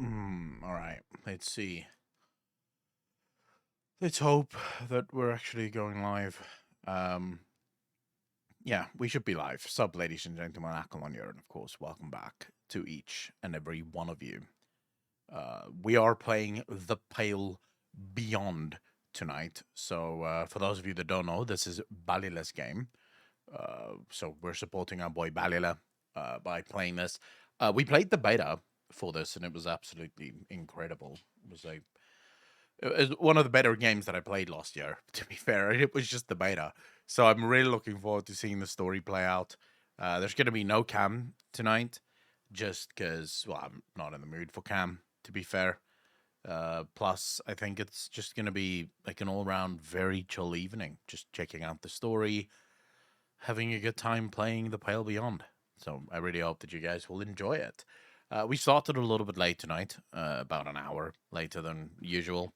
All right. Let's see. Let's hope that we're actually going live. Um, yeah, we should be live. Sup, ladies and gentlemen, Akalon here, and of course, welcome back to each and every one of you. We are playing The Pale Beyond tonight. So, for those of you that don't know, this is Balila's game. So we're supporting our boy Balila by playing this. We played the beta for this, and it was absolutely incredible. It was one of the better games that I played last year. To be fair, it was just the beta, so I'm really looking forward to seeing the story play out. There's going to be no Cam tonight, just because I'm not in the mood for Cam. To be fair, plus I think it's just going to be like an all-round very chill evening, just checking out the story, having a good time playing The Pale Beyond. So I really hope that you guys will enjoy it. We started a little bit late tonight, about an hour later than usual.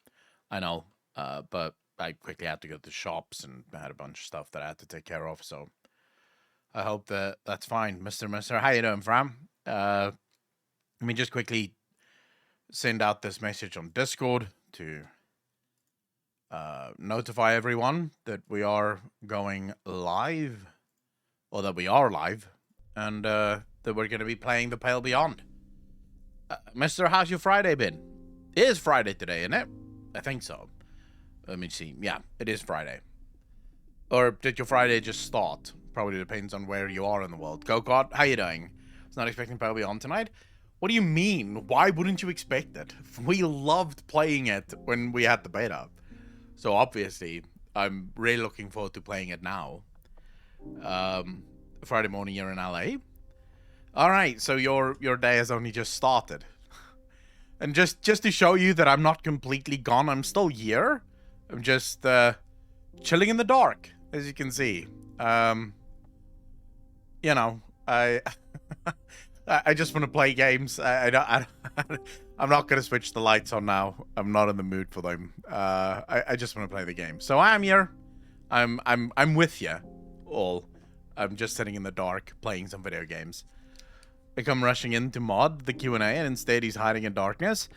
I know, but I quickly had to go to the shops and I had a bunch of stuff that I had to take care of. So I hope that that's fine, Mister. How you doing, Fram? Let me just quickly send out this message on Discord to notify everyone that we are going live, or that we are live, and that we're going to be playing The Pale Beyond. Mister, how's your Friday been? It is Friday today, isn't it? I think so. Let me see. Yeah, it is Friday. Or did your Friday just start? Probably depends on where you are in the world. Go-Kart, how you doing? I was not expecting Pale Beyond tonight. What do you mean? Why wouldn't you expect it? We loved playing it when we had the beta. So obviously, I'm really looking forward to playing it now. Friday morning, you're in LA. All right, so your day has only just started, and just to show you that I'm not completely gone, I'm still here. I'm just chilling in the dark, as you can see. You know, I I just want to play games. I'm not gonna switch the lights on now. I'm not in the mood for them. I just want to play the game. So I'm here. I'm with you all. I'm just sitting in the dark playing some video games. I come rushing in to mod the Q&A, and instead he's hiding in darkness.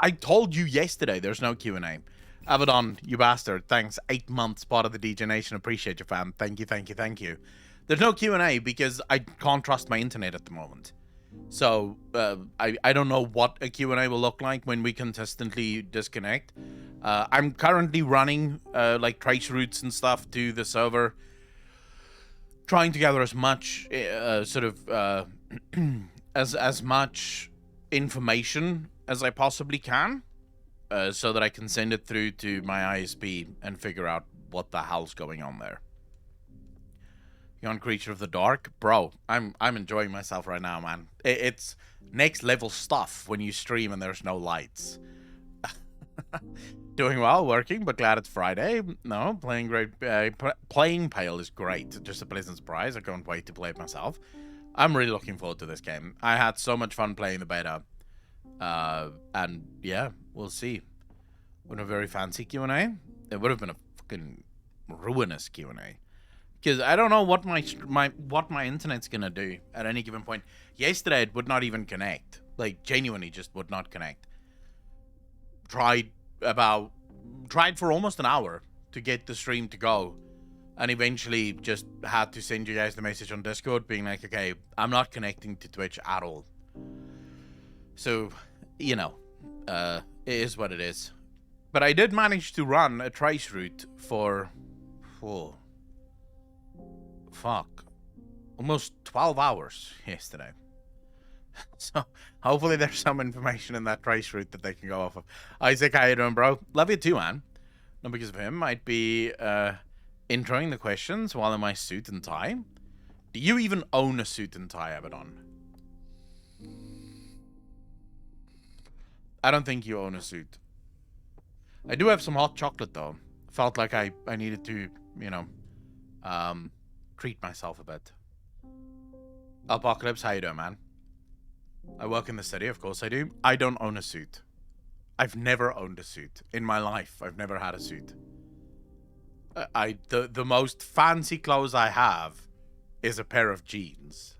I told you yesterday there's no Q&A. Abaddon, you bastard. Thanks. 8 months part of the DJ Nation. Appreciate you, fam. Thank you. There's no Q&A because I can't trust my internet at the moment. So, I don't know what a Q&A will look like when we consistently disconnect. I'm currently running, like, trace routes and stuff to the server, trying to gather as much, as much information as I possibly can, so that I can send it through to my ISP and figure out what the hell's going on there. Beyond Creature of the Dark, bro, I'm enjoying myself right now, man. It's next level stuff when you stream and there's no lights. Doing well, working, but glad it's Friday. No, playing great. Playing Pale is great. Just a pleasant surprise. I can't wait to play it myself. I'm really looking forward to this game. I had so much fun playing the beta. And yeah, we'll see. Would a very fancy Q&A? It would have been a fucking ruinous Q&A. Because I don't know what my internet's gonna do at any given point. Yesterday it would not even connect. Like, genuinely just would not connect. Tried for almost an hour to get the stream to go, and eventually just had to send you guys the message on Discord being like, okay, I'm not connecting to Twitch at all. So, you know, it is what it is. But I did manage to run a trace route for almost 12 hours yesterday. So hopefully there's some information in that trace route that they can go off of. Isaac, how you doing, bro? Love you too, man. Not because of him. Might be introing the questions while in my suit and tie. Do you even own a suit and tie, Abaddon? I don't think you own a suit. I do have some hot chocolate, though. Felt like I needed to, you know, treat myself a bit. Apocalypse, how you doing, man? I work in the city, of course I do. I don't own a suit. I've never owned a suit. In my life, I've never had a suit. The most fancy clothes I have is a pair of jeans.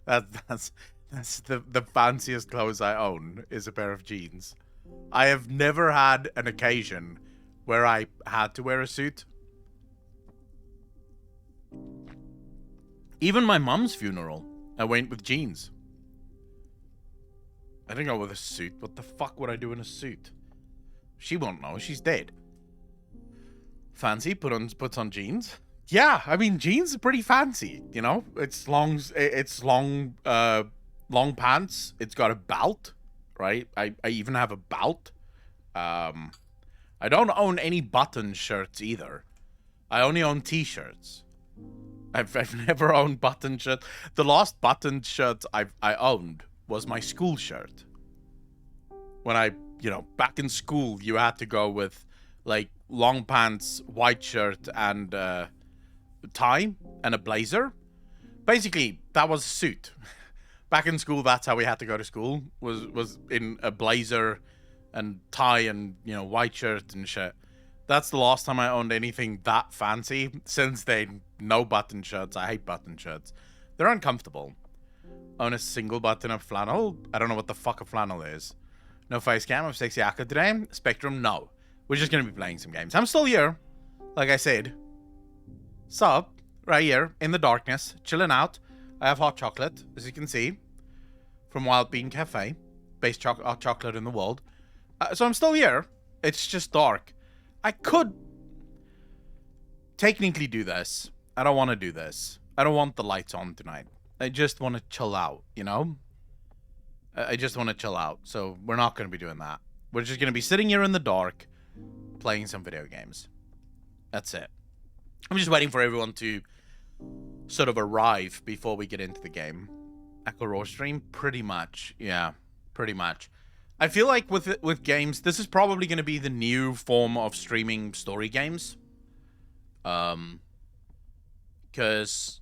That's That's the fanciest clothes I own is a pair of jeans. I have never had an occasion where I had to wear a suit. Even my mum's funeral, I went with jeans. I didn't go with a suit. What the fuck would I do in a suit? She won't know. She's dead. Fancy puts on jeans. Yeah, I mean jeans are pretty fancy. You know, it's long pants. It's got a belt, right? I even have a belt. I don't own any button shirts either. I only own t-shirts. I've never owned button shirts. The last button shirt I owned was my school shirt. When back in school, you had to go with like long pants, white shirt, and tie and a blazer. Basically, that was a suit. Back in school, that's how we had to go to school. Was in a blazer and tie and white shirt and shit. That's the last time I owned anything that fancy. Since then, no button shirts. I hate button shirts. They're uncomfortable. Own a single button of flannel? I don't know what the fuck a flannel is. No face cam of Sexy Akka today. Spectrum, no. We're just gonna be playing some games. I'm still here. Like I said. Sup, right here, in the darkness, chilling out. I have hot chocolate, as you can see. From Wild Bean Cafe. Best hot chocolate in the world. So I'm still here. It's just dark. I could technically do this. I don't want to do this. I don't want the lights on tonight. I just want to chill out, you know? I just want to chill out. So we're not going to be doing that. We're just going to be sitting here in the dark, playing some video games. That's it. I'm just waiting for everyone to sort of arrive before we get into the game. Echo Raw stream? Pretty much. Yeah, pretty much. I feel like with games, this is probably going to be the new form of streaming story games. Because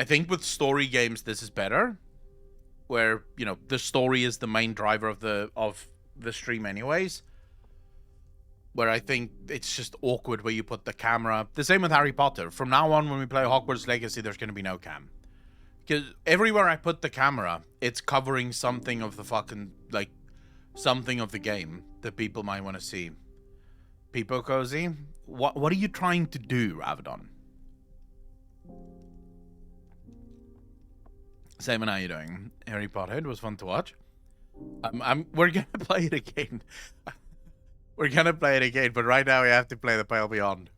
I think with story games, this is better. Where, the story is the main driver of the stream anyways. Where I think it's just awkward where you put the camera. The same with Harry Potter. From now on, when we play Hogwarts Legacy, there's going to be no cam. Because everywhere I put the camera, it's covering something of the fucking, like, something of the game that people might want to see. Peepo Cozy? What are you trying to do, Avedon? Simon, how you doing? Harry Potter was fun to watch. We're gonna play it again. We're gonna play it again, but right now we have to play The Pale Beyond.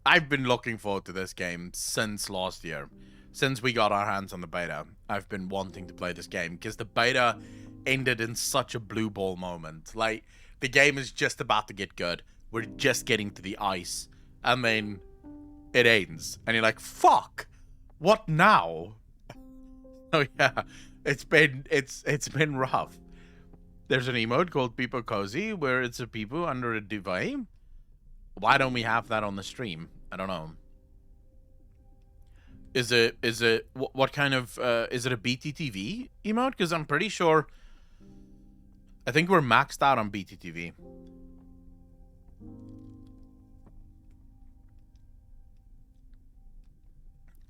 I've been looking forward to this game since last year. Since we got our hands on the beta, I've been wanting to play this game because the beta ended in such a blue ball moment. Like, the game is just about to get good. We're just getting to the ice. And then it ends. And you're like, fuck! What now? Oh yeah, it's been rough. There's an emote called Peepo Cozy where it's a Peepo under a duvet. Why don't we have that on the stream? I don't know. Is it what kind of is it a BTTV emote? Because I'm pretty sure. I think we're maxed out on BTTV.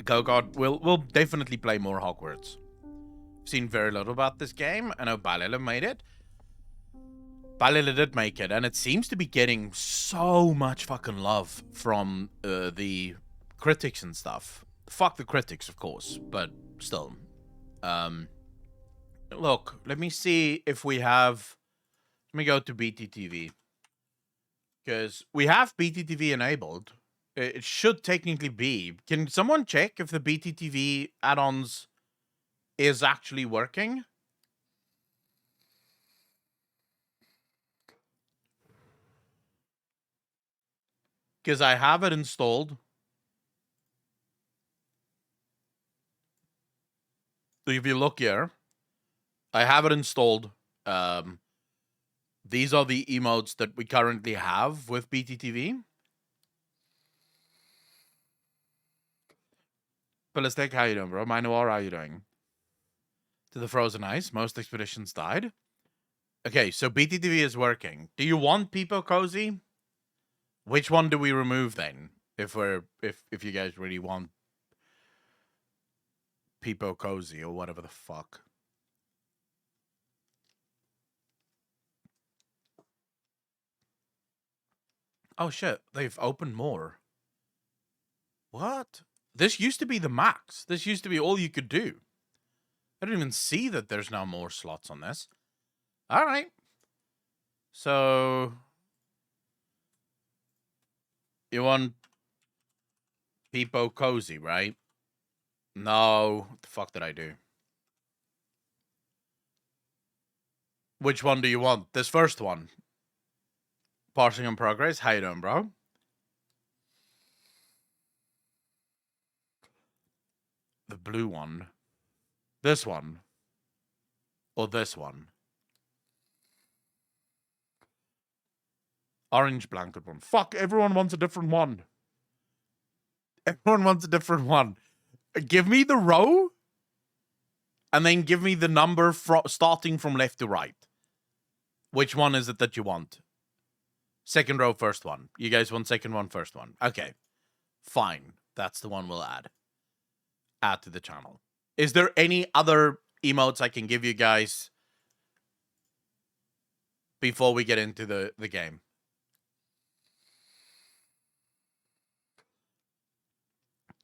Go God, we'll definitely play more Hogwarts. I've seen very little about this game. I know Balila made it. Balila did make it, and it seems to be getting so much fucking love from the critics and stuff. Fuck the critics, of course, but still. Look, let me see if we have. Let me go to BTTV. Because we have BTTV enabled. It should technically be. Can someone check if the BTTV add-ons is actually working? Because I have it installed. If you look here, I have it installed. These are the emotes that we currently have with BTTV. Ballistic, how you doing, bro? Minoir, how you doing? To the frozen ice, most expeditions died. Okay, so BTTV is working. Do you want Peepo Cozy? Which one do we remove then? If you guys really want Peepo Cozy or whatever the fuck. Oh shit, they've opened more. What? This used to be the max. This used to be all you could do. I didn't even see that there's now more slots on this. All right. So you want Peepo Cozy, right? No. What the fuck did I do? Which one do you want? This first one. Parsing in progress. How you doing, bro? The blue one. This one. Or this one. Orange blanket one. Fuck, everyone wants a different one. Everyone wants a different one. Give me the row. And then give me the number starting from left to right. Which one is it that you want? Second row, first one. You guys want second one, first one. Okay. Fine. That's the one we'll add. Add to the channel. Is there any other emotes I can give you guys before we get into the game?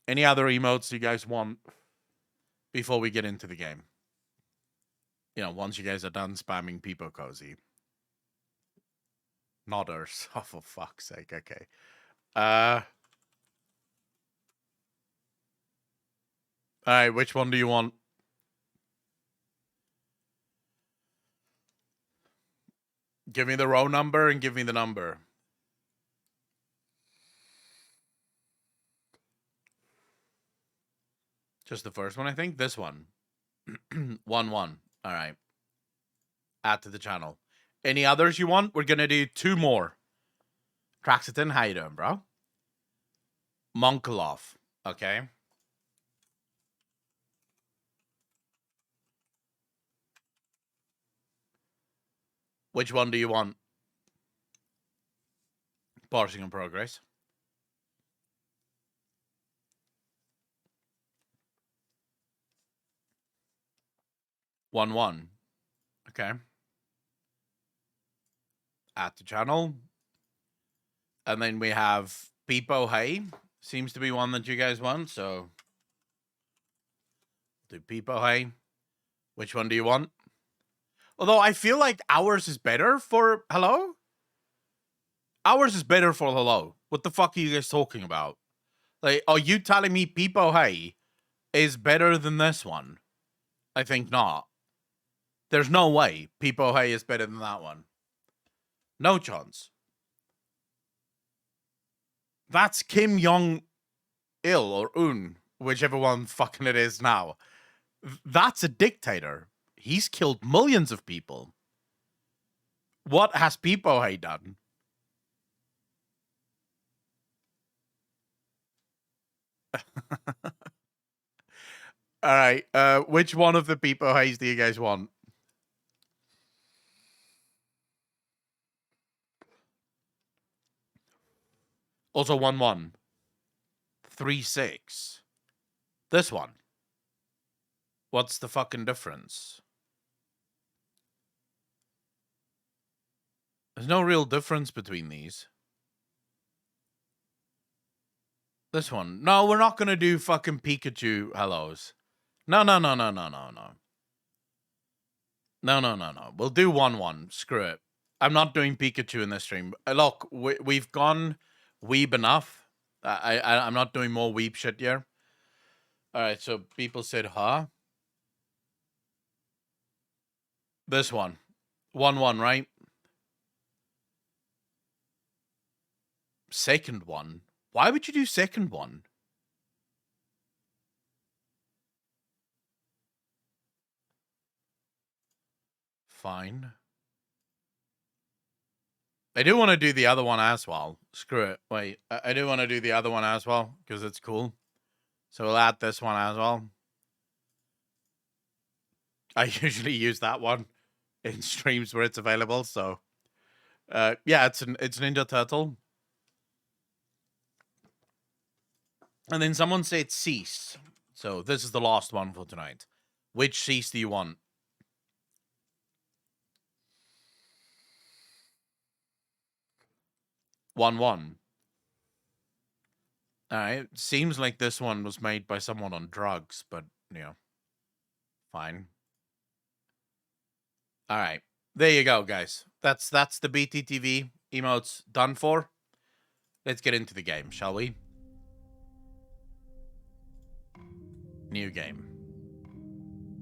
Any other emotes you guys want before we get into the game? You know, once you guys are done spamming Peepo Cozy. Nodders. Oh, for fuck's sake. Okay. Alright, which one do you want? Give me the row number and give me the number. Just the first one, I think. This one. 1-1. Alright. Add to the channel. Any others you want? We're gonna do 2 more. Traxiton, how you doing, bro? Monkolov. Okay. Which one do you want? Parsing in progress. 1-1. Okay. At the channel. And then we have Peepo Hey. Seems to be one that you guys want, so do Peepo Hey. Which one do you want? Although I feel like ours is better for hello. Ours is better for hello. What the fuck are you guys talking about? Like, are you telling me Peepo Hey is better than this one? I think not. There's no way Peepo Hey is better than that one. No chance. That's Kim Jong Il or Un, whichever one fucking it is now. That's a dictator. He's killed millions of people. What has Peepo Hey done? All right. Which one of the Peepo Heys do you guys want? Also 1-1. 3-6. This one. What's the fucking difference? There's no real difference between these. This one. No, we're not gonna do fucking Pikachu hellos. No. No. We'll do 1-1. Screw it. I'm not doing Pikachu in this stream. Look, we've gone weeb enough. I'm not doing more weeb shit here. All right, so people said, huh? This one. 1-1, right? Second one? Why would you do second one? Fine. I do want to do the other one as well. Screw it. Wait, I do want to do the other one as well because it's cool. So we'll add this one as well. I usually use that one in streams where it's available. So, yeah, it's Ninja Turtle. And then someone said cease. So this is the last one for tonight. Which cease do you want? 1-1. Alright, seems like this one was made by someone on drugs, but, you know, fine. Alright, there you go, guys. That's the BTTV emotes done for. Let's get into the game, shall we? New game.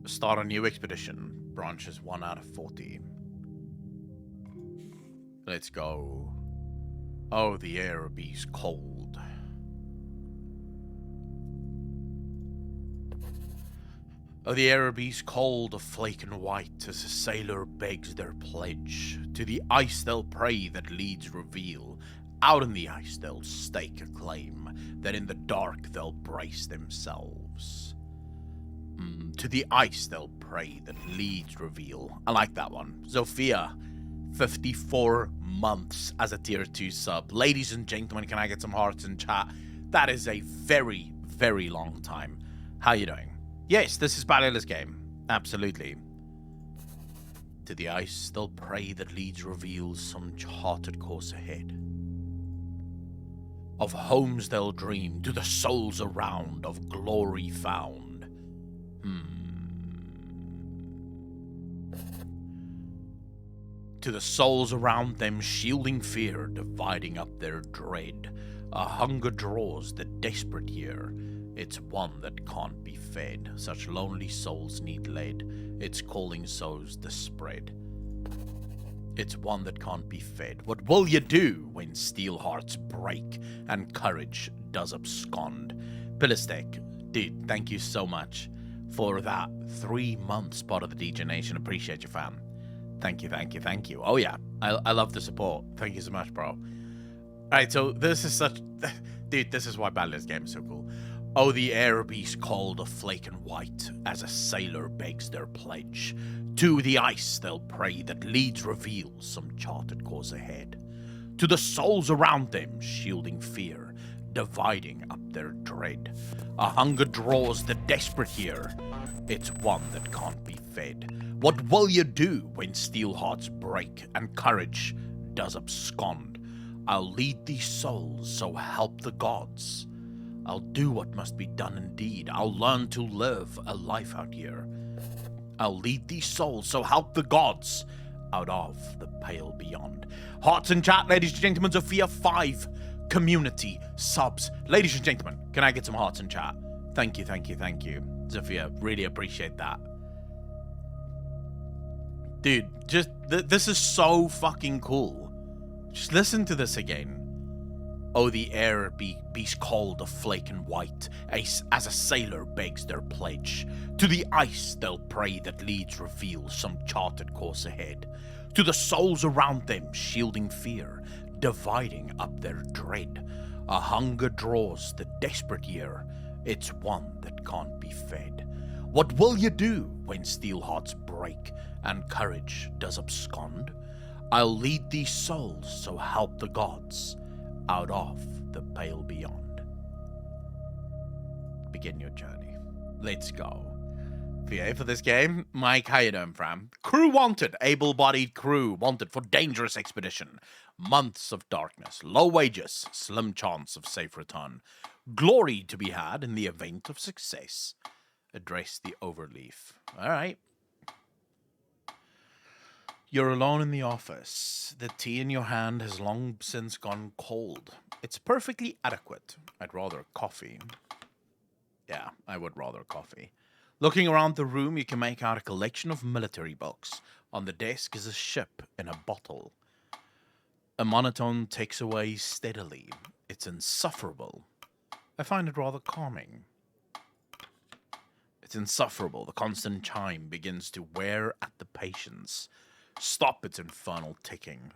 Start a new expedition. Branches 1 out of 40. Let's go. Oh, the air be's cold. Oh, the air be's cold, of flake and white, as a sailor begs their pledge. To the ice they'll pray that leads reveal. Out in the ice they'll stake a claim, that in the dark they'll brace themselves. To the ice they'll pray that leads reveal. I like that one. Zofia, 54 months as a tier 2 sub. Ladies and gentlemen, can I get some hearts in chat? That is a very, very long time. How you doing? Yes, this is Balila's game. Absolutely. To the ice they'll pray that leads reveal some charted course ahead. Of homes they'll dream, to the souls around, of glory found. To the souls around them, shielding fear, dividing up their dread. A hunger draws the desperate here. It's one that can't be fed. Such lonely souls need led. Its calling sows the spread. It's one that can't be fed. What will you do when steel hearts break and courage does abscond? Pillistek, dude, thank you so much for that 3 months part of the DJ Nation. Appreciate you, fam. Thank you, thank you, thank you. Oh yeah, I love the support. Thank you so much, bro. Alright, so this is such... Dude, this is why Balila's game is so cool. Oh, the air be's cold of flake and white, as a sailor begs their pledge. To the ice they'll pray that leads reveal some charted course ahead. To the souls around them, shielding fear, dividing up their dread. A hunger draws the desperate here. It's one that can't be fed. What will you do when steel hearts break and courage does abscond? I'll lead these souls, so help the gods. I'll do what must be done indeed. I'll learn to live a life out here. I'll lead these souls, so help the gods out of the pale beyond. Hearts in chat, ladies and gentlemen. Zofia 5 community subs. Ladies and gentlemen, can I get some hearts in chat? Thank you, thank you, thank you. Zofia, really appreciate that. Dude, just, this is so fucking cool. Just listen to this again. Oh, the air be's cold of flake and white, as a sailor begs their pledge. To the ice they'll pray that leads reveal some charted course ahead. To the souls around them, shielding fear, dividing up their dread. A hunger draws the desperate year. It's one that can't be fed. What will you do when steel hearts break and courage does abscond? I'll lead these souls, so help the gods out of the pale beyond. Begin your journey. Let's go. VA for this game, Mike, how you doing, fam? Crew wanted, able-bodied crew wanted for dangerous expedition. Months of darkness, low wages, slim chance of safe return. Glory to be had in the event of success. Address the overleaf. All right. You're alone in the office. The tea in your hand has long since gone cold. It's perfectly adequate. I'd rather coffee. Yeah, I would rather coffee. Looking around the room, you can make out a collection of military books. On the desk is a ship in a bottle. A monotone ticks away steadily. It's insufferable. I find it rather calming. It's insufferable. The constant chime begins to wear at the patience. Stop its infernal ticking.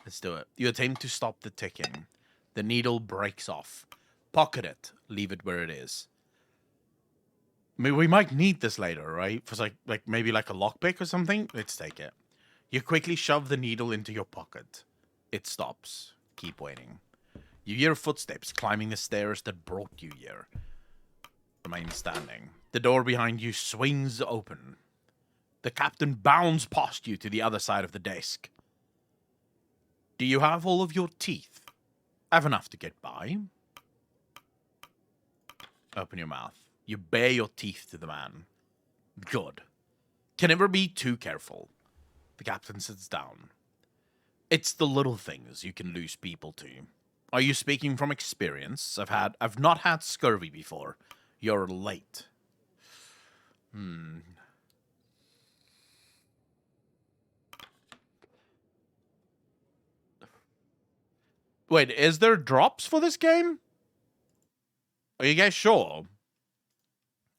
Let's do it. You attempt to stop the ticking. The needle breaks off. Pocket it. Leave it where it is. I mean, we might need this later, right? For like maybe like a lockpick or something. Let's take it. You quickly shove the needle into your pocket. It stops. Keep waiting. You hear footsteps climbing the stairs that brought you here. Remain standing. The door behind you swings open. The captain bounds past you to the other side of the desk. Do you have all of your teeth? I have enough to get by. Open your mouth. You bare your teeth to the man. Good. Can never be too careful. The captain sits down. It's the little things you can lose people to. Are you speaking from experience? I've not had scurvy before. You're late. Wait, is there drops for this game? Are you guys sure?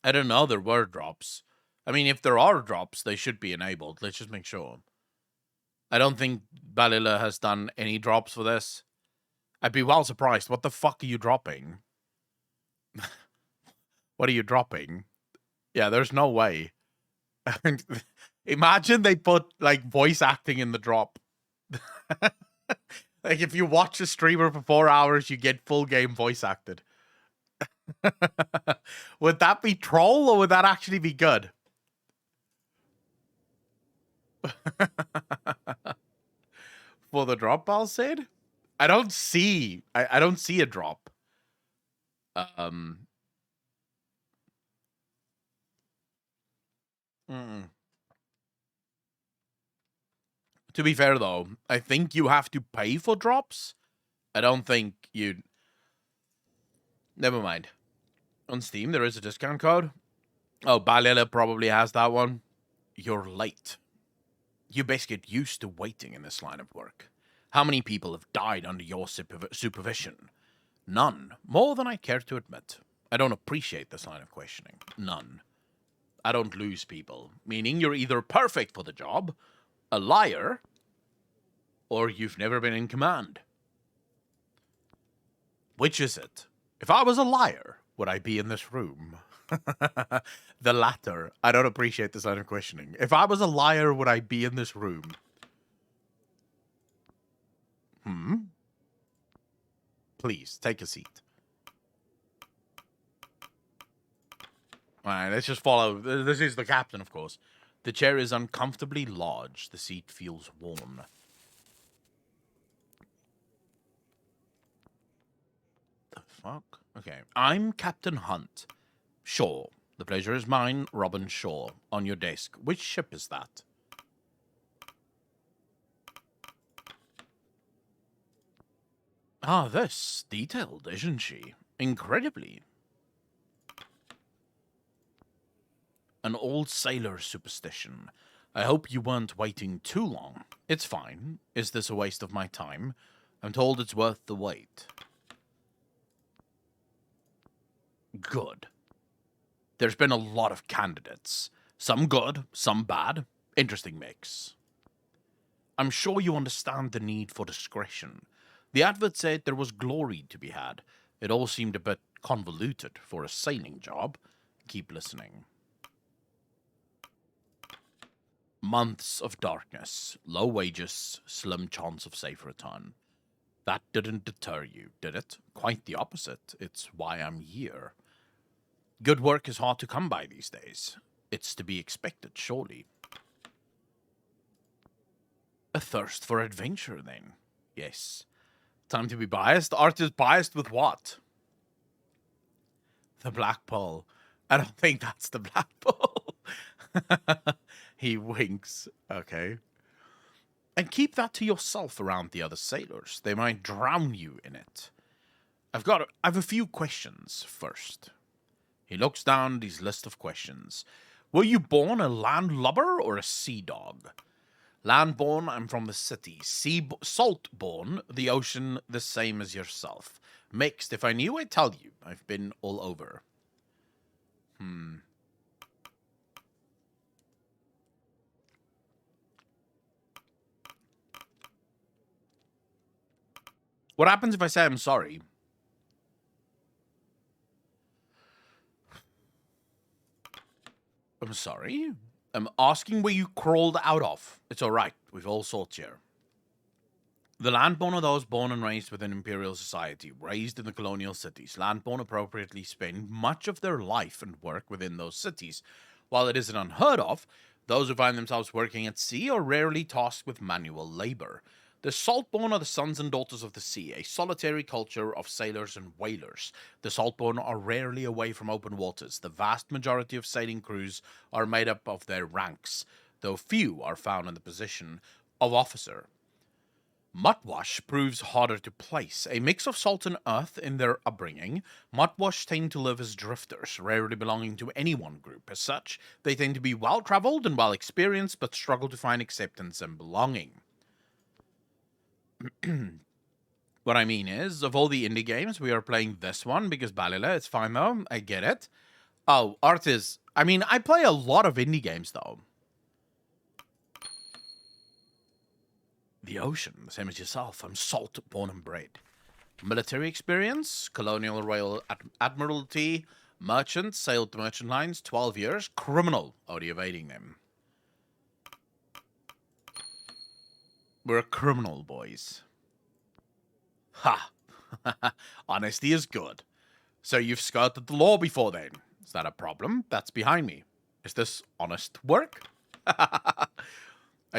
I don't know there were drops. I mean, if there are drops, they should be enabled. Let's just make sure. I don't think Balilla has done any drops for this. I'd be well surprised. What the fuck are you dropping? What are you dropping? Yeah, there's no way. Imagine they put, like, voice acting in the drop. Like, if you watch a streamer for 4 hours, you get full game voice acted. Would that be troll or would that actually be good? For the drop, I'll say it. I don't see a drop. To be fair though, I think you have to pay for drops. I don't think you. Never mind. On Steam, there is a discount code. Oh, Balilla probably has that one. You're late. You best get used to waiting in this line of work. How many people have died under your supervision? None. More than I care to admit. I don't appreciate this line of questioning. None. I don't lose people. Meaning you're either perfect for the job, a liar, or you've never been in command. Which is it? If I was a liar, would I be in this room? The latter. I don't appreciate this line of questioning. If I was a liar, would I be in this room? Please, take a seat. Alright, let's just follow. This is the captain, of course. The chair is uncomfortably large. The seat feels warm. The fuck? Okay. I'm Captain Hunt. Shaw. The pleasure is mine, Robin Shaw. On your desk. Which ship is that? Ah, this. Detailed, isn't she? Incredibly. An old sailor's superstition. I hope you weren't waiting too long. It's fine. Is this a waste of my time? I'm told it's worth the wait. Good. There's been a lot of candidates. Some good, some bad. Interesting mix. I'm sure you understand the need for discretion. The advert said there was glory to be had. It all seemed a bit convoluted for a sailing job. Keep listening. Months of darkness, low wages, slim chance of safe return. That didn't deter you, did it? Quite the opposite. It's why I'm here. Good work is hard to come by these days. It's to be expected, surely. A thirst for adventure, then. Yes. Time to be biased? Art is biased with what? The Black Pearl. I don't think that's the Black Pearl. He winks. Okay. And keep that to yourself around the other sailors. They might drown you in it. I've a few questions first. He looks down his list of questions. Were you born a landlubber or a sea dog? Landborn, I'm from the city. Saltborn, the ocean, the same as yourself. Mixed, if I knew, I'd tell you. I've been all over. What happens if I say I'm sorry? I'm sorry? I'm asking where you crawled out of. It's alright. We've all sorts here. The landborn are those born and raised within imperial society, raised in the colonial cities. Landborn appropriately spend much of their life and work within those cities. While it isn't unheard of, those who find themselves working at sea are rarely tasked with manual labor. The Saltborn are the sons and daughters of the sea, a solitary culture of sailors and whalers. The Saltborn are rarely away from open waters. The vast majority of sailing crews are made up of their ranks, though few are found in the position of officer. Mutwash proves harder to place. A mix of salt and earth in their upbringing, Mutwash tend to live as drifters, rarely belonging to any one group. As such, they tend to be well-traveled and well-experienced, but struggle to find acceptance and belonging. What I mean is, of all the indie games, we are playing this one because Balila, it's fine though, I get it. Oh, Artis, I mean, I play a lot of indie games though. The ocean, the same as yourself, I'm salt born and bred. Military experience, Colonial Royal Admiralty, merchant, sailed to merchant lines, 12 years, criminal, only evading them. We're criminal, boys. Ha! Honesty is good. So you've skirted the law before then. Is that a problem? That's behind me. Is this honest work? I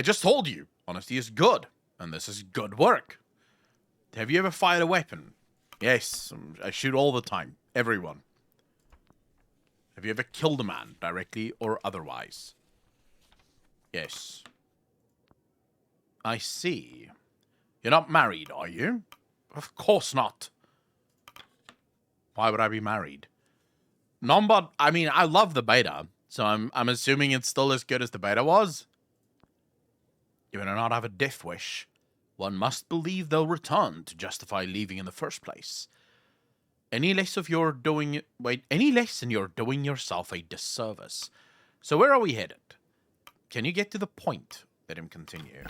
just told you, honesty is good, and this is good work. Have you ever fired a weapon? Yes, I shoot all the time. Everyone. Have you ever killed a man, directly or otherwise? Yes. I see. You're not married, are you? Of course not. Why would I be married? Nombot, I mean, I love the beta, so I'm assuming it's still as good as the beta was. You do not have a death wish. One must believe they'll return to justify leaving in the first place. Any less and you're doing yourself a disservice. So where are we headed? Can you get to the point? Let him continue.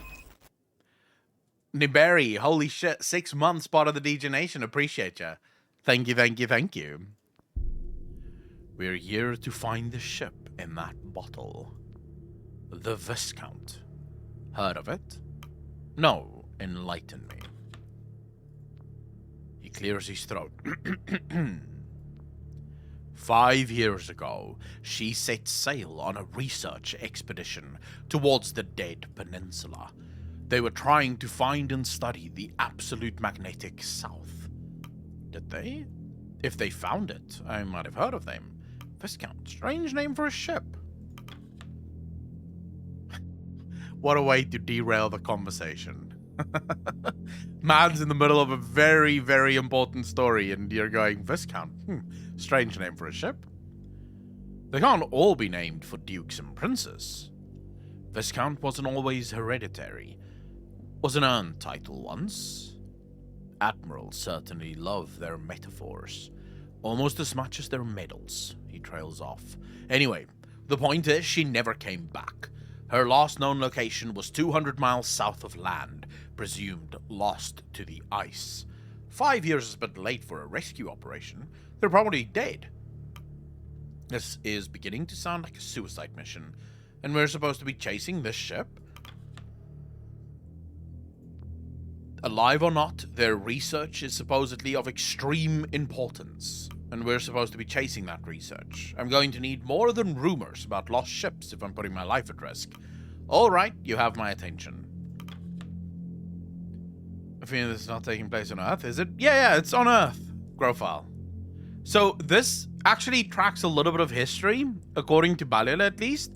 Niberi, holy shit, 6 months part of the DJ Nation, appreciate ya. Thank you, thank you, thank you. We're here to find the ship in that bottle. The Viscount. Heard of it? No, enlighten me. He clears his throat. 5 years ago, she set sail on a research expedition towards the Dead Peninsula. They were trying to find and study the absolute magnetic south. Did they? If they found it, I might have heard of them. Viscount, strange name for a ship. What a way to derail the conversation. Man's in the middle of a very, very important story and you're going, Viscount? Strange name for a ship. They can't all be named for dukes and princes. Viscount wasn't always hereditary. Was an earned title once. Admirals certainly love their metaphors. Almost as much as their medals. He trails off. Anyway, the point is she never came back. Her last known location was 200 miles south of land, presumed lost to the ice. 5 years is a bit late for a rescue operation. They're probably dead. This is beginning to sound like a suicide mission, and we're supposed to be chasing this ship? Alive or not, their research is supposedly of extreme importance, and we're supposed to be chasing that research. I'm going to need more than rumors about lost ships if I'm putting my life at risk. Alright, you have my attention. I feel this is not taking place on Earth, is it? Yeah, it's on Earth. Grofile. So this actually tracks a little bit of history, according to Balil at least.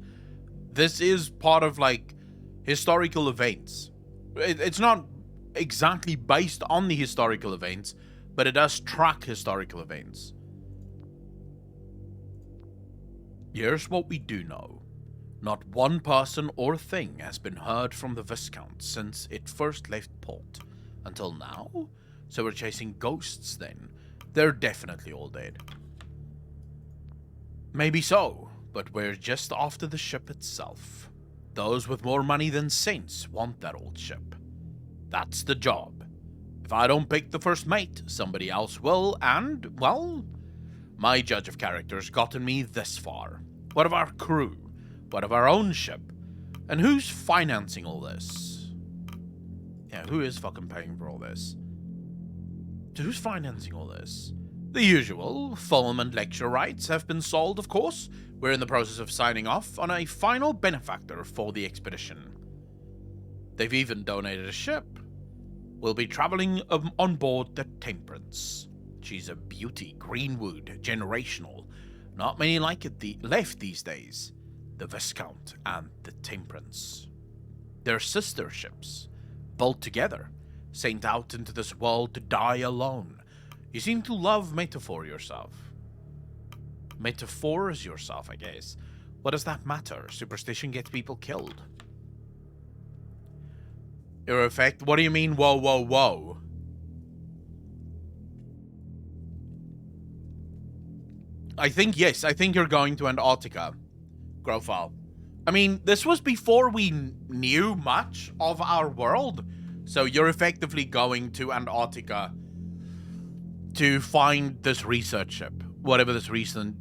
This is part of, like, historical events. It's not exactly based on the historical events, but it does track historical events. Here's what we do know. Not one person or thing has been heard from the Viscount since it first left port. Until now? So we're chasing ghosts then. They're definitely all dead. Maybe so, but we're just after the ship itself. Those with more money than sense want that old ship. That's the job. If I don't pick the first mate, somebody else will, and, well, my judge of character's gotten me this far. What of our crew? What of our own ship? And who's financing all this? Yeah, who is fucking paying for all this? Who's financing all this? The usual. Film and lecture rights have been sold, of course. We're in the process of signing off on a final benefactor for the expedition. They've even donated a ship. We'll be traveling on board the Temperance. She's a beauty, greenwood, generational. Not many like it left these days. The Viscount and the Temperance. They're sister ships, built together, sent out into this world to die alone. You seem to love metaphor yourself. Metaphors yourself, I guess. What does that matter? Superstition gets people killed. Your effect? What do you mean, whoa, whoa, whoa? I think, yes, I think you're going to Antarctica, Grofal. I mean, this was before we knew much of our world, so you're effectively going to Antarctica to find this research ship. Whatever this research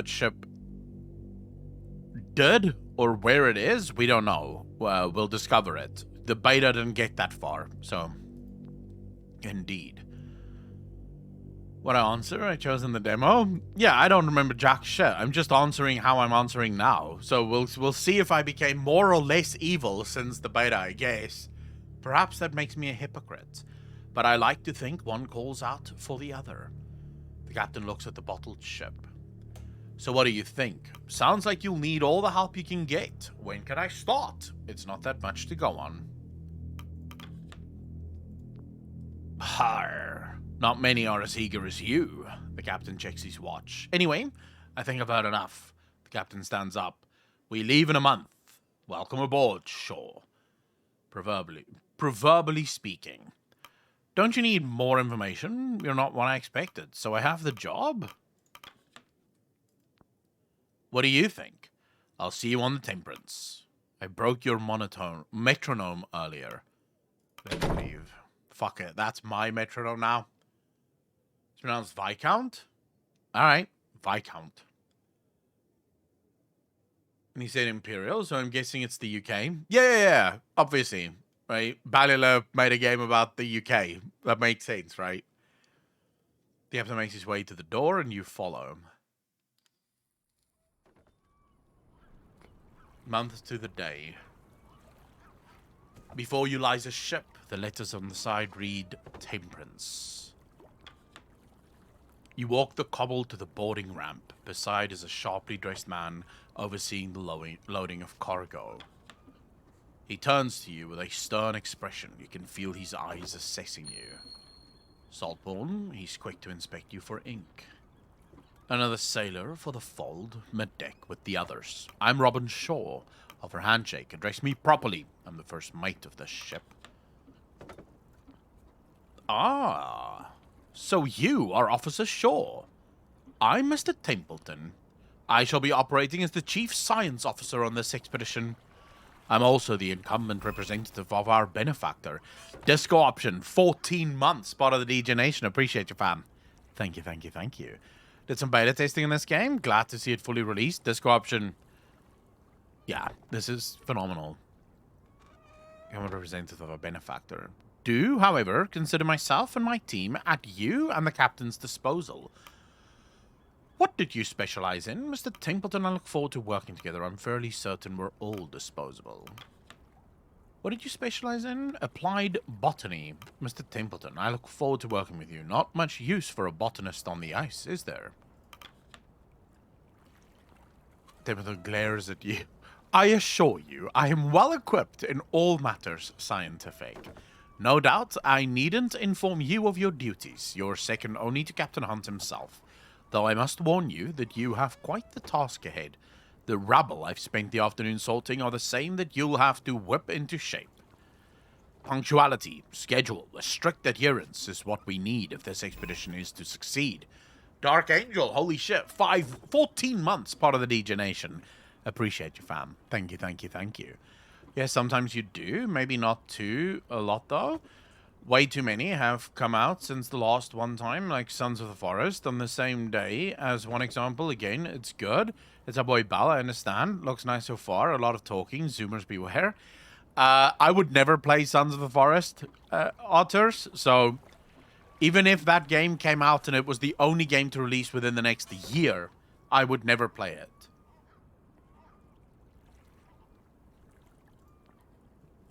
ship did, or where it is, we don't know. We'll discover it. The beta didn't get that far, so... Indeed. What I answer? I chose in the demo? Yeah, I don't remember jack shit. I'm just answering how I'm answering now. So we'll see if I became more or less evil since the beta, I guess. Perhaps that makes me a hypocrite. But I like to think one calls out for the other. The captain looks at the bottled ship. So what do you think? Sounds like you'll need all the help you can get. When can I start? It's not that much to go on. Har. Not many are as eager as you. The captain checks his watch. Anyway, I think I've heard enough. The captain stands up. We leave in a month. Welcome aboard, Shaw. Proverbially speaking. Don't you need more information? You're not what I expected, so I have the job? What do you think? I'll see you on the Temperance. I broke your metronome earlier. Let's leave. Fuck it, that's my metronome now. It's pronounced Viscount? Alright, Viscount. And he said Imperial, so I'm guessing it's the UK. Yeah, obviously. Right? Balila made a game about the UK. That makes sense, right? The captain makes his way to the door and you follow him. Month to the day. Before you lies a ship. The letters on the side read Temperance. You walk the cobble to the boarding ramp. Beside is a sharply dressed man overseeing the loading of cargo. He turns to you with a stern expression. You can feel his eyes assessing you. Saltborn, he's quick to inspect you for ink. Another sailor for the fold, mid-deck with the others. I'm Robin Shaw. Offer handshake. Address me properly. I'm the first mate of this ship. Ah, so you are Officer Shaw. I'm Mr. Templeton. I shall be operating as the Chief Science Officer on this expedition. I'm also the incumbent representative of our benefactor. Disco option, 14 months, part of the DJ Nation. Appreciate you, fam. Thank you. Did some beta testing in this game. Glad to see it fully released. Disco option. Yeah, this is phenomenal. I'm a representative of a benefactor. Do, however, consider myself and my team at you and the captain's disposal. What did you specialize in? Mr. Templeton, I look forward to working together. I'm fairly certain we're all disposable. What did you specialize in? Applied botany. Mr. Templeton, I look forward to working with you. Not much use for a botanist on the ice, is there? Templeton glares at you. I assure you, I am well equipped in all matters scientific. No doubt, I needn't inform you of your duties. You're second only to Captain Hunt himself. Though I must warn you that you have quite the task ahead. The rabble I've spent the afternoon sorting are the same that you'll have to whip into shape. Punctuality, schedule, a strict adherence is what we need if this expedition is to succeed. Dark Angel, holy shit, 14 months part of the DJ Nation. Appreciate you, fam. Thank you. Yes, sometimes you do. Maybe not a lot, though. Way too many have come out since the last one time, like Sons of the Forest, on the same day as one example. Again, it's good. It's our boy Bal, I understand. Looks nice so far. A lot of talking. Zoomers beware. I would never play Sons of the Forest, Otters, so even if that game came out and it was the only game to release within the next year, I would never play it.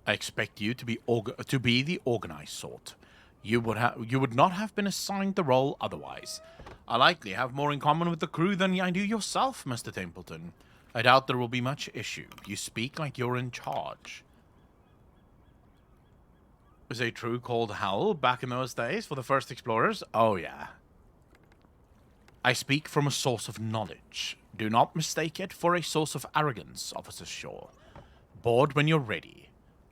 I expect you to be the organized sort. You would not have been assigned the role otherwise. I likely have more in common with the crew than I do yourself, Mr. Templeton. I doubt there will be much issue. You speak like you're in charge. Was a true cold hell back in those days for the first explorers? Oh, yeah. I speak from a source of knowledge. Do not mistake it for a source of arrogance, Officer Shaw. Board when you're ready.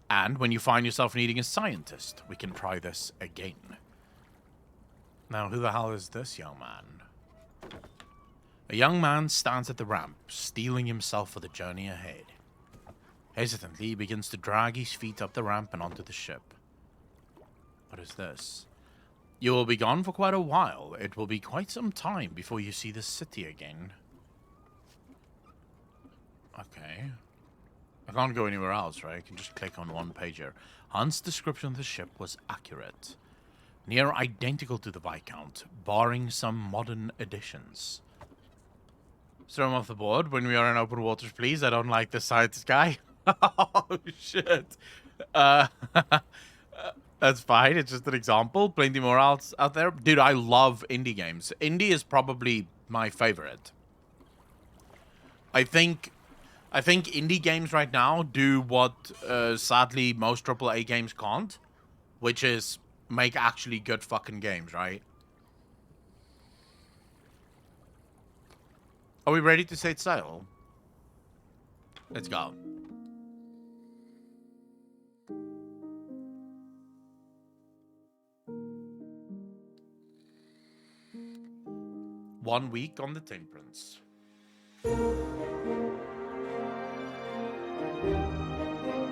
And when you find yourself needing a scientist, we can try this again. Now, who the hell is this young man? A young man stands at the ramp, steeling himself for the journey ahead. Hesitantly, he begins to drag his feet up the ramp and onto the ship. What is this? You will be gone for quite a while. It will be quite some time before you see the city again. Okay. I can't go anywhere else, right? I can just click on one page here. Hunt's description of the ship was accurate. Near identical to the Viscount, barring some modern additions. Throw him off the board when we are in open waters, please. I don't like this scientist guy. Oh, shit. That's fine. It's just an example. Plenty more out there. Dude, I love indie games. Indie is probably my favorite. I think indie games right now do what sadly most AAA games can't, which is make actually good fucking games, right? Are we ready to set sail? Let's go. One week on the Temperance.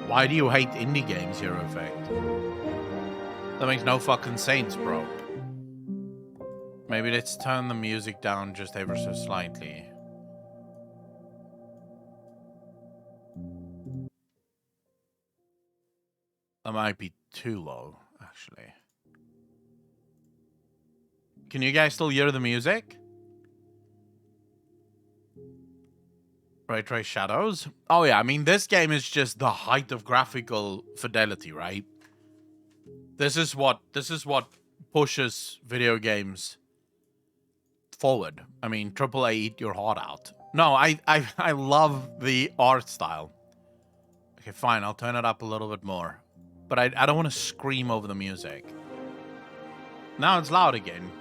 Why do you hate indie games, Hero Effect? That makes no fucking sense, bro. Maybe let's turn the music down just ever so slightly. That might be too low, actually. Can you guys still hear the music? Ray Trace Shadows? Oh yeah, I mean, this game is just the height of graphical fidelity, right? This is what pushes video games forward. I mean, AAA eat your heart out. No, I love the art style. Okay, fine, I'll turn it up a little bit more. But I don't want to scream over the music. Now it's loud again.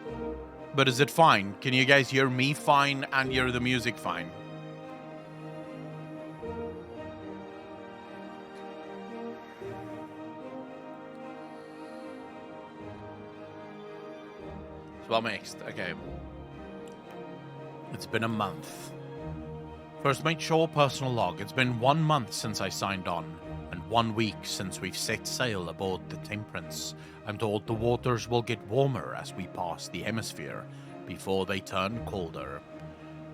But is it fine? Can you guys hear me fine and hear the music fine? It's well mixed. Okay. It's been a month. First mate Shaw personal log. It's been 1 month since I signed on, and 1 week since we've set sail aboard the Temperance. I'm told the waters will get warmer as we pass the hemisphere before they turn colder.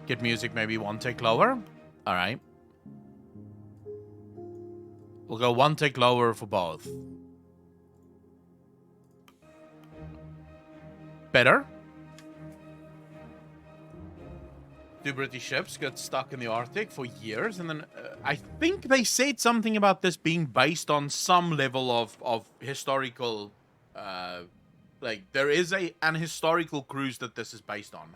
Get music maybe 1 tick lower? Alright. We'll go 1 tick lower for both. Better? Two British ships got stuck in the Arctic for years, and then I think they said something about this being based on some level of historical, like there is an historical cruise that this is based on.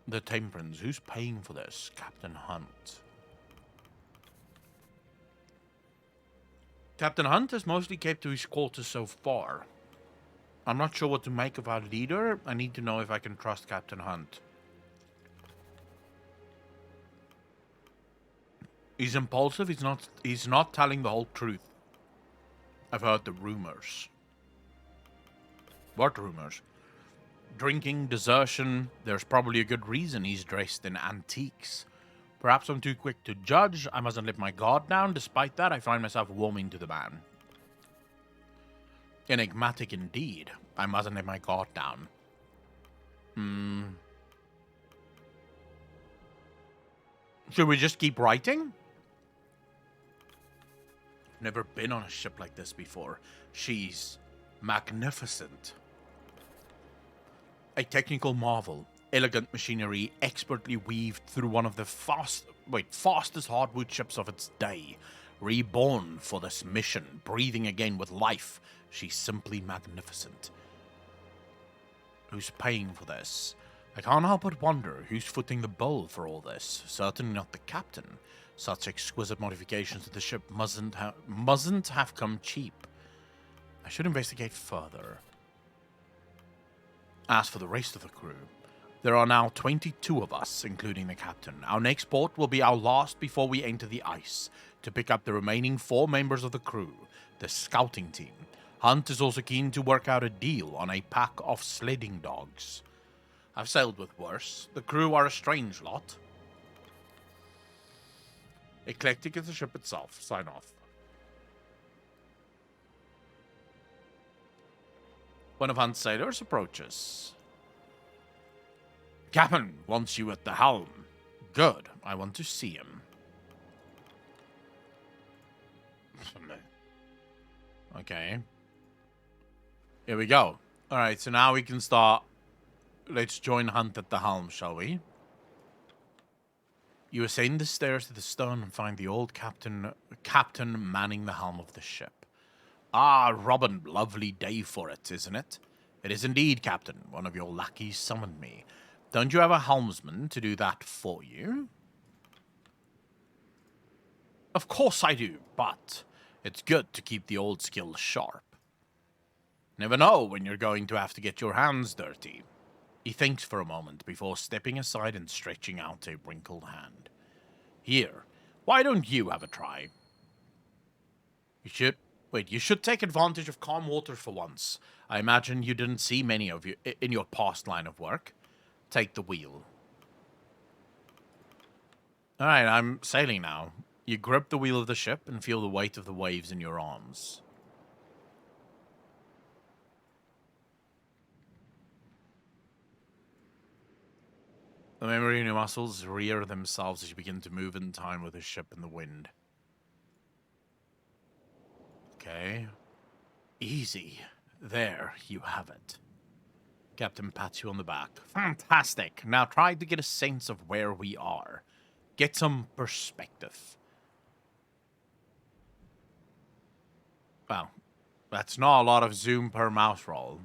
The Temperance. Who's paying for this? Captain Hunt. Captain Hunt has mostly kept to his quarters so far. I'm not sure what to make of our leader. I need to know if I can trust Captain Hunt. He's impulsive. He's not telling the whole truth. I've heard the rumors. What rumors? Drinking, desertion. There's probably a good reason he's dressed in antiques. Perhaps I'm too quick to judge. I mustn't let my guard down. Despite that, I find myself warming to the man. Enigmatic indeed. I mustn't let my guard down. Should we just keep writing? Never been on a ship like this before. She's magnificent. A technical marvel. elegant machinery expertly weaved through one of the fastest hardwood ships of its day. Reborn for this mission, breathing again with life, she's simply magnificent. Who's paying for this? I can't help but wonder who's footing the bill for all this. Certainly not the captain. Such exquisite modifications to the ship mustn't have come cheap. I should investigate further. As for the rest of the crew, there are now 22 of us, including the captain. Our next port will be our last before we enter the ice, to pick up the remaining 4 members of the crew, the scouting team. Hunt is also keen to work out a deal on a pack of sledding dogs. I've sailed with worse. The crew are a strange lot. Eclectic is the ship itself. Sign off. One of Hunt's sailors approaches. Captain wants you at the helm. Good. I want to see him. Okay. Here we go. Alright, so now we can start. Let's join Hunt at the helm, shall we? You ascend the stairs to the stern and find the old captain manning the helm of the ship. Ah, Robin, lovely day for it, isn't it? It is indeed, Captain. One of your lackeys summoned me. Don't you have a helmsman to do that for you? Of course I do, but it's good to keep the old skills sharp. Never know when you're going to have to get your hands dirty. He thinks for a moment before stepping aside and stretching out a wrinkled hand. Here, why don't you have a try? You should take advantage of calm water for once. I imagine you didn't see many of you in your past line of work. Take the wheel. Alright, I'm sailing now. You grip the wheel of the ship and feel the weight of the waves in your arms. The memory in your muscles rear themselves as you begin to move in time with the ship and the wind. Okay. Easy. There, you have it. Captain pats you on the back. Fantastic. Now try to get a sense of where we are. Get some perspective. Well, that's not a lot of zoom per mouse roll.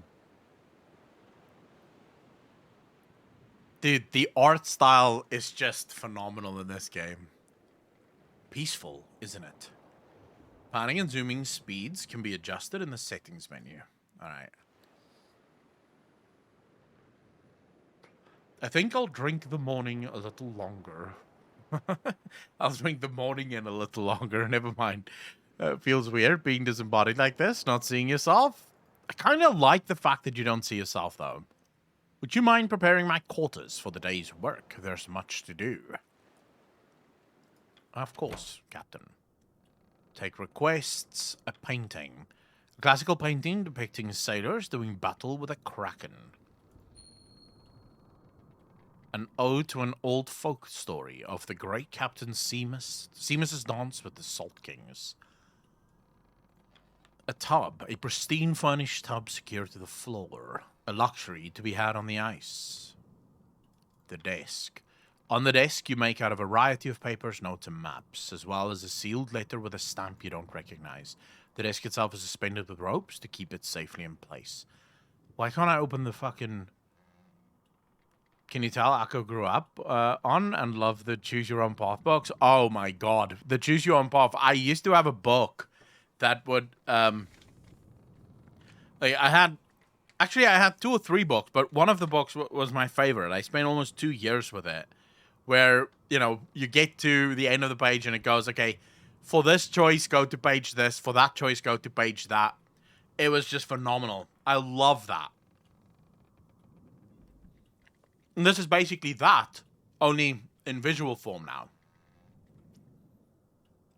Dude, the art style is just phenomenal in this game. Peaceful, isn't it? Panning and zooming speeds can be adjusted in the settings menu. Alright. I think I'll drink the morning a little longer. I'll drink the morning in a little longer. Never mind. Feels weird being disembodied like this, not seeing yourself. I kind of like the fact that you don't see yourself, though. Would you mind preparing my quarters for the day's work? There's much to do. Of course, Captain. Take requests. A painting. A classical painting depicting sailors doing battle with a kraken. An ode to an old folk story of the great Captain Seamus's dance with the Salt Kings. A tub. A pristine furnished tub secured to the floor. A luxury to be had on the ice. The desk. On the desk, you make out a variety of papers, notes, and maps, as well as a sealed letter with a stamp you don't recognize. The desk itself is suspended with ropes to keep it safely in place. Why can't I open the fucking... Can you tell Akko grew up on and loved the Choose Your Own Path books? Oh my god. The Choose Your Own Path. I used to have a book that would... Actually, I had 2 or 3 books, but one of the books was my favorite. I spent almost 2 years with it. Where, you know, you get to the end of the page and it goes, okay, for this choice, go to page this. For that choice, go to page that. It was just phenomenal. I love that. And this is basically that, only in visual form now.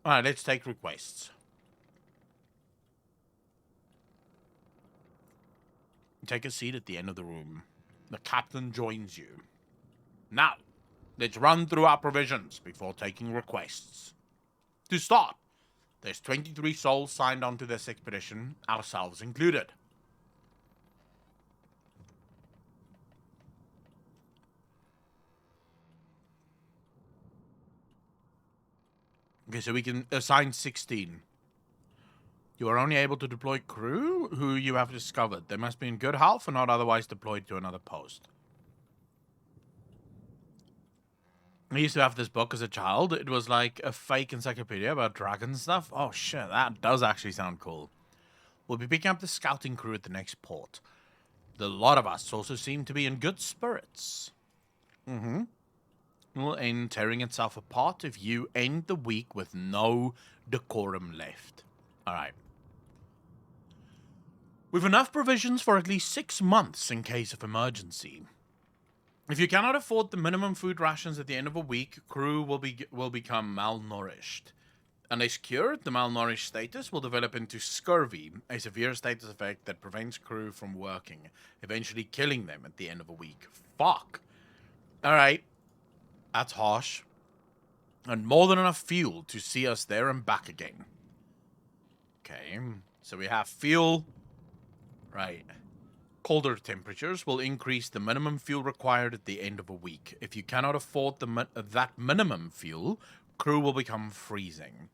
Alright, let's take requests. Take a seat at the end of the room. The captain joins you. Now, let's run through our provisions before taking requests. To start, there's 23 souls signed onto this expedition, ourselves included. Okay, so we can assign 16. You are only able to deploy crew who you have discovered. They must be in good health and not otherwise deployed to another post. I used to have this book as a child. It was like a fake encyclopedia about dragons stuff. Oh shit, that does actually sound cool. We'll be picking up the scouting crew at the next port. The lot of us also seem to be in good spirits. Will end tearing itself apart if you end the week with no decorum left. Alright. We've enough provisions for at least 6 months in case of emergency. If you cannot afford the minimum food rations at the end of a week, crew will become malnourished. Unless cured, the malnourished status will develop into scurvy, a severe status effect that prevents crew from working, eventually killing them at the end of a week. Fuck. Alright. That's harsh. And more than enough fuel to see us there and back again. Okay, so we have fuel. Right. Colder temperatures will increase the minimum fuel required at the end of a week. If you cannot afford that minimum fuel, crew will become freezing.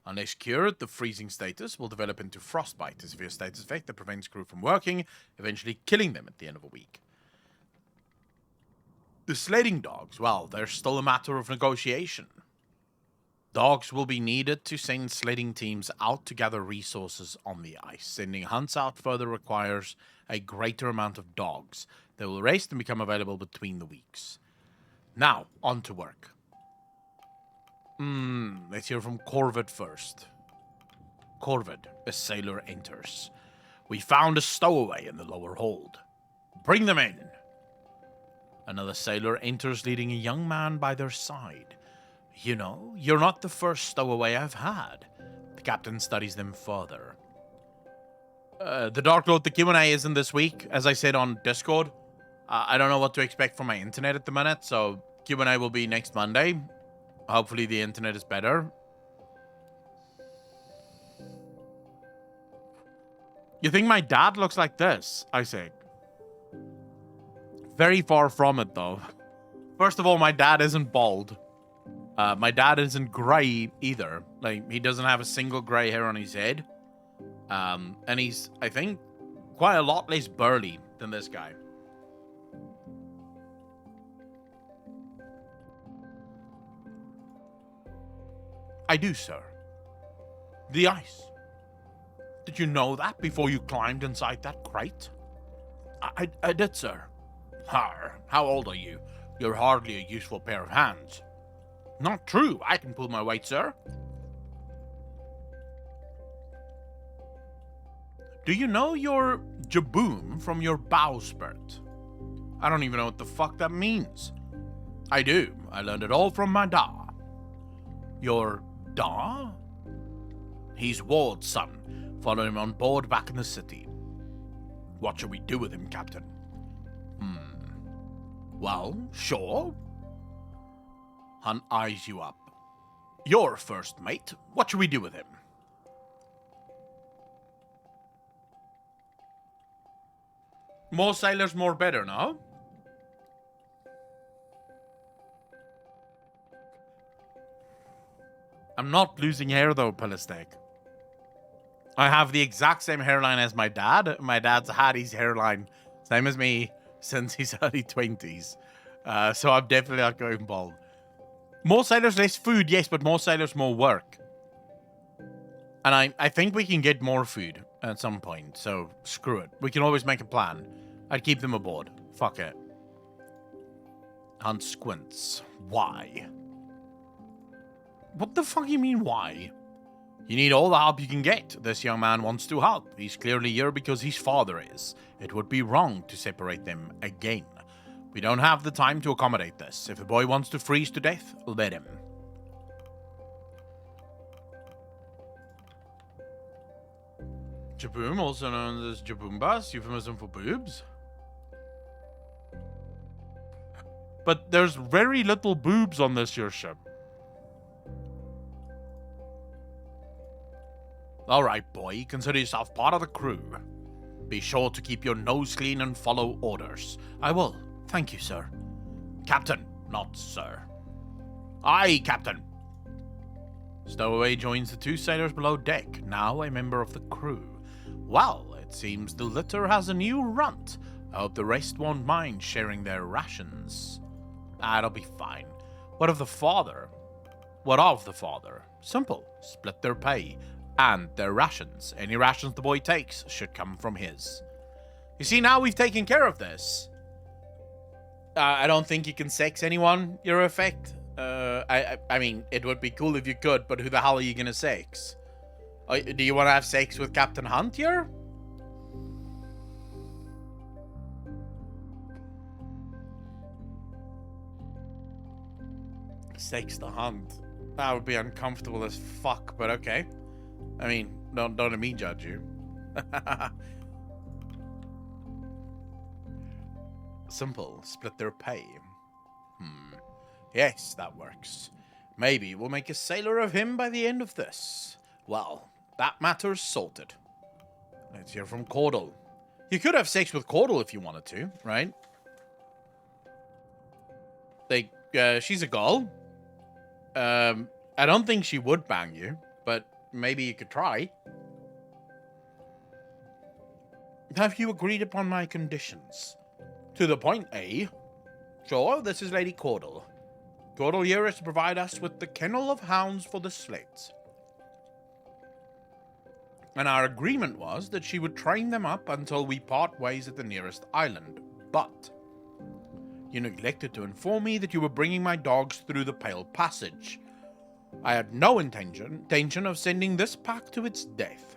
Unless cured, the freezing status will develop into frostbite, a severe status effect that prevents crew from working, eventually killing them at the end of a week. The sledding dogs, well, they're still a matter of negotiation. Dogs will be needed to send sledding teams out to gather resources on the ice. Sending hunts out further requires a greater amount of dogs. They will rest and become available between the weeks. Now, on to work. Let's hear from Corvid first. Corvid, a sailor enters. We found a stowaway in the lower hold. Bring them in. Another sailor enters leading a young man by their side. You know, you're not the first stowaway I've had. The captain studies them further. The Dark Lord, the Q&A isn't this week, as I said on Discord. I don't know what to expect from my internet at the minute, so Q&A will be next Monday. Hopefully the internet is better. You think my dad looks like this? I say. Very far from it, though. First of all, my dad isn't bald. My dad isn't grey either. Like, he doesn't have a single grey hair on his head. And he's, I think, quite a lot less burly than this guy. I do, sir. The ice. Did you know that before you climbed inside that crate? I did, sir. How old are you? You're hardly a useful pair of hands. Not true. I can pull my weight, sir. Do you know your jaboom from your bowsprit? I don't even know what the fuck that means. I do. I learned it all from my da. Your da? He's Ward's son. Follow him on board back in the city. What shall we do with him, Captain? Well, sure. Hunt eyes you up. You're first mate. What shall we do with him? More sailors, more better, no? I'm not losing hair, though, Pilistec. I have the exact same hairline as my dad. My dad's had his hairline, same as me, since his early 20s. So I'm definitely not going bald. More sailors, less food, yes, but more sailors, more work. And I think we can get more food at some point, so screw it. We can always make a plan. I'd keep them aboard. Fuck it. Hunt squints. Why? What the fuck you mean, why? You need all the help you can get. This young man wants to help. He's clearly here because his father is. It would be wrong to separate them again. We don't have the time to accommodate this. If the boy wants to freeze to death, let him. Jaboom, also known as Jaboombas, euphemism for boobs. But there's very little boobs on this your ship. Alright, boy, consider yourself part of the crew. Be sure to keep your nose clean and follow orders. I will. Thank you, sir. Captain, not sir. Aye, Captain. Stowaway joins the two sailors below deck, now a member of the crew. Well, it seems the litter has a new runt. I hope the rest won't mind sharing their rations. It'll be fine. What of the father? What of the father? Simple. Split their pay and their rations. Any rations the boy takes should come from his. You see, now we've taken care of this. I don't think you can sex anyone, your effect. I mean, it would be cool if you could, but who the hell are you gonna sex? Do you want to have sex with Captain Hunt here? Sex the Hunt. That would be uncomfortable as fuck, but okay. I mean, don't let me judge you. Simple. Split their pay. Yes, that works. Maybe we'll make a sailor of him by the end of this. Well, that matter's sorted. Let's hear from Caudle. You could have sex with Caudle if you wanted to, right? Like, she's a girl. I don't think she would bang you, but maybe you could try. Have you agreed upon my conditions? To the point, eh? Sure, this is Lady Caudle. Caudle here is to provide us with the kennel of hounds for the slates. And our agreement was that she would train them up until we part ways at the nearest island. But you neglected to inform me that you were bringing my dogs through the Pale Passage. I had no intention of sending this pack to its death.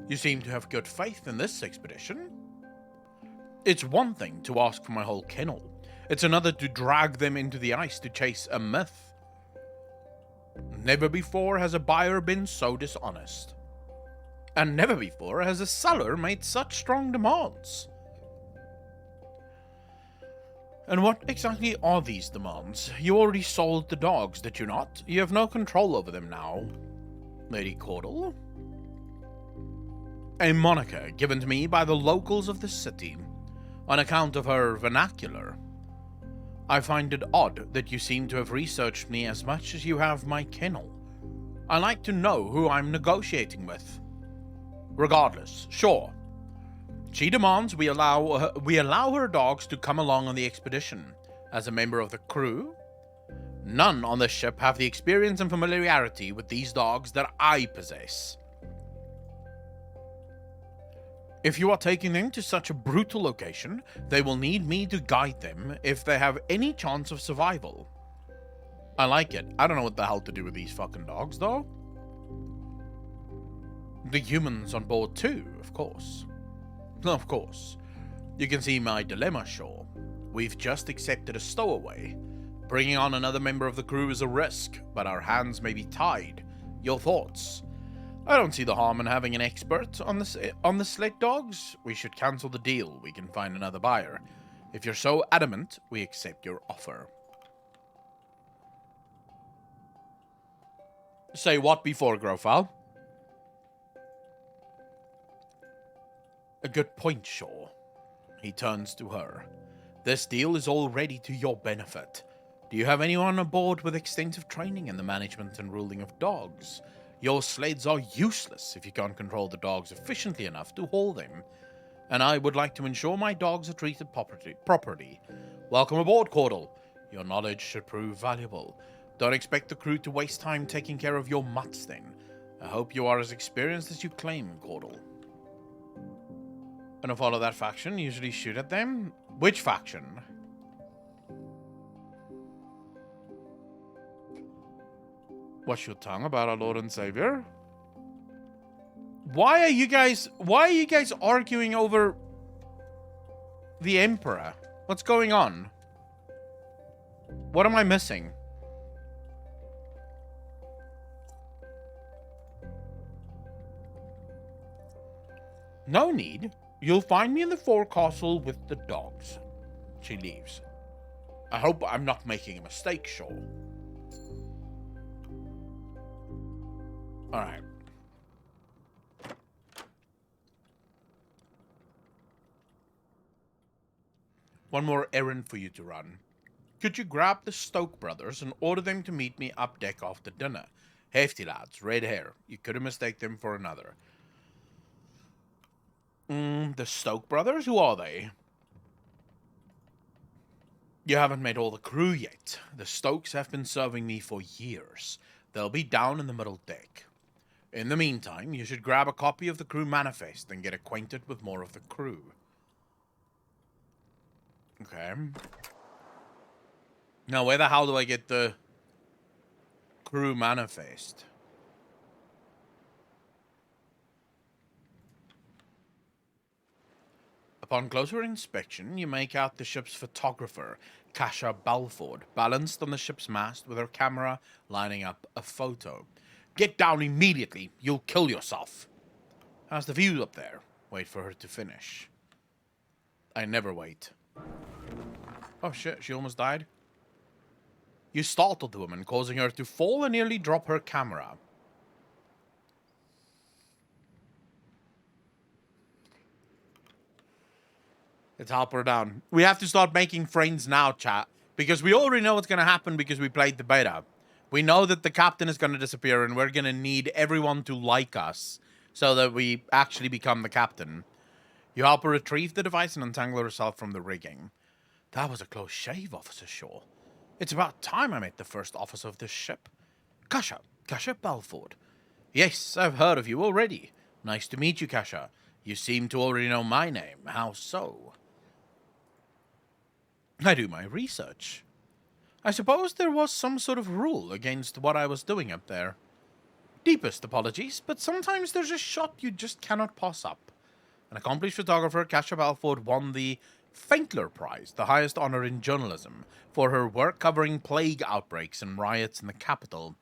You seem to have good faith in this expedition. It's one thing to ask for my whole kennel. It's another to drag them into the ice to chase a myth. Never before has a buyer been so dishonest. And never before has a seller made such strong demands. And what exactly are these demands? You already sold the dogs, did you not? You have no control over them now, Lady Caudle. A moniker given to me by the locals of the city, on account of her vernacular. I find it odd that you seem to have researched me as much as you have my kennel. I like to know who I'm negotiating with. Regardless, sure. She demands we allow her dogs to come along on the expedition. As a member of the crew, none on the ship have the experience and familiarity with these dogs that I possess. If you are taking them to such a brutal location, they will need me to guide them if they have any chance of survival. I like it. I don't know what the hell to do with these fucking dogs, though. The humans on board too, of course. Of course. You can see my dilemma, sure. We've just accepted a stowaway. Bringing on another member of the crew is a risk, but our hands may be tied. Your thoughts? I don't see the harm in having an expert on the sled dogs. We should cancel the deal. We can find another buyer. If you're so adamant, we accept your offer. Say what before, Grofal? A good point, Shaw. He turns to her. This deal is already to your benefit. Do you have anyone aboard with extensive training in the management and ruling of dogs? Your sleds are useless if you can't control the dogs efficiently enough to haul them. And I would like to ensure my dogs are treated properly. Welcome aboard, Caudle. Your knowledge should prove valuable. Don't expect the crew to waste time taking care of your mutts then. I hope you are as experienced as you claim, Caudle. And if all of that faction usually shoot at them? Which faction? What's your tongue about our Lord and Savior? Why are you guys arguing over the Emperor? What's going on? What am I missing? No need. You'll find me in the forecastle with the dogs. She leaves. I hope I'm not making a mistake, Shaw. Alright. One more errand for you to run. could you grab the Stoke brothers and order them to meet me up deck after dinner? Hefty lads, red hair. You couldn't mistake them for another. The Stoke brothers? Who are they? You haven't met all the crew yet. The Stokes have been serving me for years. They'll be down in the middle deck. In the meantime, you should grab a copy of the crew manifest and get acquainted with more of the crew. Okay. Now, where the hell do I get the crew manifest? Upon closer inspection, you make out the ship's photographer, Kasha Balford, balanced on the ship's mast with her camera lining up a photo. Get down immediately. You'll kill yourself. How's the view up there? Wait for her to finish. I never wait. Oh shit, she almost died? You startled the woman, causing her to fall and nearly drop her camera. Let's help her down. We have to start making friends now, chat. Because we already know what's going to happen because we played the beta. We know that the captain is going to disappear and we're going to need everyone to like us so that we actually become the captain. You help her retrieve the device and untangle herself from the rigging. That was a close shave, Officer Shaw. It's about time I met the first officer of this ship. Kasha Balford. Yes, I've heard of you already. Nice to meet you, Kasha. You seem to already know my name. How so? I do my research. I suppose there was some sort of rule against what I was doing up there. Deepest apologies, but sometimes there's a shot you just cannot pass up. An accomplished photographer, Kasha Balford, won the Faintler Prize, the highest honor in journalism, for her work covering plague outbreaks and riots in the capital.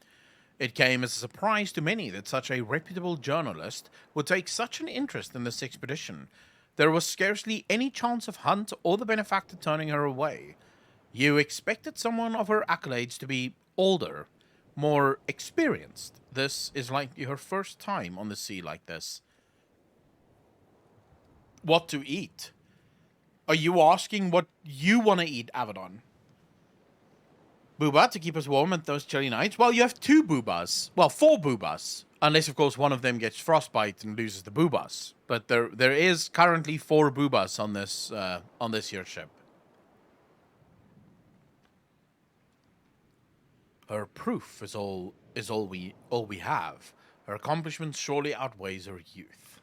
It came as a surprise to many that such a reputable journalist would take such an interest in this expedition. There was scarcely any chance of Hunt or the benefactor turning her away. You expected someone of her accolades to be older, more experienced. This is like your first time on the sea like this. What to eat? Are you asking what you want to eat, Avedon? Booba to keep us warm at those chilly nights? Well, you have 2 boobas. Well, 4 boobas. Unless, of course, one of them gets frostbite and loses the boobas. But there is currently 4 boobas on this here ship. Her proof is all we have. Her accomplishments surely outweighs her youth.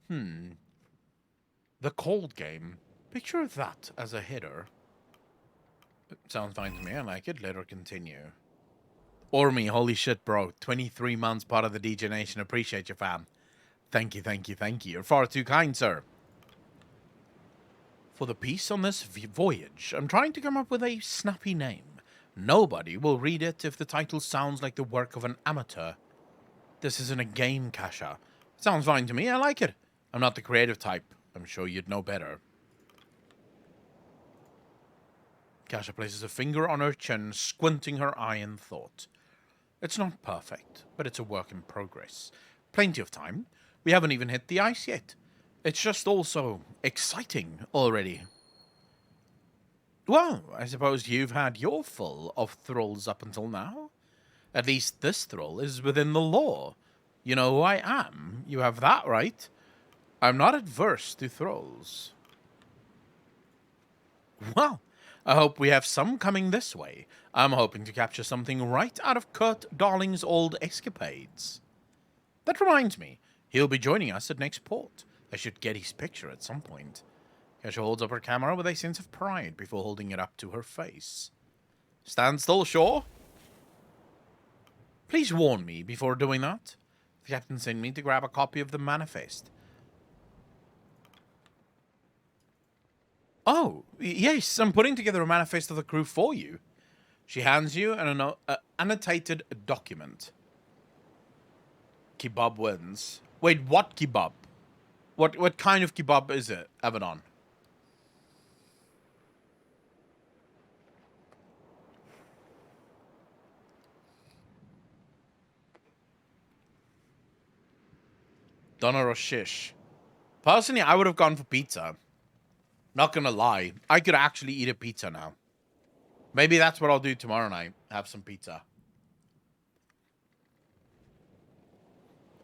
The cold game. Picture that as a header. Sounds fine to me. I like it. Let her continue. Ormy, holy shit, bro. 23 months part of the DJ Nation. Appreciate you, fam. Thank you, thank you, thank you. You're far too kind, sir. For the piece on this voyage, I'm trying to come up with a snappy name. Nobody will read it if the title sounds like the work of an amateur. This isn't a game, Kasha. Sounds fine to me. I like it. I'm not the creative type. I'm sure you'd know better. Kasha places a finger on her chin, squinting her eye in thought. It's not perfect, but it's a work in progress. Plenty of time. We haven't even hit the ice yet. It's just all so exciting already. Well, I suppose you've had your full of thralls up until now. At least this thrall is within the law. You know who I am. You have that right. I'm not adverse to thralls. Well, I hope we have some coming this way. I'm hoping to capture something right out of Kurt Darling's old escapades. That reminds me, he'll be joining us at next port. I should get his picture at some point. Kasha holds up her camera with a sense of pride before holding it up to her face. Stand still, Shaw. Please warn me before doing that. The captain sent me to grab a copy of the manifest. Oh, yes, I'm putting together a manifest of the crew for you. She hands you an annotated document. Kebab wins. Wait, what kebab? What kind of kebab is it, Avedon? Doner or shish? Personally, I would have gone for pizza. Not gonna lie. I could actually eat a pizza now. Maybe that's what I'll do tomorrow night. Have some pizza.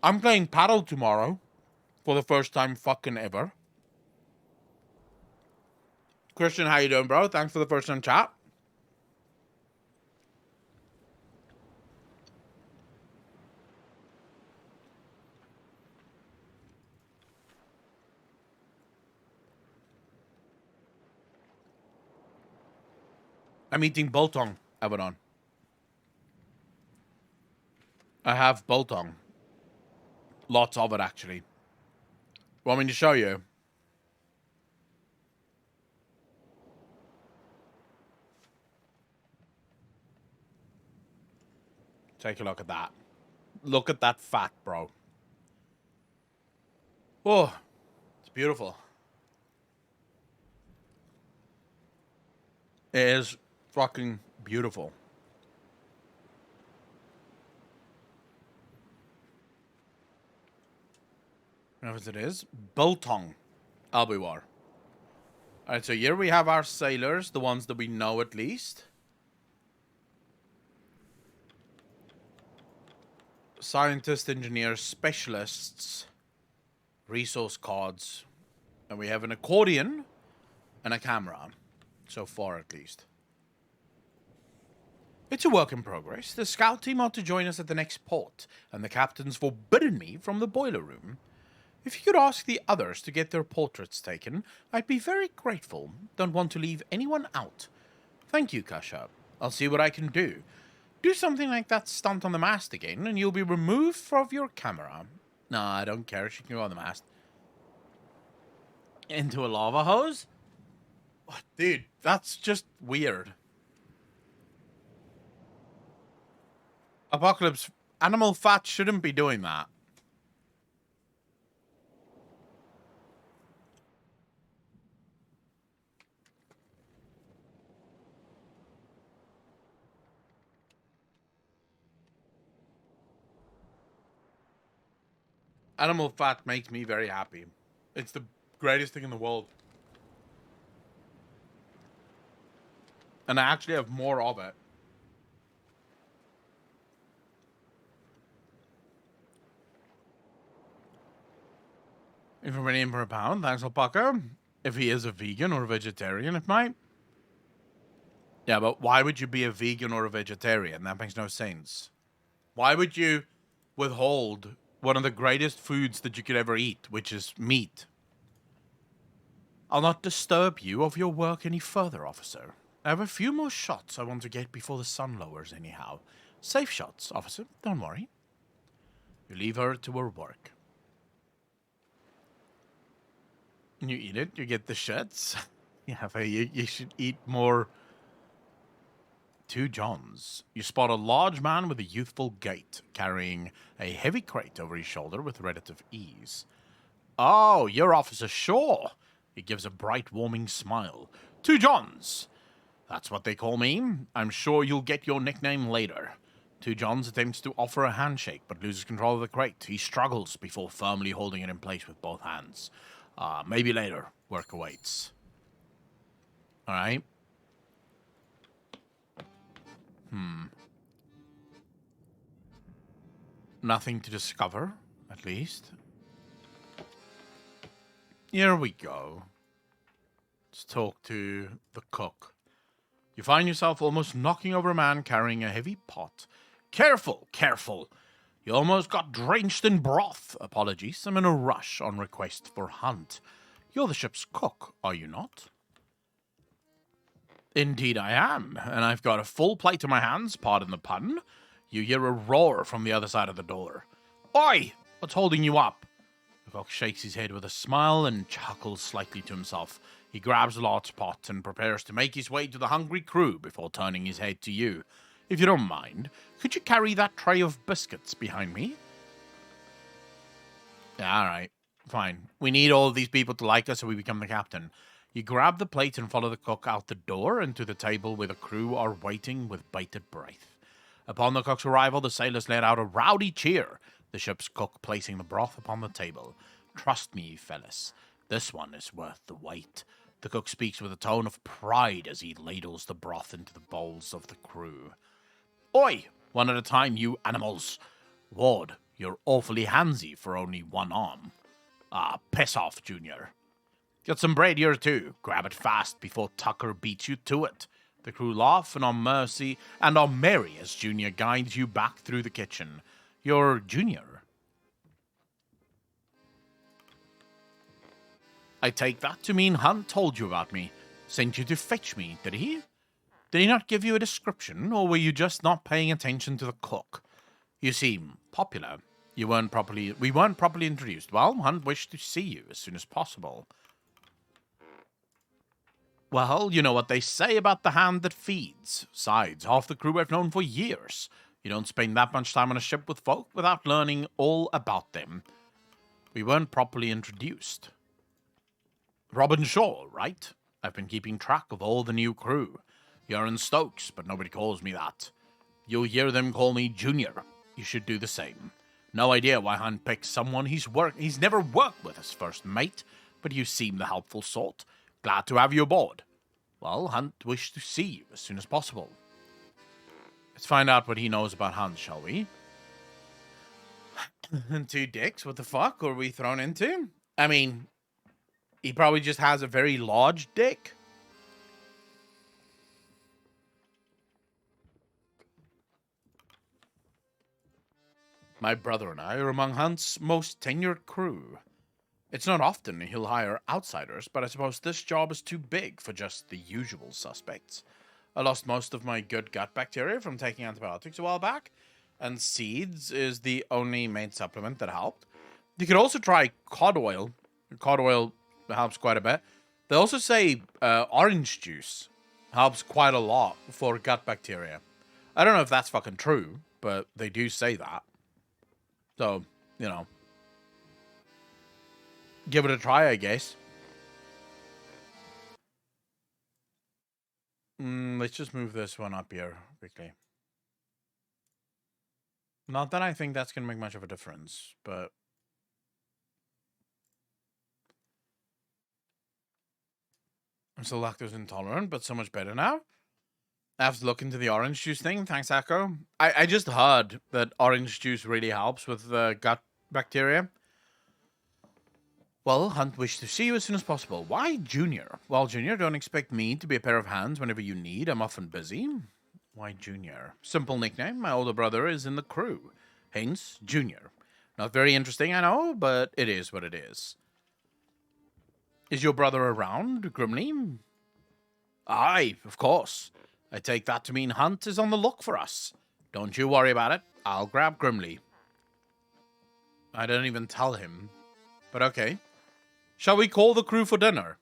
I'm playing paddle tomorrow. For the first time fucking ever. Christian, how you doing, bro? Thanks for the first time chat. I'm eating biltong, Abaddon. I have biltong. Lots of it, actually. Want me to show you? Take a look at that. Look at that fat, bro. Oh, it's beautiful. It is fucking beautiful. You know what it is? Biltong. Albiwar. Alright, so here we have our sailors, the ones that we know at least. Scientists, engineers, specialists, resource cards, and we have an accordion and a camera. So far, at least. It's a work in progress. The scout team are to join us at the next port, and the captain's forbidden me from the boiler room. If you could ask the others to get their portraits taken, I'd be very grateful. Don't want to leave anyone out. Thank you, Kasha. I'll see what I can do. Do something like that stunt on the mast again, and you'll be removed from your camera. Nah, I don't care. She can go on the mast. Into a lava hose? Oh, dude, that's just weird. Apocalypse, animal fat shouldn't be doing that. Animal fat makes me very happy. It's the greatest thing in the world. And I actually have more of it. Information per pound. Thanks, Alpaca. If he is a vegan or a vegetarian, it might. Yeah, but why would you be a vegan or a vegetarian? That makes no sense. Why would you withhold one of the greatest foods that you could ever eat, which is meat? I'll not disturb you of your work any further, officer. I have a few more shots I want to get before the sun lowers anyhow. Safe shots, officer. Don't worry. You leave her to her work. You eat it, you get the shits. Yeah, you should eat more. 2 Johns. You spot a large man with a youthful gait, carrying a heavy crate over his shoulder with relative ease. Oh, you're Officer Shaw. He gives a bright, warming smile. 2 Johns. That's what they call me. I'm sure you'll get your nickname later. 2 Johns attempts to offer a handshake, but loses control of the crate. He struggles before firmly holding it in place with both hands. Maybe later. Work awaits. Alright. Nothing to discover, at least. Here we go. Let's talk to the cook. You find yourself almost knocking over a man carrying a heavy pot. Careful, careful. You almost got drenched in broth. Apologies, I'm in a rush on request for Hunt. You're the ship's cook, are you not? Indeed I am, and I've got a full plate in my hands, pardon the pun. You hear a roar from the other side of the door. Oi! What's holding you up? The cook shakes his head with a smile and chuckles slightly to himself. He grabs a large pot and prepares to make his way to the hungry crew before turning his head to you. If you don't mind, could you carry that tray of biscuits behind me? Alright, fine. We need all of these people to like us so we become the captain. You grab the plate and follow the cook out the door and to the table where the crew are waiting with bated breath. Upon the cook's arrival, the sailors let out a rowdy cheer, the ship's cook placing the broth upon the table. Trust me, fellas, this one is worth the wait. The cook speaks with a tone of pride as he ladles the broth into the bowls of the crew. Oi! One at a time, you animals! Ward, you're awfully handsy for only one arm. Ah, piss off, Junior. Got some bread here too. Grab it fast before Tucker beats you to it. The crew laugh and are merry as Junior guides you back through the kitchen. You're Junior. I take that to mean Hunt told you about me. Sent you to fetch me, did he? Did he not give you a description, or were you just not paying attention to the cook? You seem popular. We weren't properly introduced. Well, Hunt wished to see you as soon as possible. Well, you know what they say about the hand that feeds. Besides, half the crew I've known for years. You don't spend that much time on a ship with folk without learning all about them. We weren't properly introduced. Robin Shaw, right? I've been keeping track of all the new crew. You're in Stokes, but nobody calls me that. You'll hear them call me Junior. You should do the same. No idea why Hunt picked someone he's never worked with as first mate, but you seem the helpful sort. Glad to have you aboard. Well, Hunt wished to see you as soon as possible. Let's find out what he knows about Hunt, shall we? Two dicks? What the fuck were we thrown into? I mean, he probably just has a very large dick. My brother and I are among Hunt's most tenured crew. It's not often he'll hire outsiders, but I suppose this job is too big for just the usual suspects. I lost most of my good gut bacteria from taking antibiotics a while back, and seeds is the only main supplement that helped. You could also try cod oil. Cod oil helps quite a bit. They also say orange juice helps quite a lot for gut bacteria. I don't know if that's fucking true, but they do say that. So, you know, give it a try, I guess. Let's just move this one up here quickly. Not that I think that's going to make much of a difference, but... I'm still lactose intolerant, but so much better now. I have to look into the orange juice thing. Thanks, Echo. I just heard that orange juice really helps with the gut bacteria. Well, Hunt wished to see you as soon as possible. Why Junior? Well, Junior, don't expect me to be a pair of hands whenever you need. I'm often busy. Why Junior? Simple nickname. My older brother is in the crew. Hence, Junior. Not very interesting, I know, but it is what it is. Is your brother around, Grimly? Aye, of course. I take that to mean Hunt is on the look for us. Don't you worry about it. I'll grab Grimly. I don't even tell him. But okay. Shall we call the crew for dinner?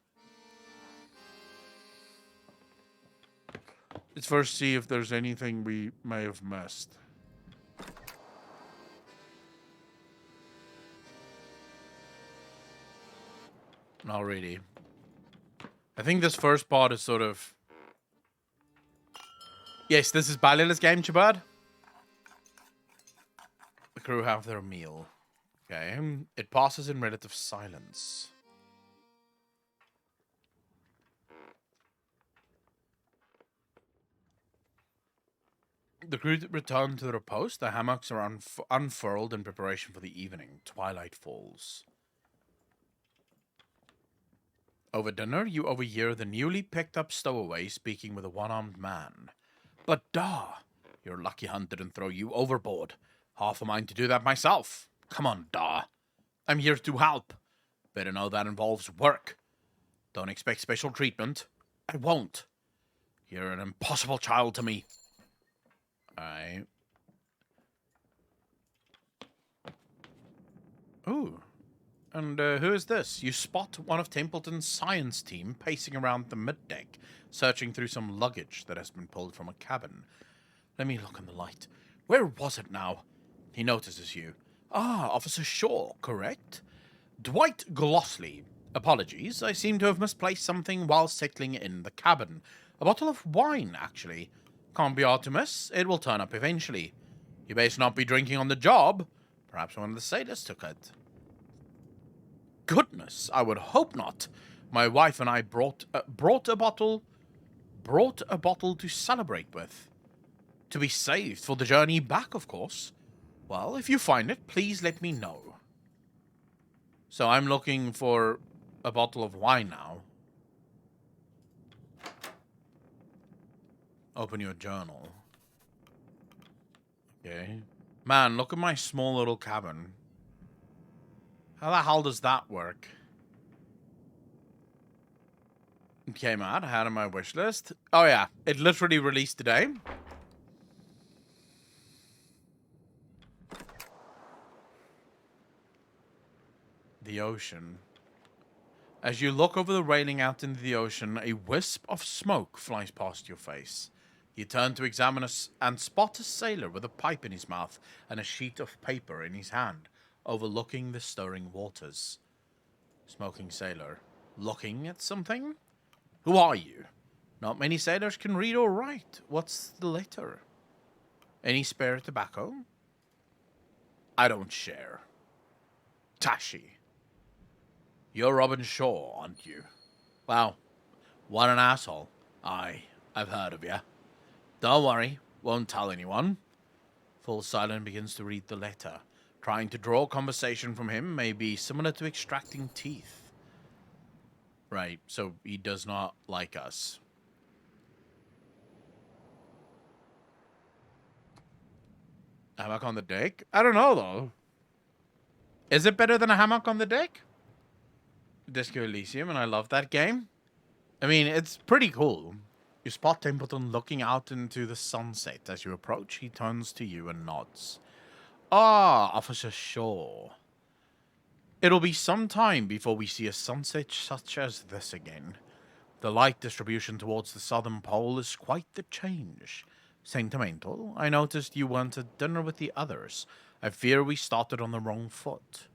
Let's first see if there's anything we may have missed. Not really. I think this first part is sort of... Yes, this is Balila's game, Chabad. The crew have their meal. Okay. It passes in relative silence. The crew return to their post. The hammocks are unfurled in preparation for the evening. Twilight falls. Over dinner, you overhear the newly picked up stowaway speaking with a one-armed man. But you're lucky Hunt didn't throw you overboard. Half a mind to do that myself. Come on, I'm here to help. Better know that involves work. Don't expect special treatment. I won't. You're an impossible child to me. Alright. Ooh. And who is this? You spot one of Templeton's science team pacing around the middeck, searching through some luggage that has been pulled from a cabin. Let me look in the light. Where was it now? He notices you. Ah, Officer Shaw, correct? Dwight Glossley. Apologies, I seem to have misplaced something while settling in the cabin. A bottle of wine, actually. Can't be hard to miss. It will turn up eventually. You best not be drinking on the job. Perhaps one of the sailors took it. goodness, I would hope not. My wife and I brought a bottle to celebrate with. To be saved for the journey back, of course. Well, if you find it, please let me know. So I'm looking for a bottle of wine now. Open your journal. Okay. Man, look at my small little cabin. How the hell does that work? Okay, Matt, I had on my wish list. Oh yeah, it literally released today. The ocean. As you look over the railing out into the ocean, a wisp of smoke flies past your face. You turn to examine and spot a sailor with a pipe in his mouth and a sheet of paper in his hand, overlooking the stirring waters. Smoking sailor. Looking at something? Who are you? Not many sailors can read or write. What's the letter? Any spare tobacco? I don't share. Tashi. You're Robin Shaw, aren't you? Wow. What an asshole. Aye, I've heard of you. Don't worry, won't tell anyone. Full Silent begins to read the letter. Trying to draw conversation from him may be similar to extracting teeth. Right, so he does not like us. Hammock on the deck? I don't know, though. Is it better than a hammock on the deck? Disco Elysium, and I love that game. I mean, it's pretty cool. You spot Templeton looking out into the sunset. As you approach, he turns to you and nods. Ah, Officer Shaw. It'll be some time before we see a sunset such as this again. The light distribution towards the southern pole is quite the change. Sentimental, I noticed you weren't at dinner with the others. I fear we started on the wrong foot.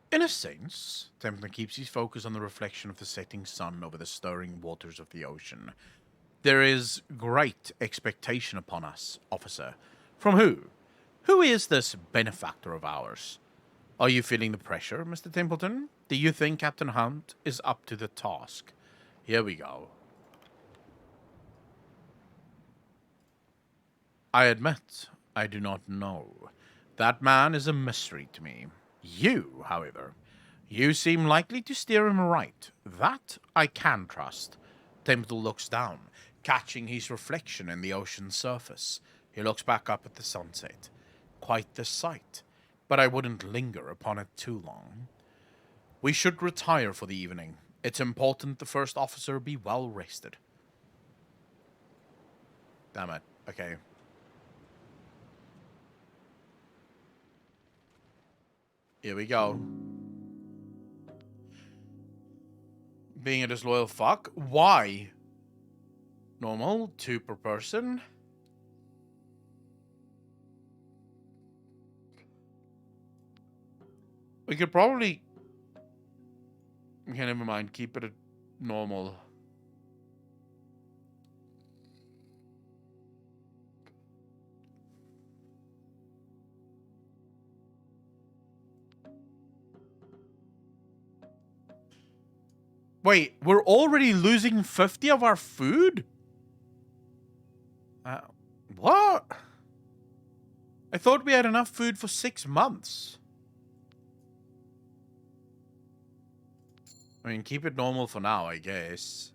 In a sense, Templeton keeps his focus on the reflection of the setting sun over the stirring waters of the ocean. There is great expectation upon us, officer. From who? Who is this benefactor of ours? Are you feeling the pressure, Mr. Templeton? Do you think Captain Hunt is up to the task? Here we go. I admit, I do not know. That man is a mystery to me. You, however, you seem likely to steer him right. That I can trust. Templeton looks down, catching his reflection in the ocean's surface. He looks back up at the sunset. Quite the sight, but I wouldn't linger upon it too long. We should retire for the evening. It's important the first officer be well rested. Damn it. Okay. Here we go. Being a disloyal fuck? Why? Normal, 2 per person. We could probably... Okay, never mind. Keep it at normal. Wait, we're already losing 50 of our food? What? I thought we had enough food for 6 months. I mean, keep it normal for now, I guess.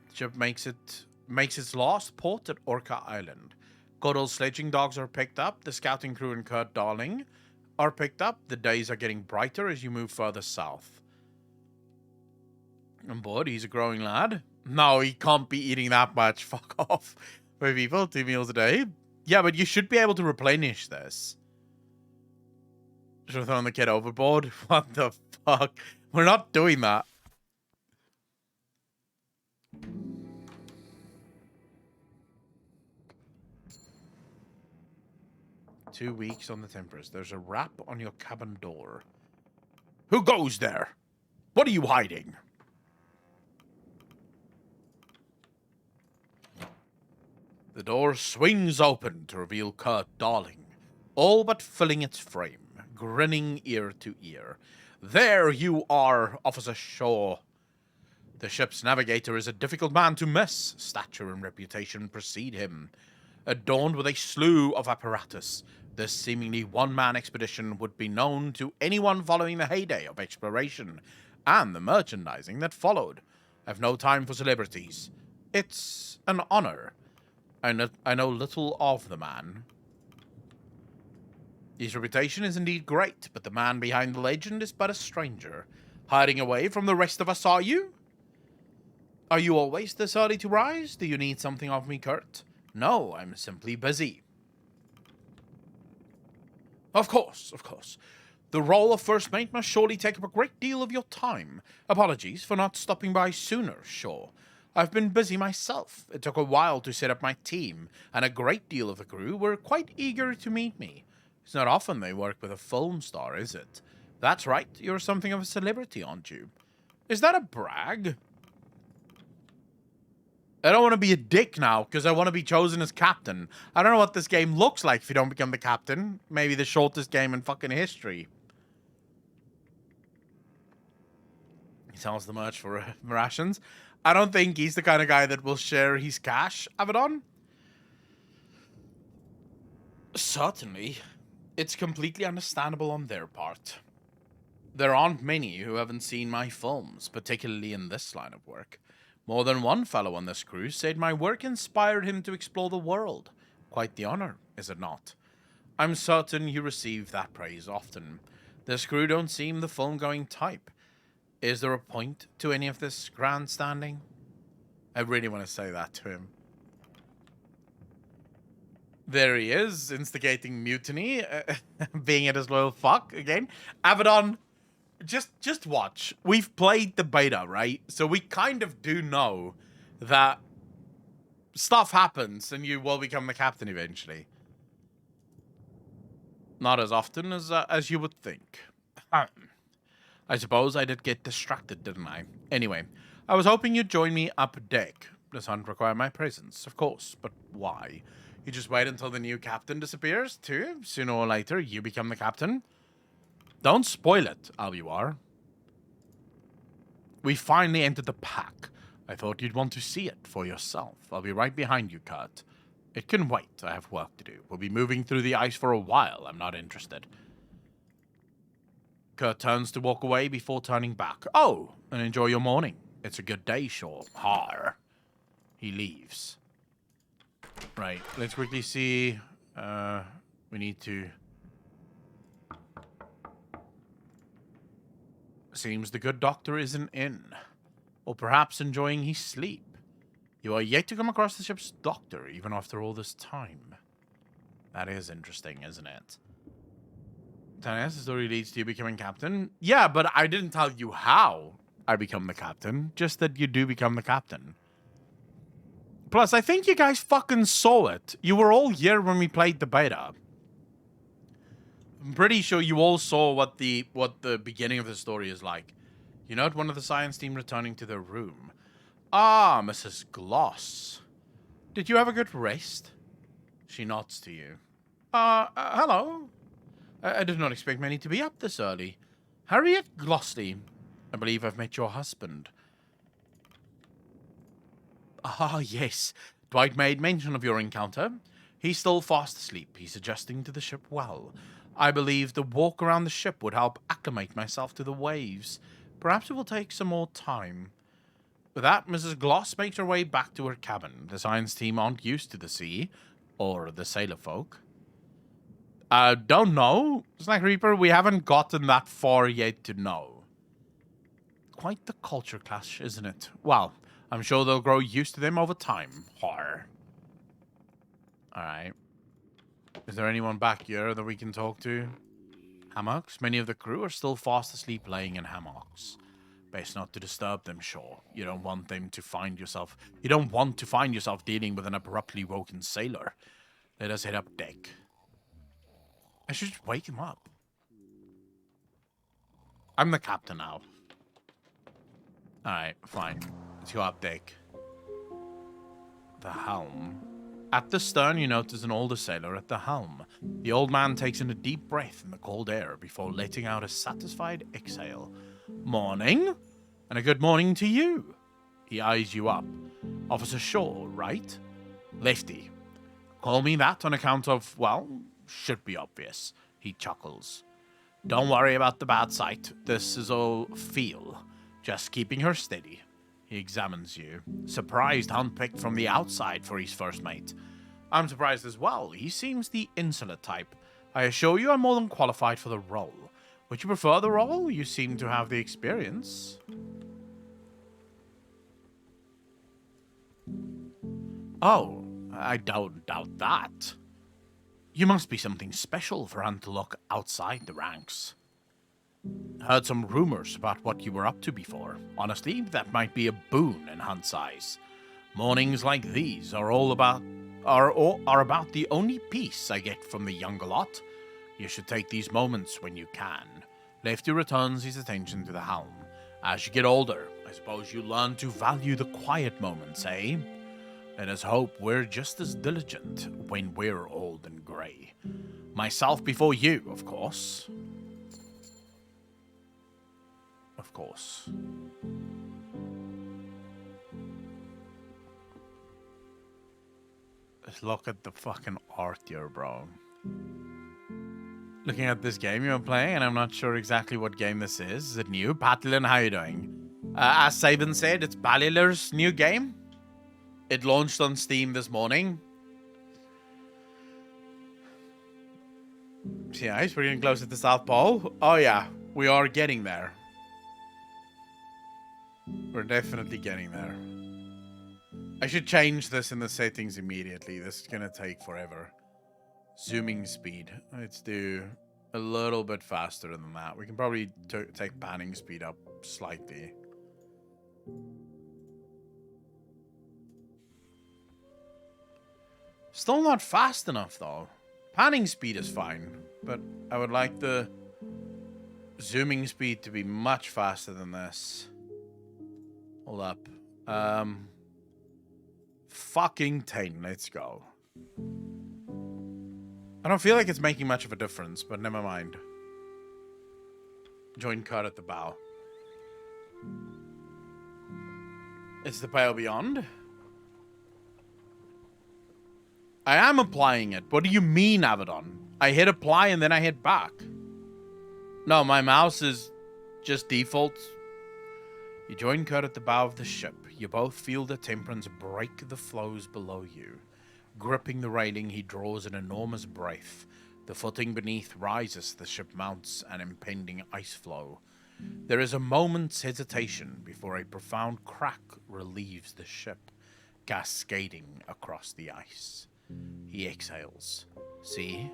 The ship makes its last port at Orca Island. Goddard's sledging dogs are picked up. The scouting crew and Kurt Darling are picked up. The days are getting brighter as you move further south. On board, he's a growing lad. No, he can't be eating that much. Fuck off. For people, 2 meals a day. Yeah, but you should be able to replenish this. Should have thrown the kid overboard. What the fuck? We're not doing that. "2 weeks on the Temperance. There's a rap on your cabin door. Who goes there? What are you hiding?" The door swings open to reveal Kurt Darling, all but filling its frame, grinning ear to ear. There you are, Officer Shaw. The ship's navigator is a difficult man to miss. Stature and reputation precede him. Adorned with a slew of apparatus, this seemingly one-man expedition would be known to anyone following the heyday of exploration and the merchandising that followed. I've no time for celebrities. It's an honor. I know little of the man. His reputation is indeed great, but the man behind the legend is but a stranger. Hiding away from the rest of us, are you? Are you always this early to rise? Do you need something of me, Kurt? No, I'm simply busy. Of course, of course. The role of first mate must surely take up a great deal of your time. Apologies for not stopping by sooner, Shaw. I've been busy myself. It took a while to set up my team, and a great deal of the crew were quite eager to meet me. It's not often they work with a film star, is it? That's right, you're something of a celebrity, aren't you? Is that a brag? I don't want to be a dick now, because I want to be chosen as captain. I don't know what this game looks like if you don't become the captain. Maybe the shortest game in fucking history. He sells the merch for rations. I don't think he's the kind of guy that will share his cash, Abaddon. Certainly. It's completely understandable on their part. There aren't many who haven't seen my films, particularly in this line of work. More than one fellow on this crew said my work inspired him to explore the world. Quite the honor, is it not? I'm certain you receive that praise often. This crew don't seem the film-going type. Is there a point to any of this grandstanding? I really want to say that to him. There he is, instigating mutiny, being a disloyal fuck again. Abaddon, just watch. We've played the beta, right? So we kind of do know that stuff happens and you will become the captain eventually. Not as often as you would think. I suppose I did get distracted, didn't I? Anyway, I was hoping you'd join me up deck. This hunt required my presence, of course, but why? You just wait until the new captain disappears, too? Sooner or later, you become the captain? Don't spoil it, Albuar. We finally entered the pack. I thought you'd want to see it for yourself. I'll be right behind you, Kurt. It can wait. I have work to do. We'll be moving through the ice for a while. I'm not interested. Kurt turns to walk away before turning back. Oh, and enjoy your morning. It's a good day, Shaw. Har. He leaves. Right, let's quickly see. We need to... Seems the good doctor isn't in. Or perhaps enjoying his sleep. You are yet to come across the ship's doctor, even after all this time. That is interesting, isn't it? Tanias, the story leads to you becoming captain. Yeah, but I didn't tell you how I become the captain. Just that you do become the captain. Plus, I think you guys fucking saw it. You were all here when we played the beta. I'm pretty sure you all saw what the beginning of the story is like. You note one of the science team returning to their room. Ah, Mrs. Gloss. Did you have a good rest? She nods to you. Hello. I did not expect many to be up this early. Harriet Glossley. I believe I've met your husband. Ah, yes. Dwight made mention of your encounter. He's still fast asleep. He's adjusting to the ship well. I believe the walk around the ship would help acclimate myself to the waves. Perhaps it will take some more time. With that, Mrs. Gloss makes her way back to her cabin. The science team aren't used to the sea, or the sailor folk. Don't know, Snack Reaper. We haven't gotten that far yet to know. Quite the culture clash, isn't it? Well, I'm sure they'll grow used to them over time. Horror. Alright. Is there anyone back here that we can talk to? Hammocks? Many of the crew are still fast asleep laying in hammocks. Best not to disturb them, sure. You don't want them to find yourself... You don't want to find yourself dealing with an abruptly woken sailor. Let us head up deck. I should just wake him up. I'm the captain now. Alright, fine. Let's go up deck. The helm. At the stern, you notice an older sailor at the helm. The old man takes in a deep breath in the cold air before letting out a satisfied exhale. Morning, and a good morning to you. He eyes you up. Officer Shaw, right? Lefty. Call me that on account of, well, should be obvious. He chuckles. Don't worry about the bad sight. This is all feel. Just keeping her steady. He examines you, surprised handpicked from the outside for his first mate. I'm surprised as well. He seems the insular type. I assure you I'm more than qualified for the role. Would you prefer the role? You seem to have the experience. Oh, I don't doubt that. You must be something special for Hunt to look outside the ranks. Heard some rumors about what you were up to before. Honestly, that might be a boon in Hunt's eyes. Mornings like these are about the only peace I get from the younger lot. You should take these moments when you can. Lefty returns his attention to the helm. As you get older, I suppose you learn to value the quiet moments, eh? Let us hope we're just as diligent when we're old and grey. Myself before you, of course. Of course. Let's look at the fucking art here, bro. Looking at this game you're playing, and I'm not sure exactly what game this is. Is it new? Patlin, how you doing? As Saban said, it's Balliler's new game. It launched on Steam this morning. See, nice. We're getting closer to South Pole. Oh yeah, we are getting there. We're definitely getting there. I should change this in the settings immediately. This is gonna take forever. Zooming speed. Let's do a little bit faster than that. We can probably take panning speed up slightly. Still not fast enough, though. Panning speed is fine, but I would like the zooming speed to be much faster than this. Hold up. Fucking 10. Let's go. I don't feel like it's making much of a difference, but never mind. Join cut at the bow. It's the Pale Beyond. I am applying it. What do you mean, Abaddon? I hit apply and then I hit back. No, my mouse is just default. You join Kurt at the bow of the ship. You both feel the Temperance break the floes below you. Gripping the railing, he draws an enormous breath. The footing beneath rises, the ship mounts an impending ice flow. There is a moment's hesitation before a profound crack relieves the ship, cascading across the ice. He exhales. See?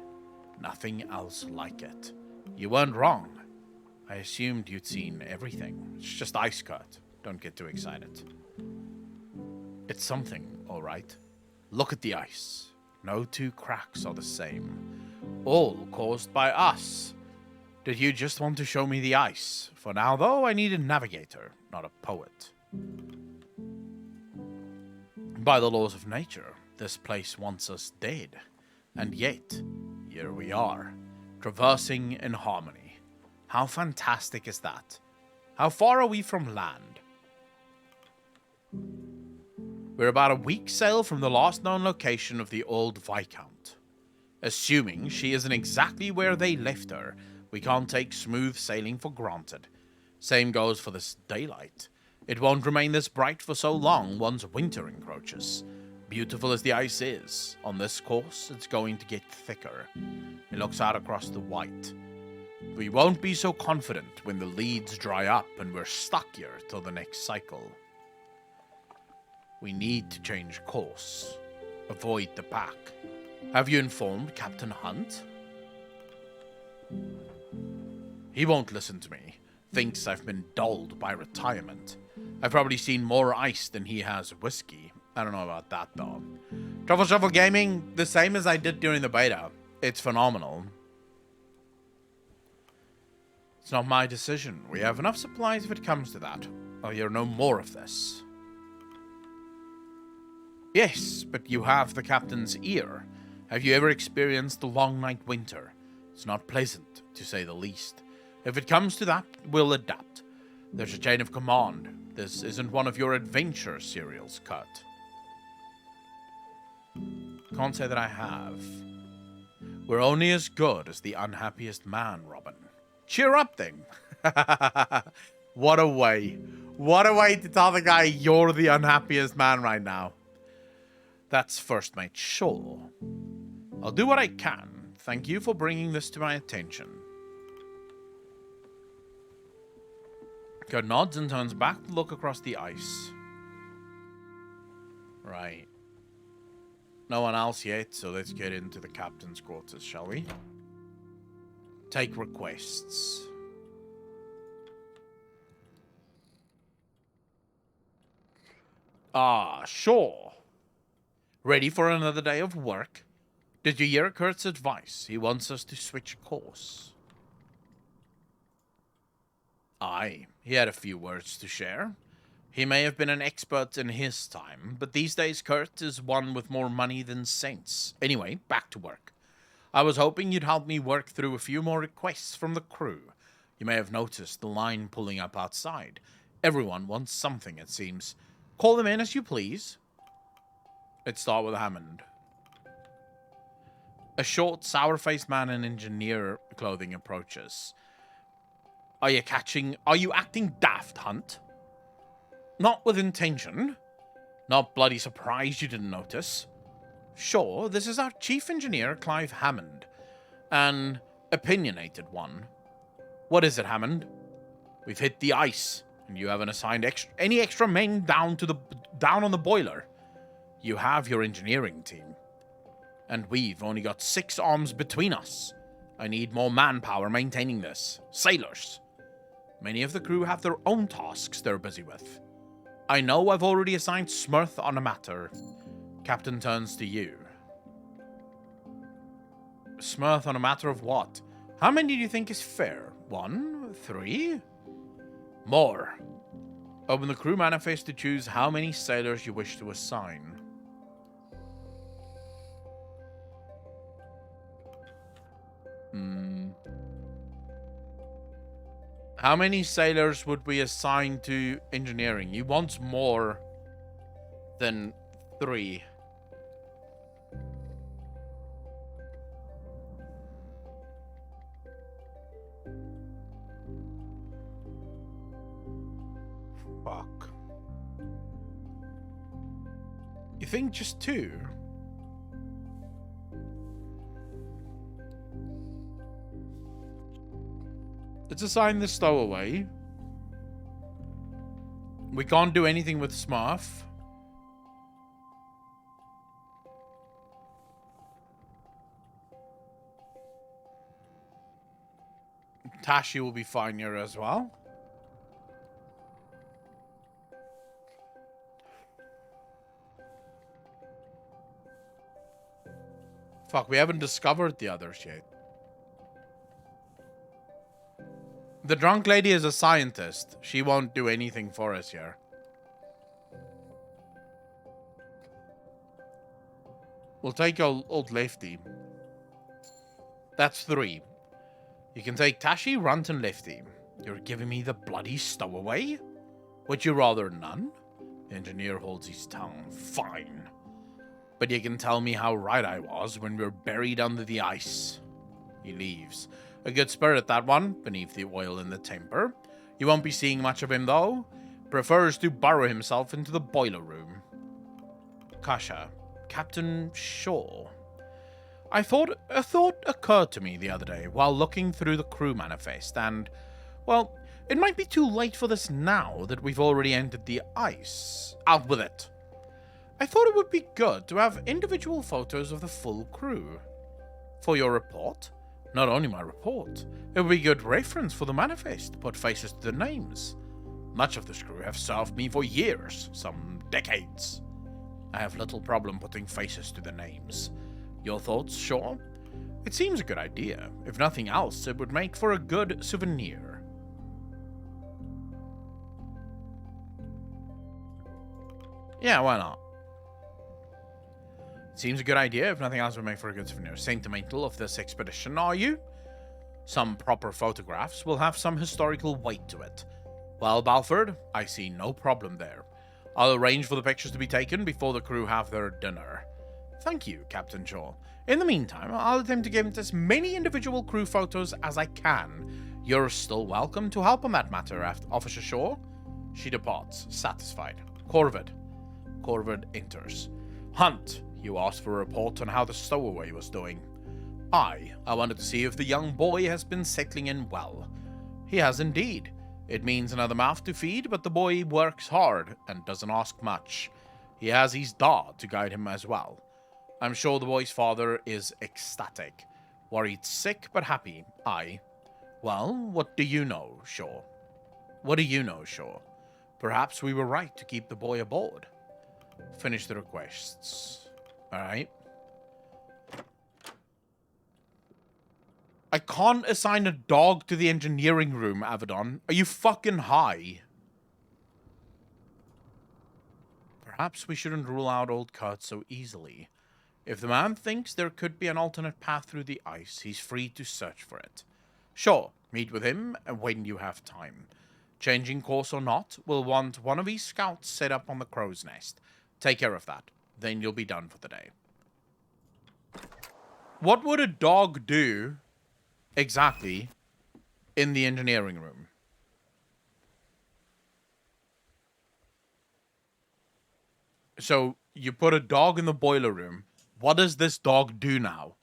Nothing else like it. You weren't wrong. I assumed you'd seen everything. It's just ice cut. Don't get too excited. It's something, all right. Look at the ice. No two cracks are the same. All caused by us. Did you just want to show me the ice? For now, though, I need a navigator, not a poet. By the laws of nature, this place wants us dead. And yet, here we are, traversing in harmony. How fantastic is that? How far are we from land? We're about a week's sail from the last known location of the old Viscount. Assuming she isn't exactly where they left her, we can't take smooth sailing for granted. Same goes for this daylight. It won't remain this bright for so long once winter encroaches. Beautiful as the ice is, on this course it's going to get thicker. He looks out across the white. We won't be so confident when the leads dry up and we're stuck here till the next cycle. We need to change course. Avoid the pack. Have you informed Captain Hunt? He won't listen to me. Thinks I've been dulled by retirement. I've probably seen more ice than he has whiskey. I don't know about that, though. Truffle Shuffle Gaming, the same as I did during the beta. It's phenomenal. It's not my decision. We have enough supplies if it comes to that. I'll hear no more of this. Yes, but you have the captain's ear. Have you ever experienced the long night winter? It's not pleasant, to say the least. If it comes to that, we'll adapt. There's a chain of command. This isn't one of your adventure serials, Kurt. Can't say that I have. We're only as good as the unhappiest man, Robin. Cheer up, then. What a way. What a way to tell the guy you're the unhappiest man right now. That's First Mate Shaw. I'll do what I can. Thank you for bringing this to my attention. Kurt nods and turns back to look across the ice. Right. No one else yet, so let's get into the captain's quarters, shall we? Take requests. Ah, sure. Ready for another day of work? Did you hear Kurt's advice? He wants us to switch course. Aye, he had a few words to share. He may have been an expert in his time, but these days Kurt is one with more money than sense. Anyway, back to work. I was hoping you'd help me work through a few more requests from the crew. You may have noticed the line pulling up outside. Everyone wants something, it seems. Call them in as you please. Let's start with Hammond. A short, sour-faced man in engineer clothing approaches. Are you acting daft, Hunt? Not with intention. Not bloody surprised you didn't notice. Sure, this is our chief engineer, Clive Hammond. An opinionated one. What is it, Hammond? We've hit the ice, and you haven't assigned any extra men down on the boiler. You have your engineering team. And we've only got 6 arms between us. I need more manpower maintaining this. Sailors. Many of the crew have their own tasks they're busy with. I know I've already assigned Smurth on a matter. Captain turns to you. Smurth on a matter of what? How many do you think is fair? 1? 3? More. Open the crew manifest to choose how many sailors you wish to assign. How many sailors would we assign to engineering? He wants more than 3. Fuck. You think just 2? Let's assign the stowaway. We can't do anything with Smurf. Tashi will be fine here as well. Fuck, we haven't discovered the others yet. The drunk lady is a scientist. She won't do anything for us here. We'll take old Lefty. That's 3. You can take Tashi, Runt, and Lefty. You're giving me the bloody stowaway? Would you rather none? The engineer holds his tongue. Fine. But you can tell me how right I was when we're buried under the ice. He leaves. A good spirit, that one, beneath the oil and the temper. You won't be seeing much of him, though. Prefers to burrow himself into the boiler room. Kasha. Captain Shaw. A thought occurred to me the other day while looking through the crew manifest, and, well, it might be too late for this now that we've already entered the ice. Out with it. I thought it would be good to have individual photos of the full crew. For your report? Not only my report, it would be good reference for the manifest, put faces to the names. Much of this crew have served me for years, some decades. I have little problem putting faces to the names. Your thoughts, Shaw? It seems a good idea. If nothing else, it would make for a good souvenir. Yeah, why not? Seems a good idea. If nothing else, we'll make for a good souvenir. Sentimental of this expedition, are you? Some proper photographs will have some historical weight to it. Well, Balford, I see no problem there. I'll arrange for the pictures to be taken before the crew have their dinner. Thank you, Captain Shaw. In the meantime, I'll attempt to get as many individual crew photos as I can. You're still welcome to help on that matter, Officer Shaw. She departs, satisfied. Corvid. Corvid enters. Hunt, you asked for a report on how the stowaway was doing. I wanted to see if the young boy has been settling in well. He has indeed. It means another mouth to feed, but the boy works hard and doesn't ask much. He has his dad to guide him as well. I'm sure the boy's father is ecstatic. Worried sick, but happy. Aye. Well, what do you know, Shaw? What do you know, Shaw? Perhaps we were right to keep the boy aboard. Finish the requests. Alright. I can't assign a dog to the engineering room, Avedon. Are you fucking high? Perhaps we shouldn't rule out old Kurt so easily. If the man thinks there could be an alternate path through the ice, he's free to search for it. Sure, meet with him when you have time. Changing course or not, we'll want one of his scouts set up on the crow's nest. Take care of that. Then you'll be done for the day. What would a dog do exactly in the engineering room? So you put a dog in the boiler room. What does this dog do now?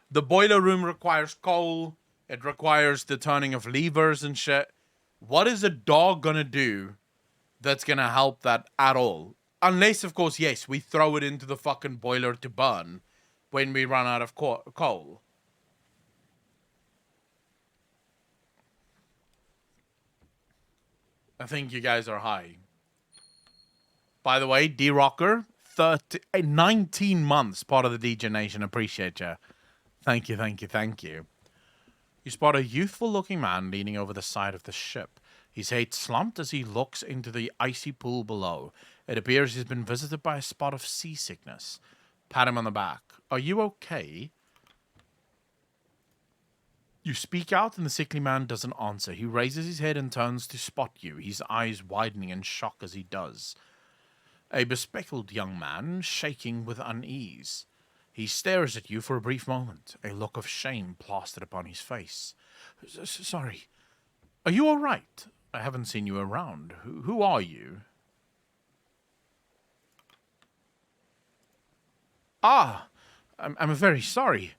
The boiler room requires coal. It requires the turning of levers and shit. What is a dog gonna do that's gonna help that at all? Unless, of course, yes, we throw it into the fucking boiler to burn when we run out of coal. I think you guys are high. By the way, D-Rocker, 19 months, part of the DJ Nation. Appreciate you. Thank you, thank you, thank you. You spot a youthful-looking man leaning over the side of the ship. His head slumped as he looks into the icy pool below. It appears he's been visited by a spot of seasickness. Pat him on the back. Are you okay? You speak out and the sickly man doesn't answer. He raises his head and turns to spot you, his eyes widening in shock as he does. A bespectacled young man, shaking with unease. He stares at you for a brief moment, a look of shame plastered upon his face. Sorry. Are you all right? I haven't seen you around. Who are you? Ah, I'm very sorry.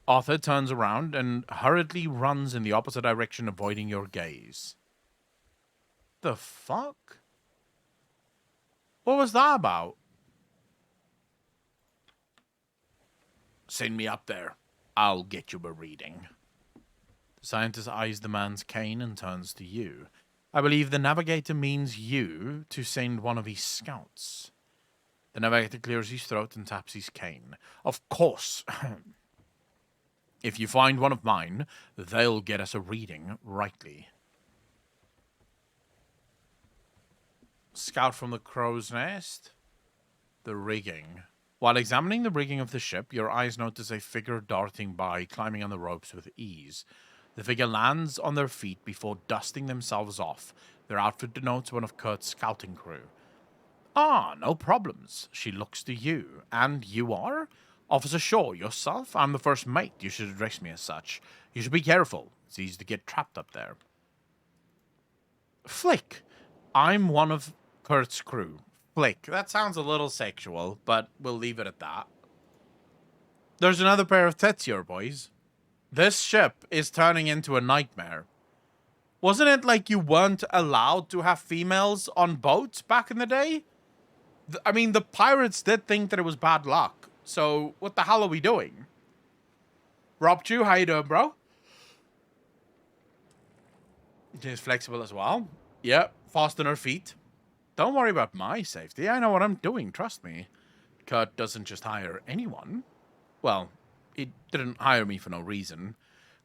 Arthur turns around and hurriedly runs in the opposite direction, avoiding your gaze. The fuck? What was that about? Send me up there. I'll get you a reading. The scientist eyes the man's cane and turns to you. I believe the navigator means you to send one of his scouts. The navigator clears his throat and taps his cane. Of course. If you find one of mine, they'll get us a reading rightly. Scout from the crow's nest. The rigging. While examining the rigging of the ship, your eyes notice a figure darting by, climbing on the ropes with ease. The figure lands on their feet before dusting themselves off. Their outfit denotes one of Kurt's scouting crew. Ah, no problems. She looks to you. And you are? Officer Shaw, yourself? I'm the first mate. You should address me as such. You should be careful. It's easy to get trapped up there. Flick. I'm one of Kurt's crew. Flick. That sounds a little sexual, but we'll leave it at that. There's another pair of tits here, boys. This ship is turning into a nightmare. Wasn't it like you weren't allowed to have females on boats back in the day? I mean, the pirates did think that it was bad luck. So, what the hell are we doing? Rob Chu, how you doing, bro? She's flexible as well. Yep, fast on her feet. Don't worry about my safety. I know what I'm doing, trust me. Kurt doesn't just hire anyone. Well, he didn't hire me for no reason.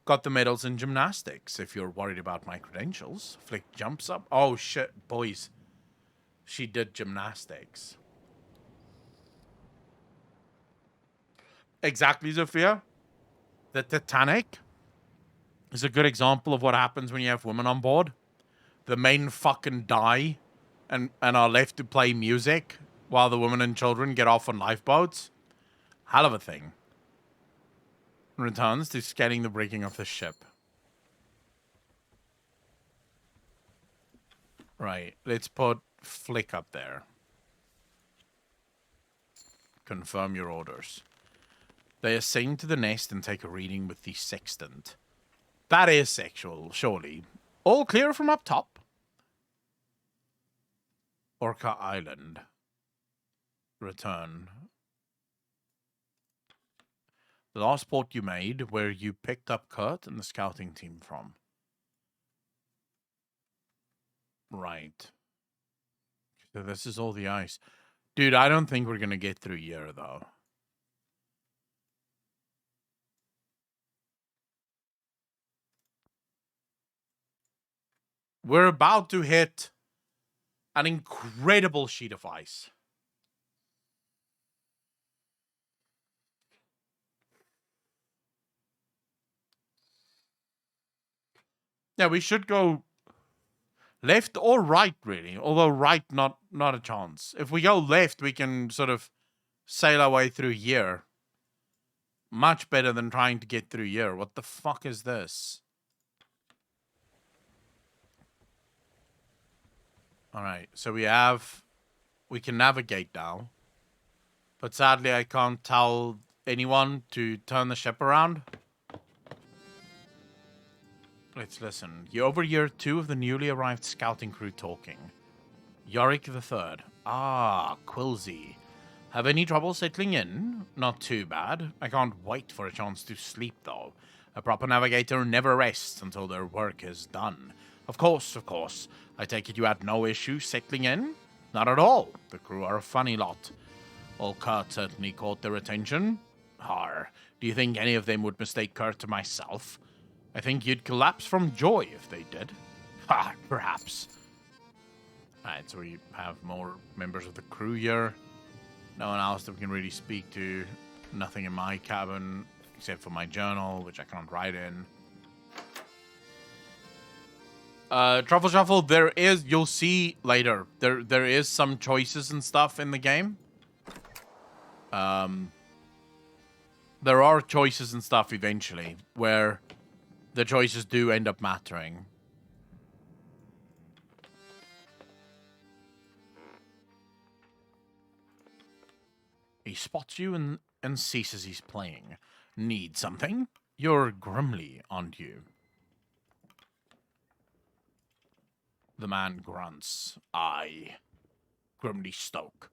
Got the medals in gymnastics, if you're worried about my credentials. Flick jumps up. Oh, shit, boys. She did gymnastics. Exactly, Zofia. The Titanic is a good example of what happens when you have women on board. The men fucking die and are left to play music while the women and children get off on lifeboats. Hell of a thing. Returns to scanning the rigging of the ship. Right, let's put Flick up there. Confirm your orders. They ascend to the nest and take a reading with the sextant. That is sexual, surely. All clear from up top. Orca Island. Return. The last port you made, where you picked up Kurt and the scouting team from. Right. So this is all the ice. Dude, I don't think we're going to get through here, though. We're about to hit an incredible sheet of ice. Yeah, we should go left or right, really. Although right, not a chance. If we go left, we can sort of sail our way through here. Much better than trying to get through here. What the fuck is this? Alright, so we can navigate now. But sadly, I can't tell anyone to turn the ship around. Let's listen. You overhear two of the newly arrived scouting crew talking. Yorick the Third. Ah, Quilzy. Have any trouble settling in? Not too bad. I can't wait for a chance to sleep, though. A proper navigator never rests until their work is done. Of course, of course. I take it you had no issue settling in? Not at all. The crew are a funny lot. Old Kurt certainly caught their attention. Har. Do you think any of them would mistake Kurt to myself? I think you'd collapse from joy if they did. Ha, perhaps. Alright, so we have more members of the crew here. No one else that we can really speak to. Nothing in my cabin, except for my journal, which I can't write in. Truffle Shuffle, there is, you'll see later, there is some choices and stuff in the game. There are choices and stuff eventually, where the choices do end up mattering. He spots you and ceases his playing. Need something? You're Grimly, aren't you? The man grunts. Aye. Grimly Stoke.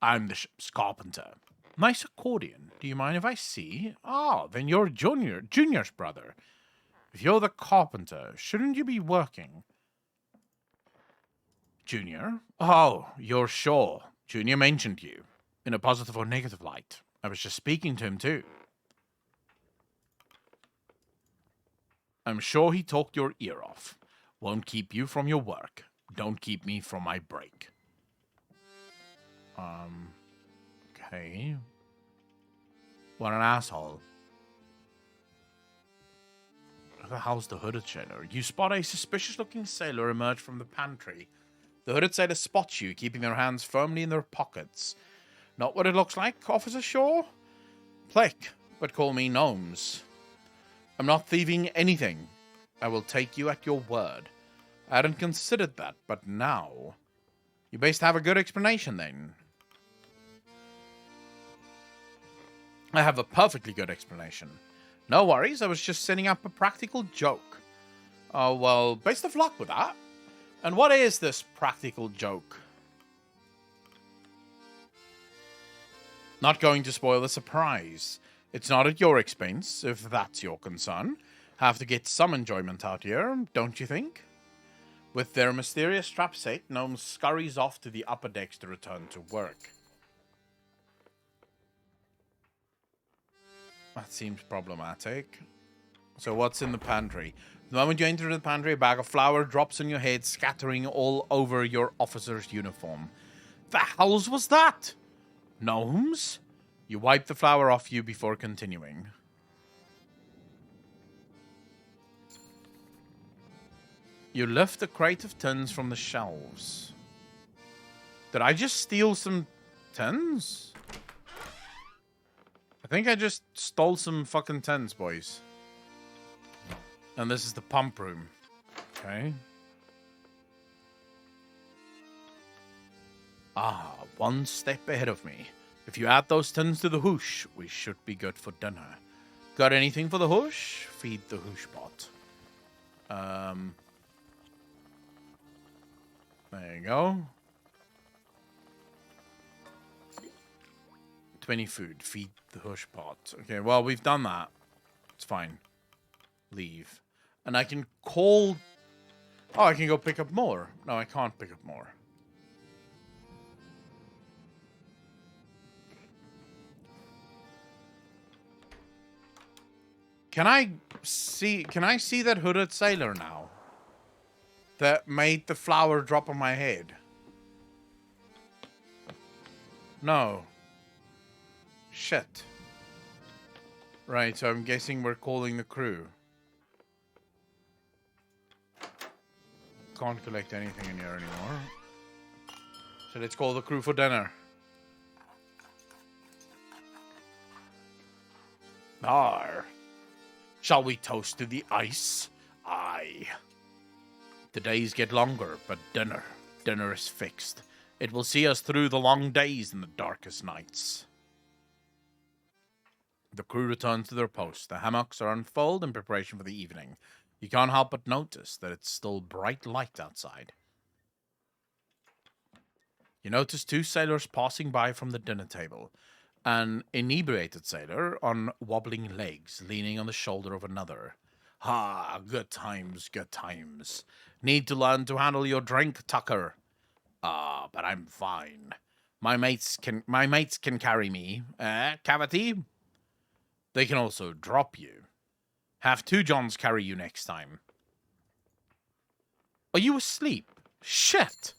I'm the ship's carpenter. Nice accordion. Do you mind if I see? Ah, then you're Junior's brother. If you're the carpenter, shouldn't you be working? Junior? Oh, you're sure. Junior mentioned you. In a positive or negative light. I was just speaking to him too. I'm sure he talked your ear off. Won't keep you from your work. Don't keep me from my break. Okay. What an asshole. Where the hell's the hooded sailor? You spot a suspicious-looking sailor emerge from the pantry. The hooded sailor spots you, keeping their hands firmly in their pockets. Not what it looks like, Officer Shaw? Plick, but call me Gnomes. I'm not thieving anything. I will take you at your word. I hadn't considered that, but now... You best have a good explanation, then. I have a perfectly good explanation. No worries, I was just setting up a practical joke. Oh, well, best of luck with that. And what is this practical joke? Not going to spoil the surprise. It's not at your expense, if that's your concern. Have to get some enjoyment out here, don't you think? With their mysterious trap set, Gnome scurries off to the upper decks to return to work. That seems problematic. So what's in the pantry? The moment you enter the pantry, a bag of flour drops on your head, scattering all over your officer's uniform. The hells was that? Gnomes? You wipe the flour off you before continuing. You lift a crate of tins from the shelves. Did I just steal some tins? I think I just stole some fucking tins, boys. And this is the pump room. Okay. Ah, one step ahead of me. If you add those tins to the hoosh, we should be good for dinner. Got anything for the hoosh? Feed the hoosh bot. There you go. 20 food. Feed the hoosh pot. Okay, well, we've done that. It's fine. Leave. And I can call... Oh, I can go pick up more. No, I can't pick up more. Can I see that hooded sailor now? That made the flour drop on my head. No. Shit. Right, so I'm guessing we're calling the crew. Can't collect anything in here anymore. So let's call the crew for dinner. Arr. Shall we toast to the ice? Aye. The days get longer, but dinner is fixed. It will see us through the long days and the darkest nights. The crew return to their posts. The hammocks are unfolded in preparation for the evening. You can't help but notice that it's still bright light outside. You notice two sailors passing by from the dinner table. An inebriated sailor on wobbling legs, leaning on the shoulder of another. Ah, good times, good times. Need to learn to handle your drink, Tucker. Ah, but I'm fine. My mates can carry me. Cavity? They can also drop you. Have two Johns carry you next time. Are you asleep? Shit!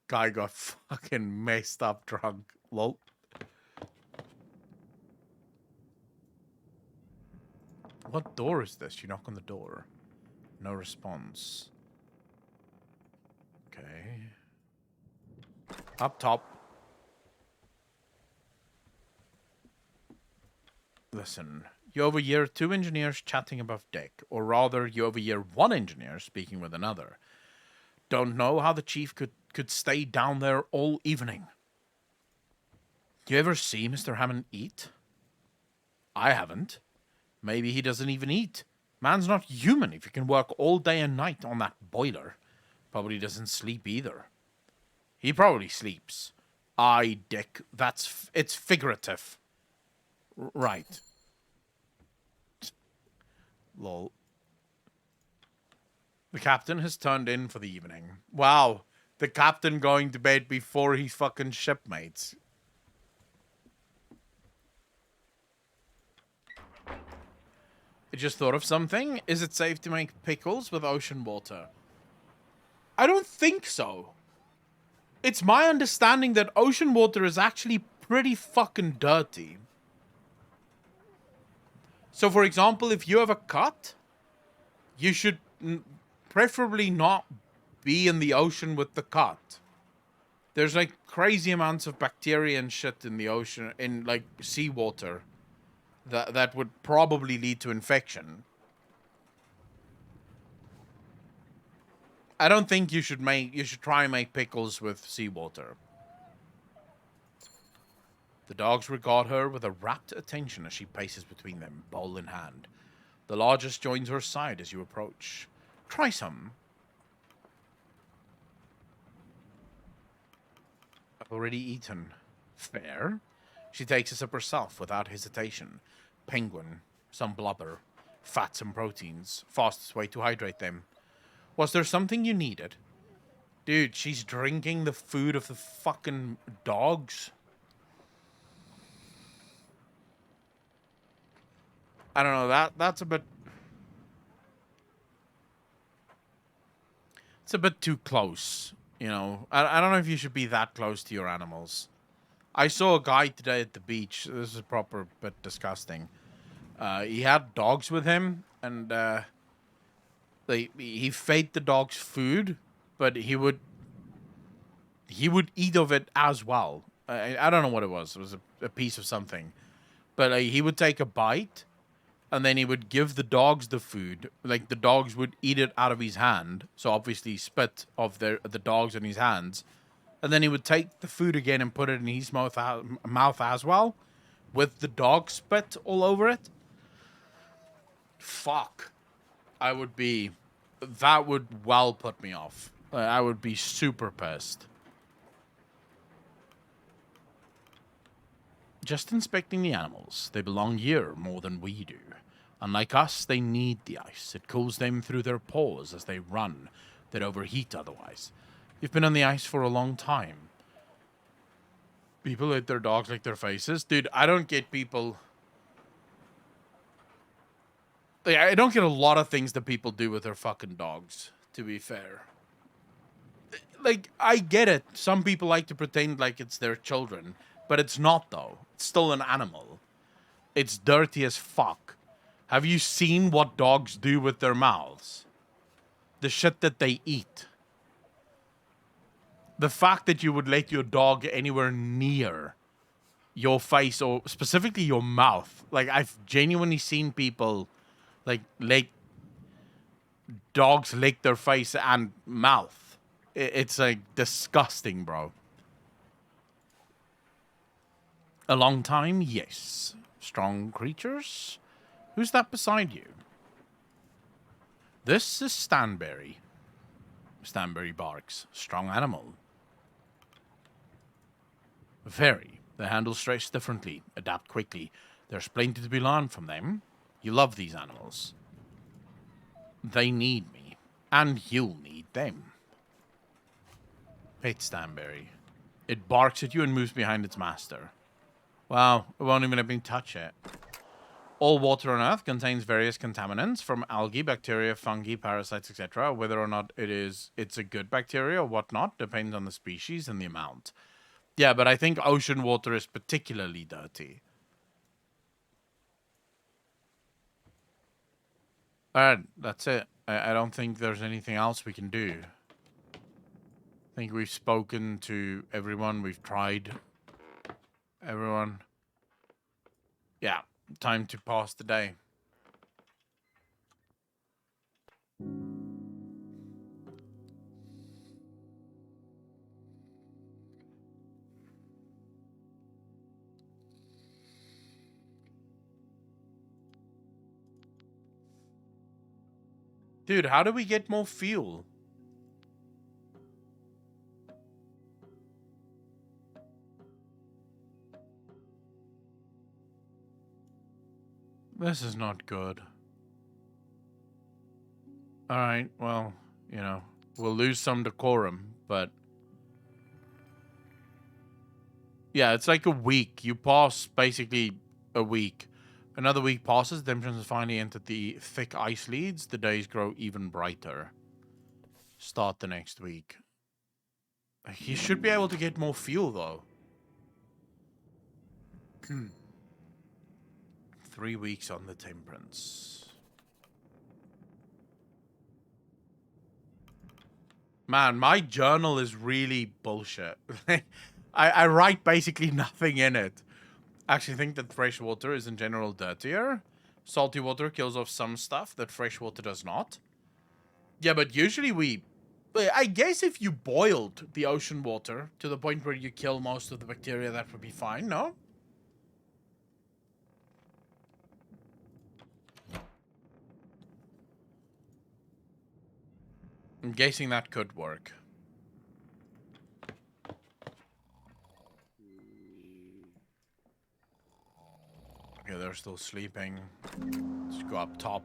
Guy got fucking messed up drunk. Lol. What door is this? You knock on the door. No response. Okay. Up top. Listen, you overhear two engineers chatting above deck, or rather, you overhear one engineer speaking with another. Don't know how the chief could stay down there all evening. You ever see Mr. Hammond eat? I haven't. Maybe he doesn't even eat. Man's not human if he can work all day and night on that boiler. Probably doesn't sleep either. He probably sleeps. Aye, Dick, it's figurative. Right. Lol. The captain has turned in for the evening. Wow. The captain going to bed before his fucking shipmates. I just thought of something. Is it safe to make pickles with ocean water? I don't think so. It's my understanding that ocean water is actually pretty fucking dirty. So, for example, if you have a cut, you should preferably not be in the ocean with the cut. There's like crazy amounts of bacteria and shit in the ocean, in like seawater, that would probably lead to infection. I don't think you should try and make pickles with seawater. The dogs regard her with a rapt attention as she paces between them, bowl in hand. The largest joins her side as you approach. Try some. I've already eaten. Fair. She takes a sip herself without hesitation. Penguin, some blubber, fats and proteins, fastest way to hydrate them. Was there something you needed? Dude, she's drinking the food of the fucking dogs. I don't know, that's a bit... It's a bit too close, you know. I don't know if you should be that close to your animals. I saw a guy today at the beach. This is proper but disgusting. He had dogs with him, and he fed the dogs food, but he would eat of it as well. I don't know what it was. It was a piece of something, but he would take a bite, and then he would give the dogs the food. Like the dogs would eat it out of his hand, so obviously spit of the dogs in his hands, and then he would take the food again and put it in his mouth as well, with the dog spit all over it. Fuck, that would well put me off. I would be super pissed. Just inspecting the animals. They belong here more than we do. Unlike us, they need the ice. It cools them through their pores as they run. They'd overheat otherwise. You've been on the ice for a long time. People let their dogs lick their faces? Dude, I don't get people... Like, I don't get a lot of things that people do with their fucking dogs, to be fair. Like, I get it. Some people like to pretend like it's their children. But it's not, though. It's still an animal. It's dirty as fuck. Have you seen what dogs do with their mouths? The shit that they eat. The fact that you would let your dog anywhere near your face, or specifically your mouth. Like, I've genuinely seen people, like dogs lick their face and mouth. It's, like, disgusting, bro. A long time? Yes. Strong creatures? Who's that beside you? This is Stanberry. Stanberry barks. Strong animal. Very. They handle stress differently, adapt quickly. There's plenty to be learned from them. You love these animals. They need me. And you'll need them. Pet Stanberry. It barks at you and moves behind its master. Wow, it won't even let me touch it. All water on Earth contains various contaminants from algae, bacteria, fungi, parasites, etc. Whether or not it's a good bacteria or whatnot depends on the species and the amount. Yeah, but I think ocean water is particularly dirty. Alright, that's it. I don't think there's anything else we can do. I think we've spoken to everyone. We've tried everyone. Yeah, time to pass the day. Dude, how do we get more fuel? This is not good. Alright, well, you know, we'll lose some decorum, but... Yeah, it's like a week. You pass basically a week. Another week passes, Redemption has finally entered the thick ice leads. The days grow even brighter. Start the next week. He should be able to get more fuel, though. 3 weeks on the Temperance. Man, my journal is really bullshit. I write basically nothing in it. I actually think that fresh water is in general dirtier. Salty water kills off some stuff that fresh water does not. Yeah, but usually I guess if you boiled the ocean water to the point where you kill most of the bacteria, that would be fine, no? I'm guessing that could work. Okay, they're still sleeping. Let's go up top.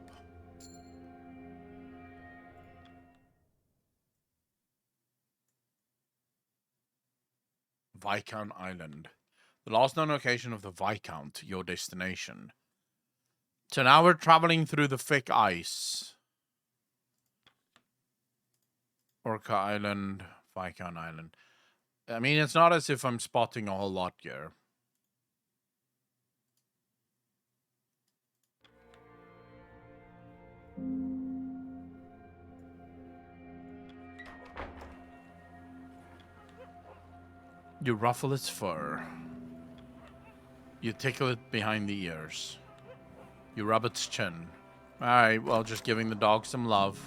Viscount Island. The last known location of the Viscount, your destination. So now we're traveling through the thick ice. Orca Island, Viscount Island. I mean, it's not as if I'm spotting a whole lot here. You ruffle its fur. You tickle it behind the ears. You rub its chin. Alright, well, just giving the dog some love.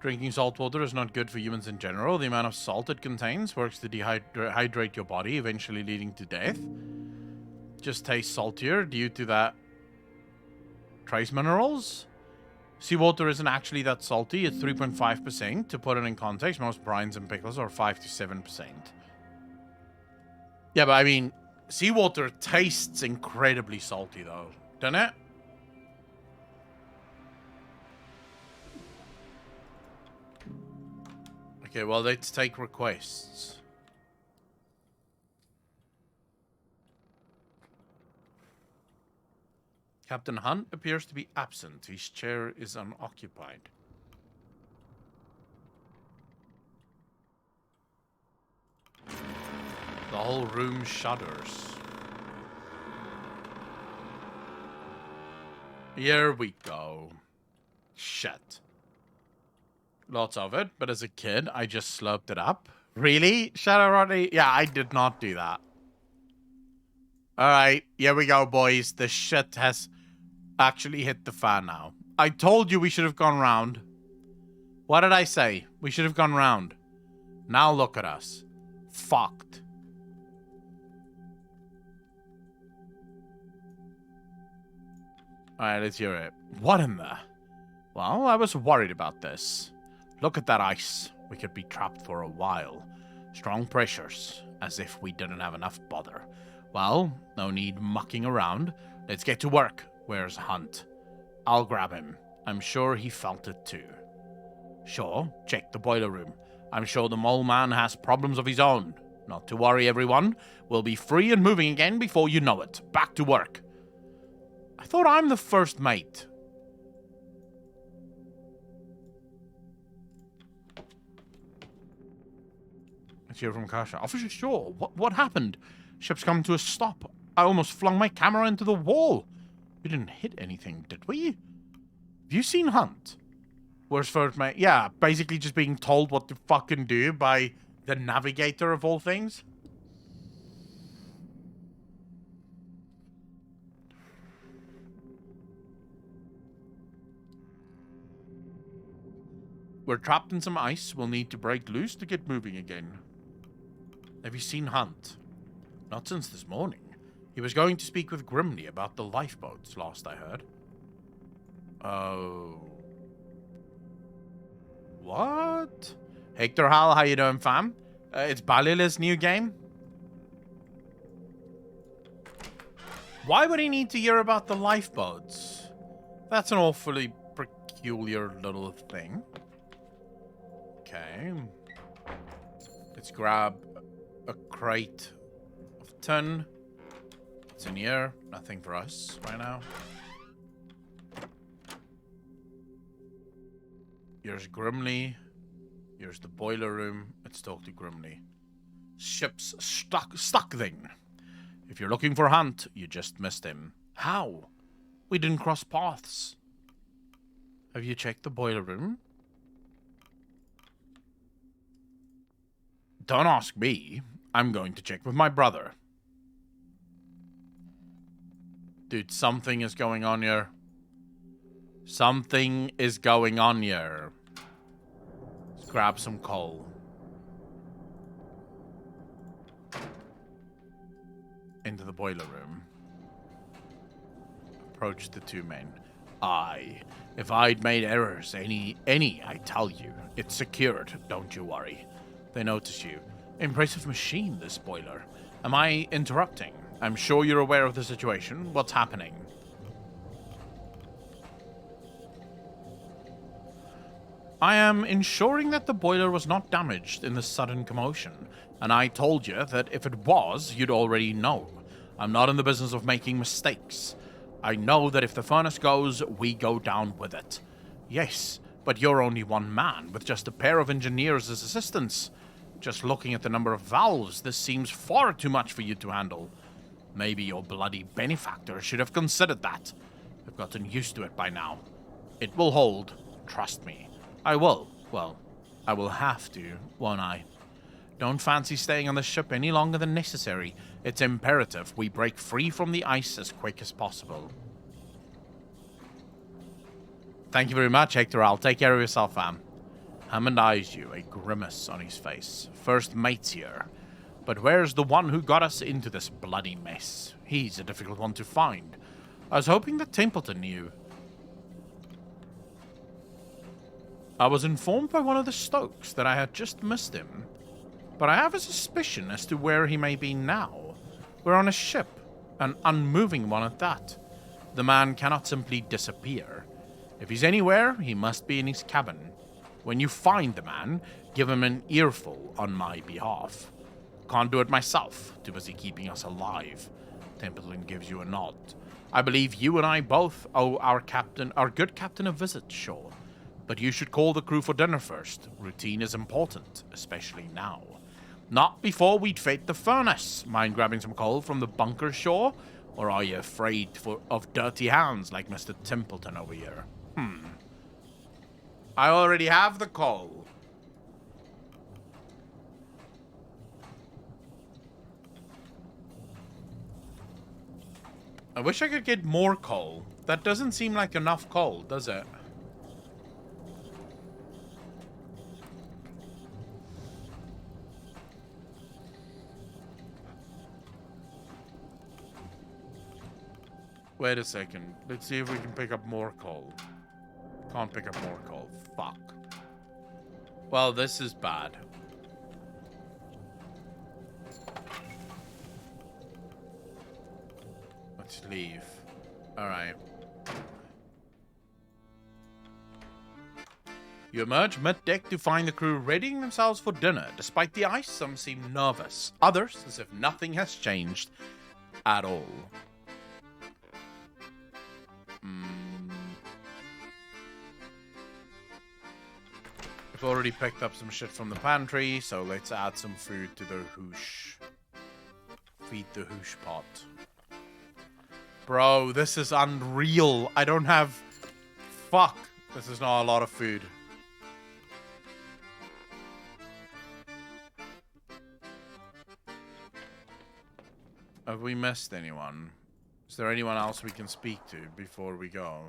Drinking salt water is not good for humans in general. The amount of salt it contains works to dehydrate your body, eventually leading to death. Just tastes saltier due to that trace minerals. Seawater isn't actually that salty. It's 3.5%. To put it in context, most brines and pickles are 5 to 7%. Yeah, but I mean, seawater tastes incredibly salty, though, doesn't it? Okay, well, let's take requests. Captain Hunt appears to be absent. His chair is unoccupied. The whole room shudders. Here we go. Shit. Lots of it, but as a kid, I just slurped it up. Really? Shadow Rodney? Yeah, I did not do that. Alright, here we go, boys. The shit has actually hit the fan now. I told you we should have gone round. What did I say? We should have gone round. Now look at us. Fucked. Alright, let's hear it. What in the... Well, I was worried about this. Look at that ice. We could be trapped for a while. Strong pressures, as if we didn't have enough bother. Well, no need mucking around. Let's get to work. Where's Hunt? I'll grab him. I'm sure he felt it too. Sure, check the boiler room. I'm sure the mole man has problems of his own. Not to worry, everyone. We'll be free and moving again before you know it. Back to work. I thought I'm the first mate. Let's hear from Kasha. Officer Shaw, what happened? Ship's come to a stop. I almost flung my camera into the wall. We didn't hit anything, did we? Have you seen Hunt? Where's first mate? Yeah, basically just being told what to fucking do by the navigator of all things. We're trapped in some ice. We'll need to break loose to get moving again. Have you seen Hunt? Not since this morning. He was going to speak with Grimney about the lifeboats, last I heard. Oh. What? Hector Hal, how you doing, fam? It's Balila's new game. Why would he need to hear about the lifeboats? That's an awfully peculiar little thing. Okay. Let's grab a crate of tin. It's in here. Nothing for us right now. Here's Grimney. Here's the boiler room. Let's talk to Grimney. Ship's stuck then. If you're looking for Hunt, you just missed him. How? We didn't cross paths. Have you checked the boiler room? Don't ask me. I'm going to check with my brother. Dude, something is going on here. Something is going on here. Let's grab some coal. Into the boiler room. Approach the two men. Aye. If I'd made errors, any, I tell you. It's secured, don't you worry. They notice you. Impressive machine, this boiler. Am I interrupting? I'm sure you're aware of the situation. What's happening? I am ensuring that the boiler was not damaged in the sudden commotion, and I told you that if it was, you'd already know. I'm not in the business of making mistakes. I know that if the furnace goes, we go down with it. Yes, but you're only one man, with just a pair of engineers as assistants. Just looking at the number of valves, this seems far too much for you to handle. Maybe your bloody benefactor should have considered that. I've gotten used to it by now. It will hold. Trust me. I will. Well, I will have to, won't I? Don't fancy staying on the ship any longer than necessary. It's imperative we break free from the ice as quick as possible. Thank you very much, Hector. I'll take care of yourself, fam. Hammond eyes you, a grimace on his face. First mate's here. But where's the one who got us into this bloody mess? He's a difficult one to find. I was hoping that Templeton knew. I was informed by one of the Stokes that I had just missed him. But I have a suspicion as to where he may be now. We're on a ship, an unmoving one at that. The man cannot simply disappear. If he's anywhere, he must be in his cabin. When you find the man, give him an earful on my behalf. Can't do it myself, too busy keeping us alive. Templeton gives you a nod. I believe you and I both owe our good captain a visit, Shaw. But you should call the crew for dinner first. Routine is important, especially now. Not before we'd fate the furnace. Mind grabbing some coal from the bunker, Shaw? Or are you afraid of dirty hands like Mr. Templeton over here? I already have the coal. I wish I could get more coal. That doesn't seem like enough coal, does it? Wait a second. Let's see if we can pick up more coal. Can't pick up more coal. Fuck. Well, this is bad. Let's leave. Alright. You emerge mid-deck to find the crew readying themselves for dinner. Despite the ice, some seem nervous. Others, as if nothing has changed at all. We've already picked up some shit from the pantry, so let's add some food to the hoosh. Feed the hoosh pot. Bro, this is unreal. I don't have... Fuck. This is not a lot of food. Have we missed anyone? Is there anyone else we can speak to before we go?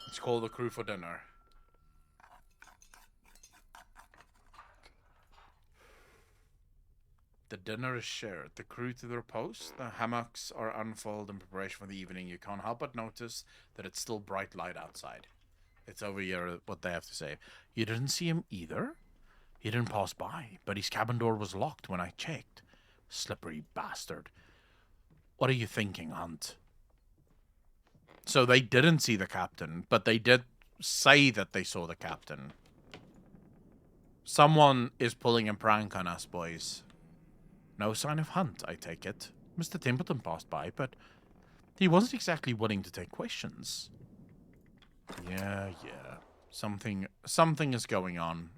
Let's call the crew for dinner. The dinner is shared. The crew to their post. The hammocks are unfurled in preparation for the evening. You can't help but notice that it's still bright light outside. It's over here what they have to say. You didn't see him either? He didn't pass by, but his cabin door was locked when I checked. Slippery bastard. What are you thinking, Hunt? So they didn't see the captain, but they did say that they saw the captain. Someone is pulling a prank on us, boys. No sign of Hunt, I take it. Mr. Templeton passed by, but he wasn't exactly willing to take questions. Yeah. Something is going on.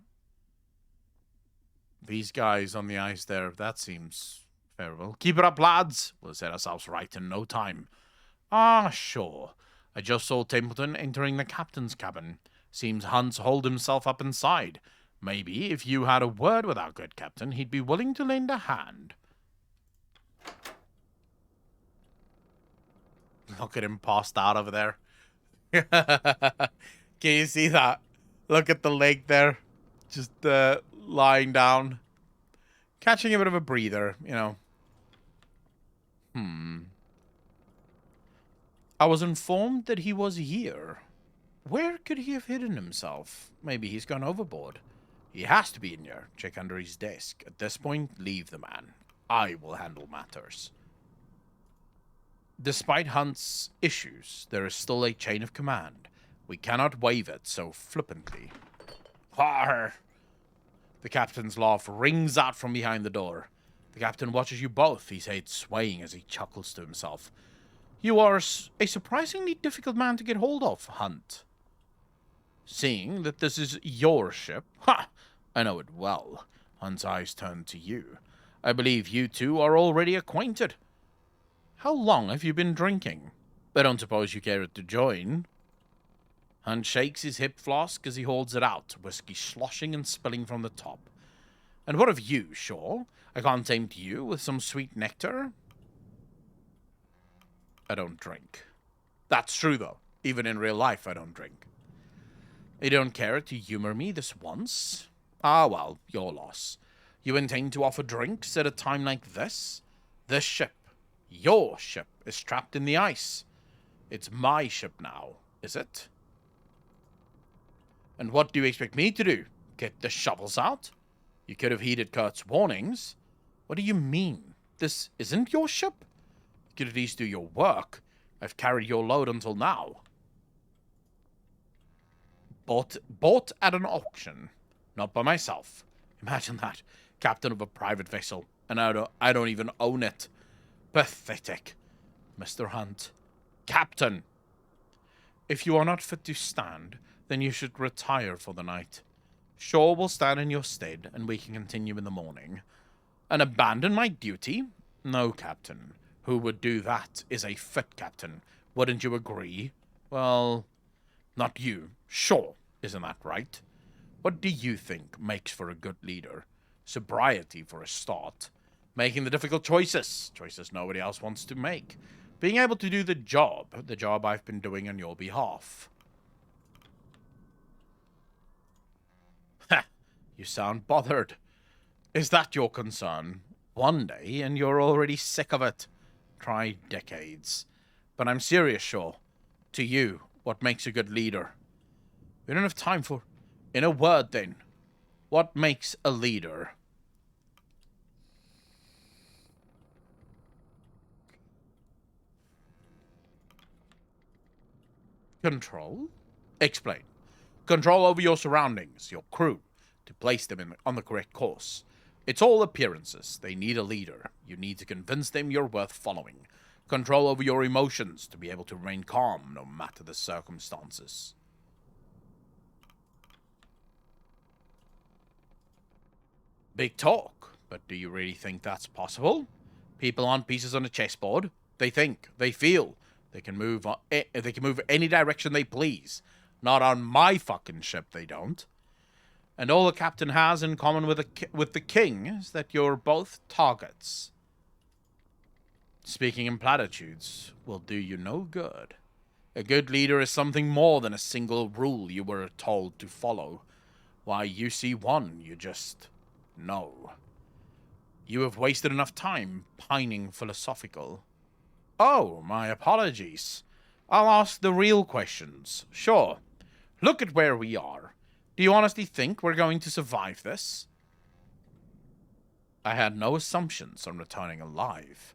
These guys on the ice there, that seems favorable. Keep it up, lads. We'll set ourselves right in no time. Ah, sure. I just saw Templeton entering the captain's cabin. Seems Hunt's holed himself up inside. Maybe if you had a word with our good captain, he'd be willing to lend a hand. Look at him passed out over there. Can you see that? Look at the leg there. Just lying down. Catching a bit of a breather, you know. I was informed that he was here. Where could he have hidden himself? Maybe he's gone overboard. He has to be in here. Check under his desk. At this point, leave the man. I will handle matters. Despite Hunt's issues, there is still a chain of command. We cannot waive it so flippantly. Har! The captain's laugh rings out from behind the door. The captain watches you both, his head swaying as he chuckles to himself. You are a surprisingly difficult man to get hold of, Hunt. Seeing that this is your ship, ha! I know it well. Hunt's eyes turn to you. I believe you two are already acquainted. How long have you been drinking? I don't suppose you care to join. Hunt shakes his hip flask as he holds it out, whiskey sloshing and spilling from the top. And what of you, Shaw? I can't tempt you with some sweet nectar? I don't drink. That's true, though. Even in real life, I don't drink. You don't care to humor me this once? Ah, well, your loss. You intend to offer drinks at a time like this? This ship, your ship, is trapped in the ice. It's my ship now, is it? And what do you expect me to do? Get the shovels out? You could have heeded Kurt's warnings. What do you mean? This isn't your ship? You could at least do your work. I've carried your load until now. Bought at an auction. Not by myself. Imagine that. Captain of a private vessel. And I don't even own it. Pathetic. Mr. Hunt. Captain! If you are not fit to stand, then you should retire for the night. Shaw will stand in your stead, and we can continue in the morning. And abandon my duty? No, Captain. Who would do that is a fit captain. Wouldn't you agree? Well, not you. Shaw, isn't that right? What do you think makes for a good leader? Sobriety, for a start. Making the difficult choices. Choices nobody else wants to make. Being able to do the job I've been doing on your behalf. Ha! You sound bothered. Is that your concern? One day, and you're already sick of it. Try decades. But I'm serious, Shaw. To you, what makes a good leader? We don't have time for... In a word, then. What makes a leader? Control? Explain. Control over your surroundings, your crew, to place them on the correct course. It's all appearances. They need a leader. You need to convince them you're worth following. Control over your emotions to be able to remain calm no matter the circumstances. Big talk, but do you really think that's possible? People aren't pieces on a chessboard. They think, they feel. They can move any direction they please. Not on my fucking ship, they don't. And all the captain has in common with the king is that you're both targets. Speaking in platitudes will do you no good. A good leader is something more than a single rule you were told to follow. Why, you see one, you just know. You have wasted enough time pining philosophical. Oh, my apologies. I'll ask the real questions. Sure. Look at where we are. Do you honestly think we're going to survive this? I had no assumptions on returning alive.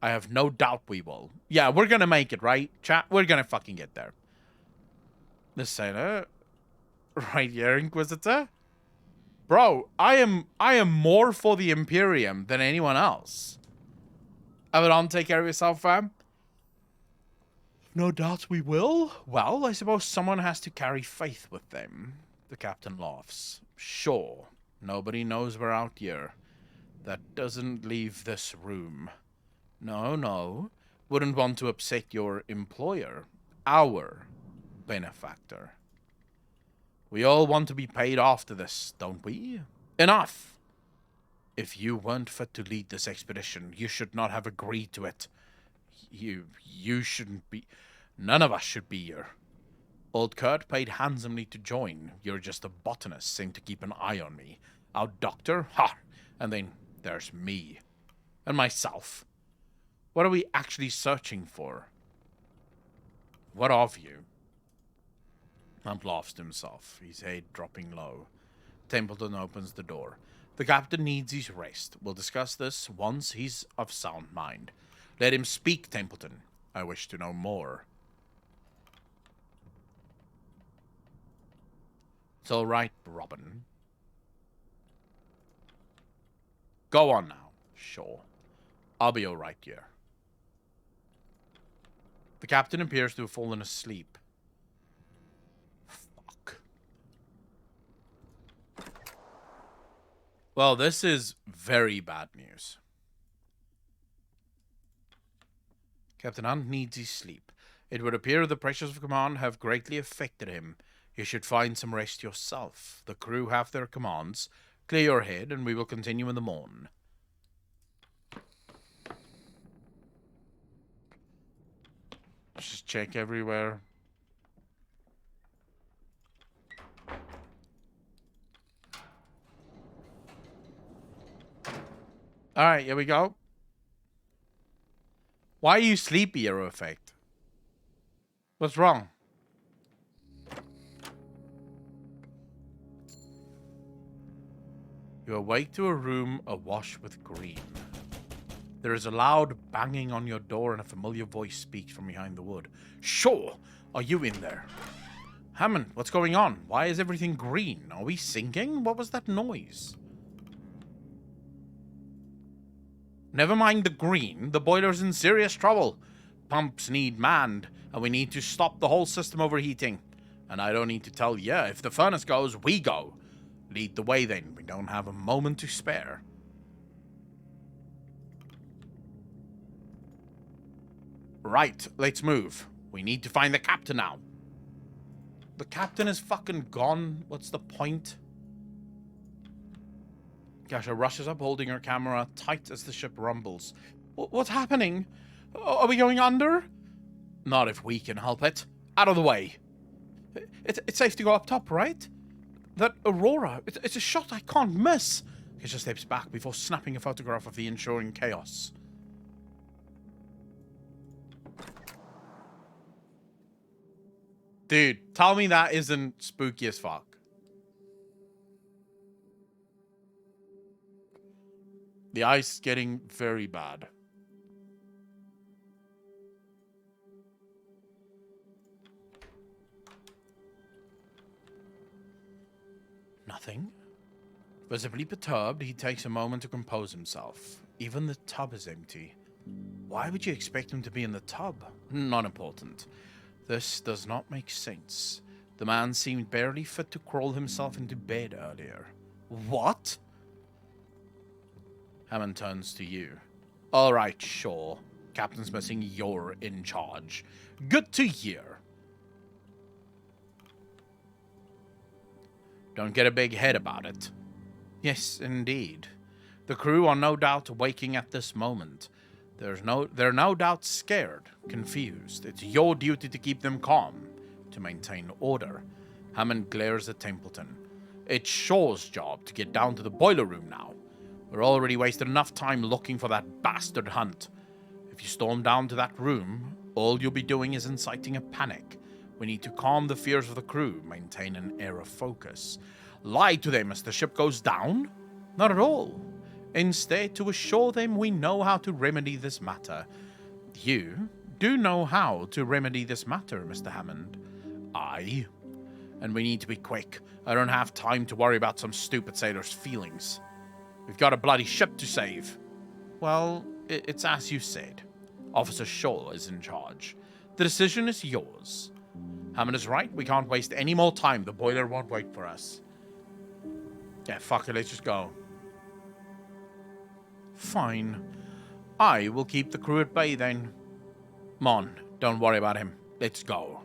I have no doubt we will. Yeah, we're gonna make it, right? Chat, we're gonna fucking get there. The sailor? Right here, Inquisitor? Bro, I am more for the Imperium than anyone else. Abaddon, take care of yourself, fam. No doubt we will. Well, I suppose someone has to carry faith with them. The captain laughs. Sure, nobody knows we're out here. That doesn't leave this room. No. Wouldn't want to upset your employer. Our benefactor. We all want to be paid after this, don't we? Enough! If you weren't fit to lead this expedition, you should not have agreed to it. You shouldn't be... None of us should be here. Old Kurt paid handsomely to join. You're just a botanist sent to keep an eye on me. Our doctor? Ha! And then there's me. And myself. What are we actually searching for? What of you? Hump laughs to himself, his head dropping low. Templeton opens the door. The captain needs his rest. We'll discuss this once he's of sound mind. Let him speak, Templeton. I wish to know more. It's all right, Robin. Go on now. Sure. I'll be all right here. The captain appears to have fallen asleep. Fuck. Well, this is very bad news. Captain Hunt needs his sleep. It would appear the pressures of command have greatly affected him. You should find some rest yourself. The crew have their commands. Clear your head, and we will continue in the morn. Just check everywhere. Alright, here we go. Why are you sleepy, Arrow Effect? What's wrong? You awake to a room awash with green. There is a loud banging on your door and a familiar voice speaks from behind the wood. Shaw, are you in there? Hammond, what's going on? Why is everything green? Are we sinking? What was that noise? Never mind the green. The boiler's in serious trouble. Pumps need manned, and we need to stop the whole system overheating. And I don't need to tell you, if the furnace goes, we go. Lead the way then. We don't have a moment to spare. Right, let's move. We need to find the captain now. The captain is fucking gone. What's the point? Gasha rushes up, holding her camera tight as the ship rumbles. What's happening? Are we going under? Not if we can help it. Out of the way. It's safe to go up top, right? That aurora, it's a shot I can't miss. Gasha steps back before snapping a photograph of the ensuing chaos. Dude, tell me that isn't spooky as fuck. The ice is getting very bad. Nothing. Visibly perturbed, he takes a moment to compose himself. Even the tub is empty. Why would you expect him to be in the tub? Not important. This does not make sense. The man seemed barely fit to crawl himself into bed earlier. What? Hammond turns to you. All right, sure. Captain's missing, you're in charge. Good to hear. Don't get a big head about it. Yes, indeed. The crew are no doubt waking at this moment. They're no doubt scared, confused. It's your duty to keep them calm, to maintain order. Hammond glares at Templeton. It's Shaw's job to get down to the boiler room now. We're already wasted enough time looking for that bastard Hunt. If you storm down to that room, all you'll be doing is inciting a panic. We need to calm the fears of the crew, maintain an air of focus. Lie to them as the ship goes down? Not at all. Instead, to assure them we know how to remedy this matter. You do know how to remedy this matter, Mr. Hammond. Aye. And we need to be quick. I don't have time to worry about some stupid sailor's feelings. We've got a bloody ship to save. Well, it's as you said. Officer Shaw is in charge. The decision is yours. Hammond is right. We can't waste any more time. The boiler won't wait for us. Yeah, fuck it. Let's just go. Fine. I will keep the crew at bay then. Mon, don't worry about him. Let's go.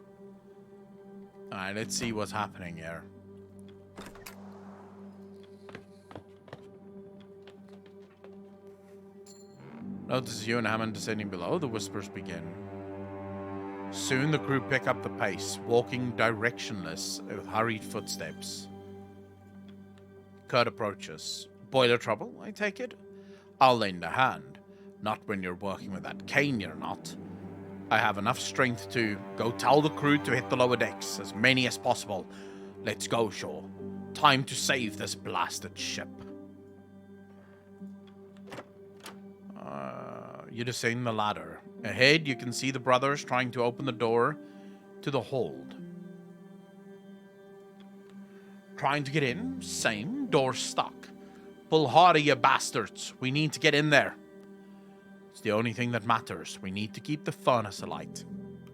Alright, let's see what's happening here. Notice you and Hammond descending below. The whispers begin. Soon the crew pick up the pace, walking directionless with hurried footsteps. Kurt approaches. Boiler trouble, I take it? I'll lend a hand. Not when you're working with that cane, you're not. I have enough strength to go tell the crew to hit the lower decks, as many as possible. Let's go, Shaw. Time to save this blasted ship. You descend the ladder. Ahead, you can see the brothers trying to open the door to the hold. Trying to get in? Same. Door stuck. Pull harder, you bastards. We need to get in there. It's the only thing that matters. We need to keep the furnace alight.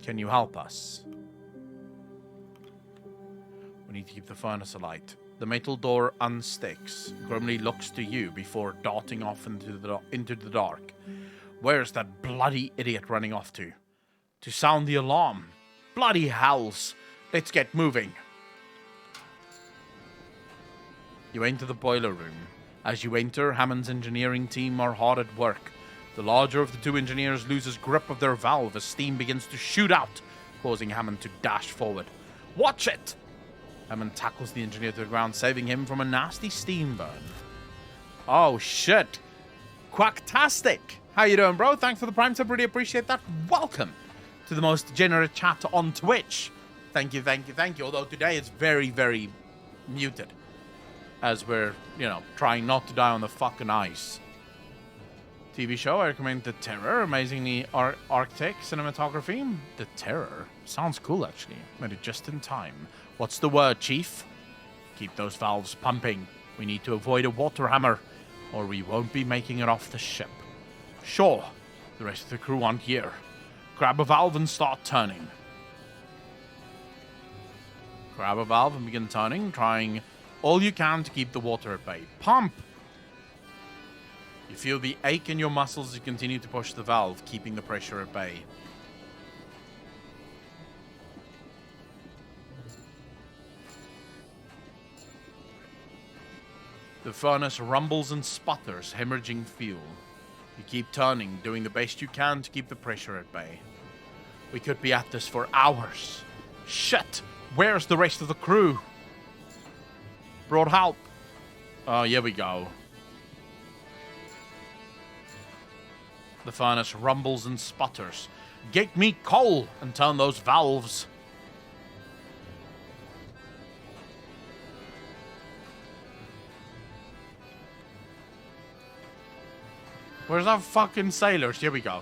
Can you help us? We need to keep the furnace alight. The metal door unsticks. Grimly looks to you before darting off into the dark. Where's that bloody idiot running off to? To sound the alarm. Bloody howls. Let's get moving. You enter the boiler room. As you enter, Hammond's engineering team are hard at work. The larger of the two engineers loses grip of their valve as steam begins to shoot out, causing Hammond to dash forward. Watch it! Hammond tackles the engineer to the ground, saving him from a nasty steam burn. Oh, shit. Quacktastic! How you doing, bro? Thanks for the prime sub. Really appreciate that. Welcome to the most degenerate chat on Twitch. Thank you, thank you, thank you. Although today it's very, very muted. As we're, trying not to die on the fucking ice. TV show, I recommend The Terror. Amazingly arctic cinematography. The Terror. Sounds cool, actually. Made it just in time. What's the word, Chief? Keep those valves pumping. We need to avoid a water hammer, or we won't be making it off the ship. Sure. The rest of the crew aren't here. Grab a valve and start turning. Grab a valve and begin turning, trying all you can to keep the water at bay. Pump! You feel the ache in your muscles as you continue to push the valve, keeping the pressure at bay. The furnace rumbles and sputters, hemorrhaging fuel. You keep turning, doing the best you can to keep the pressure at bay. We could be at this for hours. Shit! Where's the rest of the crew? Brought help. Oh, here we go. The furnace rumbles and sputters. Get me coal and turn those valves. Where's our fucking sailors? Here we go.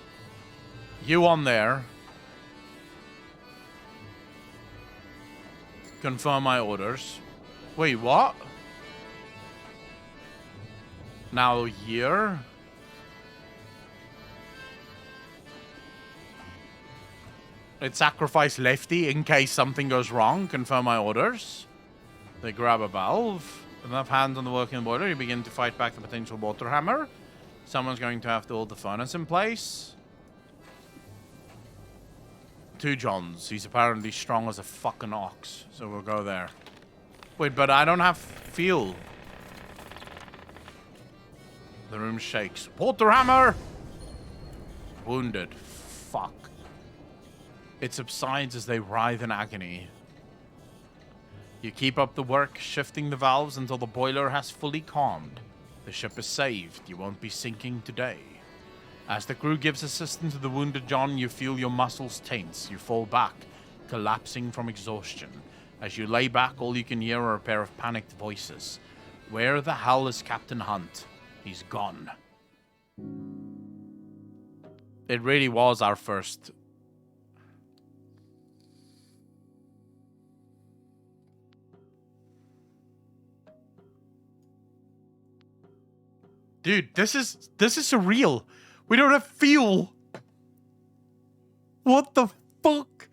You on there. Confirm my orders. Wait, what? Now here? Let's sacrifice Lefty in case something goes wrong. Confirm my orders. They grab a valve. Enough hands on the working boiler. You begin to fight back the potential water hammer. Someone's going to have to hold the furnace in place. 2 Johns. He's apparently strong as a fucking ox. So we'll go there. Wait, but I don't have fuel. The room shakes. Water hammer! Wounded. Fuck. It subsides as they writhe in agony. You keep up the work, shifting the valves until the boiler has fully calmed. The ship is saved. You won't be sinking today. As the crew gives assistance to the wounded John, you feel your muscles tense. You fall back, collapsing from exhaustion. As you lay back, all you can hear are a pair of panicked voices. Where the hell is Captain Hunt? He's gone. It really was our first... Dude, this is surreal. We don't have fuel. What the fuck?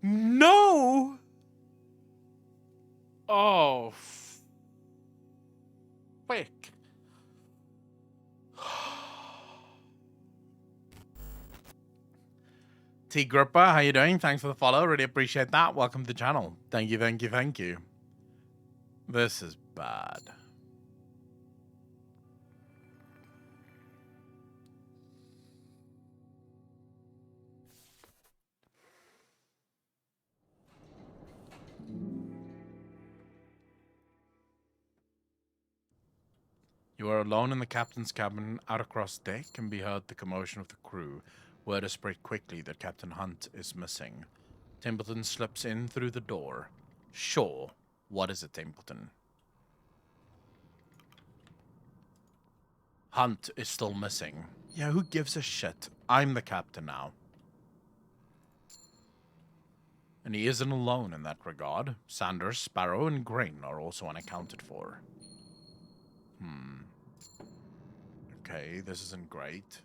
No. Oh. Quick. T Gripper, how you doing? Thanks for the follow. Really appreciate that. Welcome to the channel. Thank you, thank you, thank you. This is bad. You are alone in the captain's cabin. Out across deck can be heard the commotion of the crew. Word is spread quickly that Captain Hunt is missing. Templeton slips in through the door. Sure. What is it, Templeton? Hunt is still missing. Yeah, who gives a shit? I'm the captain now. And he isn't alone in that regard. Sanders, Sparrow, and Grain are also unaccounted for. Okay, this isn't great.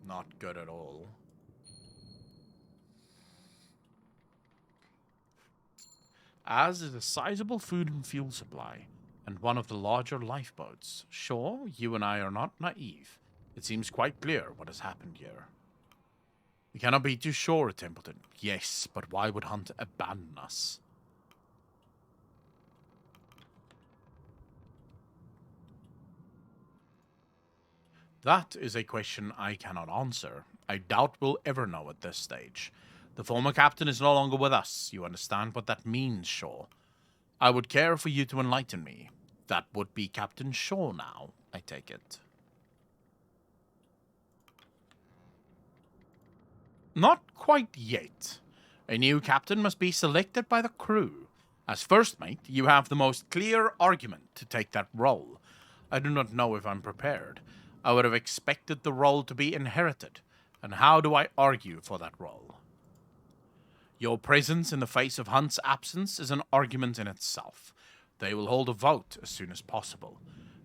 Not good at all. as is a sizable food and fuel supply, and one of the larger lifeboats. Sure, you and I are not naive. It seems quite clear what has happened here. We cannot be too sure, Templeton. Yes, but why would Hunt abandon us? That is a question I cannot answer. I doubt we'll ever know at this stage. The former captain is no longer with us. You understand what that means, Shaw? I would care for you to enlighten me. That would be Captain Shaw now, I take it. Not quite yet. A new captain must be selected by the crew. As first mate, you have the most clear argument to take that role. I do not know if I'm prepared. I would have expected the role to be inherited. And how do I argue for that role? Your presence in the face of Hunt's absence is an argument in itself. They will hold a vote as soon as possible.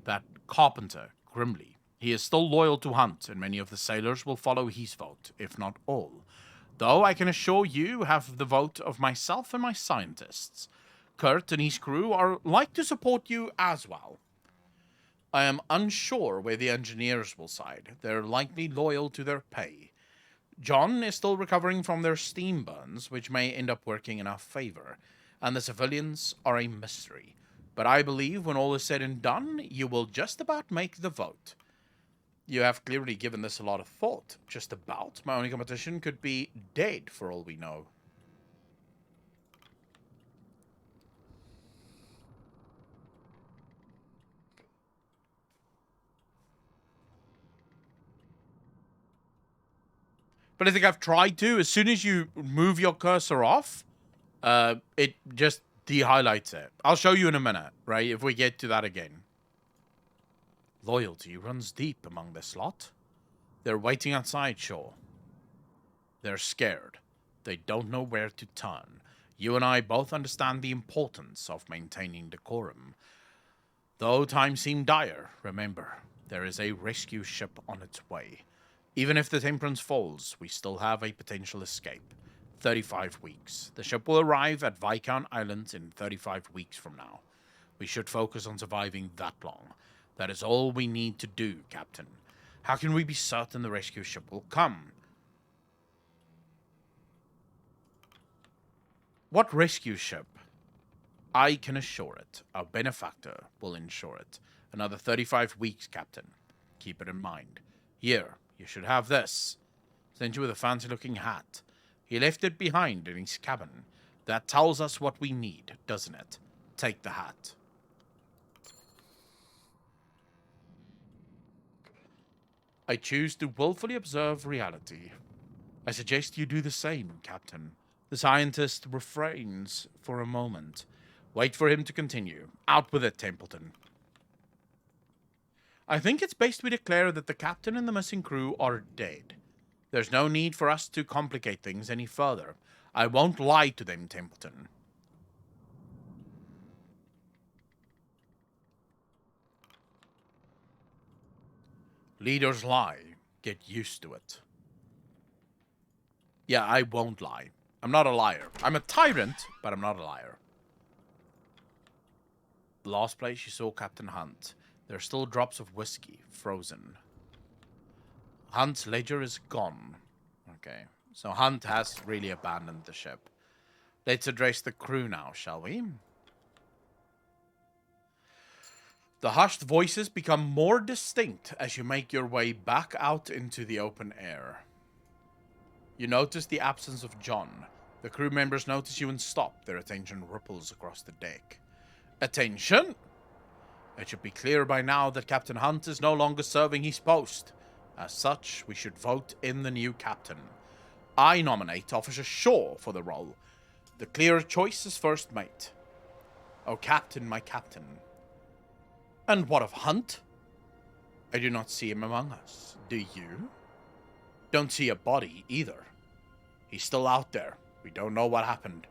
That Carpenter, Grimley, he is still loyal to Hunt, and many of the sailors will follow his vote, if not all. Though I can assure you have the vote of myself and my scientists. Kurt and his crew are like to support you as well. I am unsure where the engineers will side. They're likely loyal to their pay. John is still recovering from their steam burns, which may end up working in our favor, and the civilians are a mystery. But I believe when all is said and done, you will just about make the vote. You have clearly given this a lot of thought. Just about. My only competition could be dead for all we know. But I think I've tried to. As soon as you move your cursor off, it just de-highlights it. I'll show you in a minute, right? If we get to that again. Loyalty runs deep among this lot. They're waiting outside, Shaw. They're scared. They don't know where to turn. You and I both understand the importance of maintaining decorum. Though times seem dire, remember, there is a rescue ship on its way. Even if the Temperance falls, we still have a potential escape. 35 weeks. The ship will arrive at Viscount Islands in 35 weeks from now. We should focus on surviving that long. That is all we need to do, Captain. How can we be certain the rescue ship will come? What rescue ship? I can assure it. Our benefactor will ensure it. Another 35 weeks, Captain. Keep it in mind. Here, you should have this. Sent you with a fancy-looking hat. He left it behind in his cabin. That tells us what we need, doesn't it? Take the hat. I choose to willfully observe reality. I suggest you do the same, Captain. The scientist refrains for a moment. Wait for him to continue. Out with it, Templeton. I think it's best we declare that the captain and the missing crew are dead. There's no need for us to complicate things any further. I won't lie to them, Templeton. Leaders lie. Get used to it. Yeah, I won't lie. I'm not a liar. I'm a tyrant, but I'm not a liar. The last place you saw Captain Hunt, there are still drops of whiskey, frozen. Hunt's ledger is gone. Okay, so Hunt has really abandoned the ship. Let's address the crew now, shall we? The hushed voices become more distinct as you make your way back out into the open air. You notice the absence of John. The crew members notice you and stop. Their attention ripples across the deck. Attention! It should be clear by now that Captain Hunt is no longer serving his post. As such, we should vote in the new captain. I nominate Officer Shaw for the role. The clear choice is first mate. Oh, Captain, my Captain. And what of Hunt? I do not see him among us. Do you? Don't see a body either. He's still out there. We don't know what happened.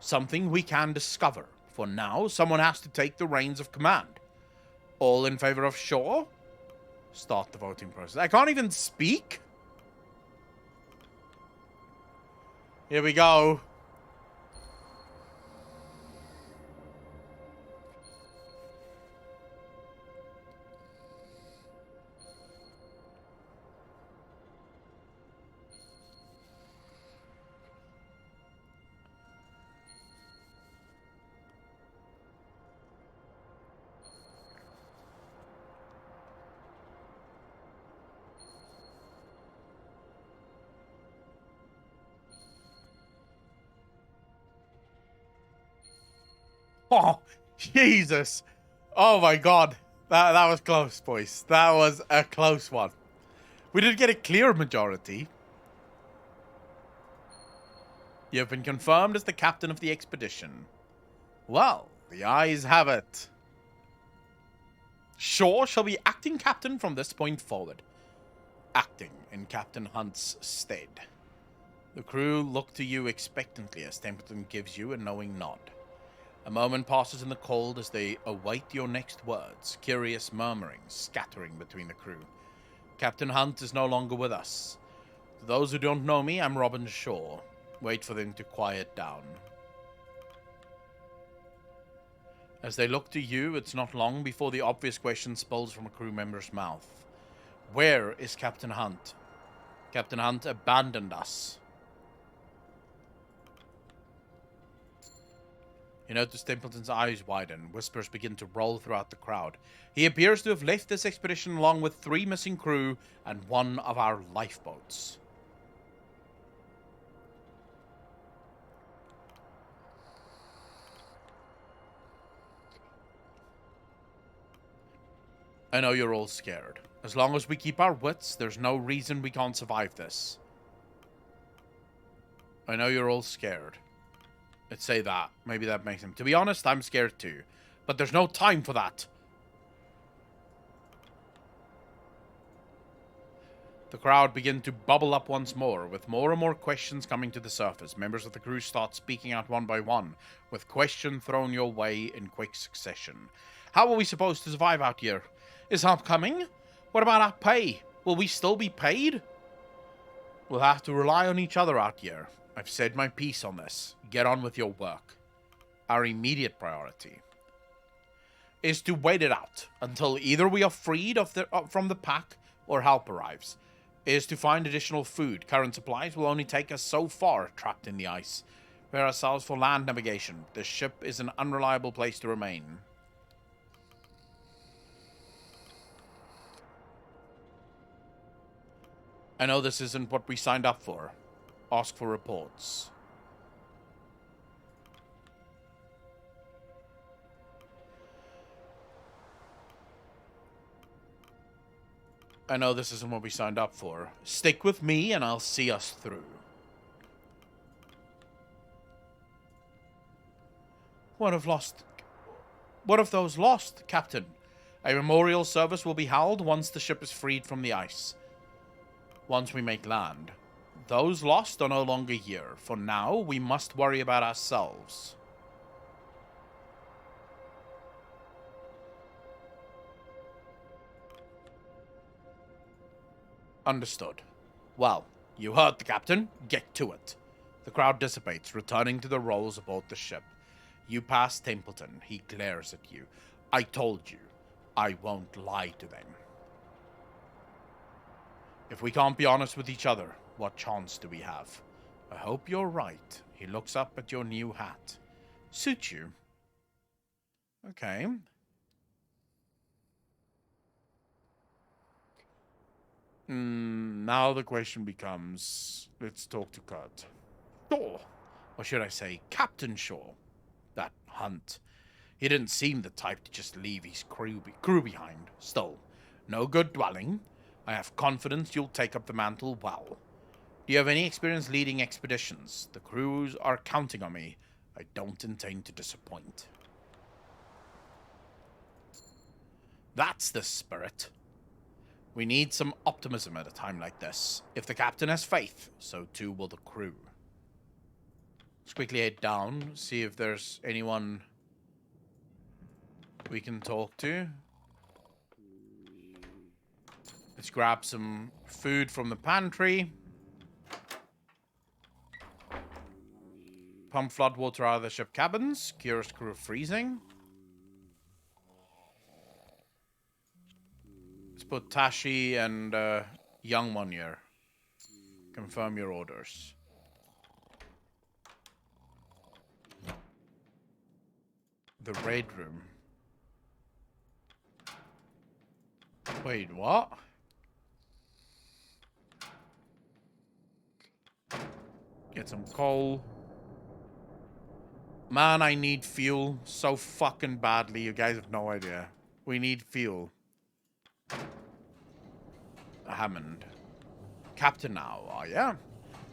Something we can discover. For now, someone has to take the reins of command. All in favor of Shaw? Start the voting process. I can't even speak? Here we go. Oh, Jesus. Oh my god. That was close, boys. That was a close one. We did get a clear majority. You have been confirmed as the captain of the expedition. Well, the ayes have it. Shaw shall be acting captain from this point forward. Acting in Captain Hunt's stead. The crew look to you expectantly as Templeton gives you a knowing nod. A moment passes in the cold as they await your next words, curious murmurings scattering between the crew. Captain Hunt is no longer with us. To those who don't know me, I'm Robin Shaw. Wait for them to quiet down. As they look to you, it's not long before the obvious question spills from a crew member's mouth. Where is Captain Hunt? Captain Hunt abandoned us. You notice Templeton's eyes widen. Whispers begin to roll throughout the crowd. He appears to have left this expedition along with 3 missing crew and 1 of our lifeboats. I know you're all scared. As long as we keep our wits, there's no reason we can't survive this. I know you're all scared. Let's say that. Maybe that makes him. To be honest, I'm scared too. But there's no time for that. The crowd begin to bubble up once more, with more and more questions coming to the surface. Members of the crew start speaking out one by one, with questions thrown your way in quick succession. How are we supposed to survive out here? Is help coming? What about our pay? Will we still be paid? We'll have to rely on each other out here. I've said my piece on this. Get on with your work. Our immediate priority is to wait it out until either we are freed from the pack or help arrives. Is to find additional food. Current supplies will only take us so far trapped in the ice. Prepare ourselves for land navigation. This ship is an unreliable place to remain. I know this isn't what we signed up for. Ask for reports. I know this isn't what we signed up for. Stick with me and I'll see us through. What of those lost, Captain? A memorial service will be held once the ship is freed from the ice. Once we make land. Those lost are no longer here. For now, we must worry about ourselves. Understood. Well, you heard the captain. Get to it. The crowd dissipates, returning to the roles aboard the ship. You pass Templeton. He glares at you. I told you. I won't lie to them. If we can't be honest with each other, what chance do we have? I hope you're right. He looks up at your new hat. Suit you? Okay. Now the question becomes, let's talk to Kurt. Shaw, or should I say Captain Shaw. That Hunt. He didn't seem the type to just leave his crew behind. Still, no good dwelling. I have confidence you'll take up the mantle well. Do you have any experience leading expeditions? The crews are counting on me. I don't intend to disappoint. That's the spirit. We need some optimism at a time like this. If the captain has faith, so too will the crew. Let's quickly head down, see if there's anyone we can talk to. Let's grab some food from the pantry. Pump flood water out of the ship cabins. Cures crew of freezing. Let's put Tashi and Young one here. Confirm your orders. The raid room. Wait, what? Get some coal. Man, I need fuel so fucking badly. You guys have no idea. We need fuel. Hammond. Captain now, are ya?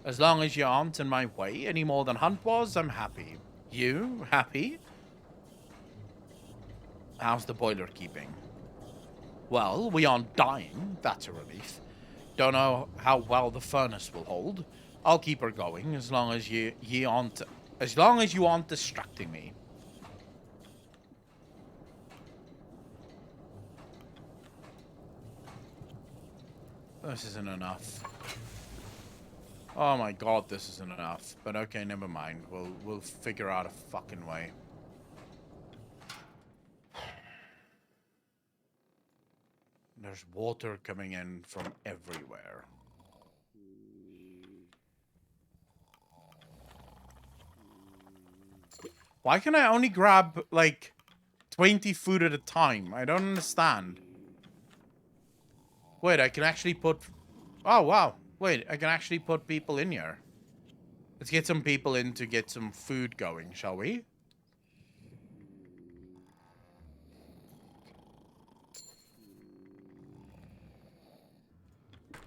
As long as you aren't in my way any more than Hunt was, I'm happy. You happy? How's the boiler keeping? Well, we aren't dying. That's a relief. Don't know how well the furnace will hold. I'll keep her going as long as you aren't distracting me. This isn't enough. Oh my god, this isn't enough. But okay, never mind. We'll figure out a fucking way. There's water coming in from everywhere. Why can I only grab, like, 20 food at a time? I don't understand. Wait, I can actually put... Oh, wow. Wait, I can actually put people in here. Let's get some people in to get some food going, shall we?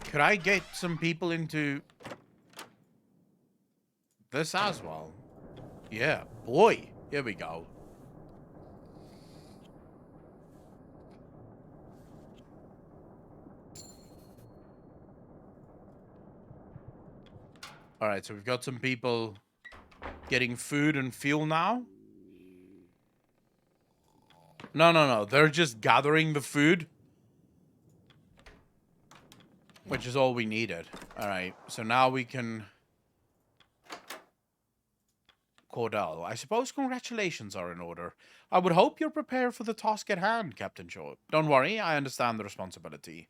Could I get some people into this as well? Yeah, boy. Here we go. Alright, so we've got some people getting food and fuel now. No. They're just gathering the food. Which is all we needed. Alright, so now we can... Cordell, I suppose congratulations are in order. I would hope you're prepared for the task at hand, Captain Shaw. Don't worry, I understand the responsibility.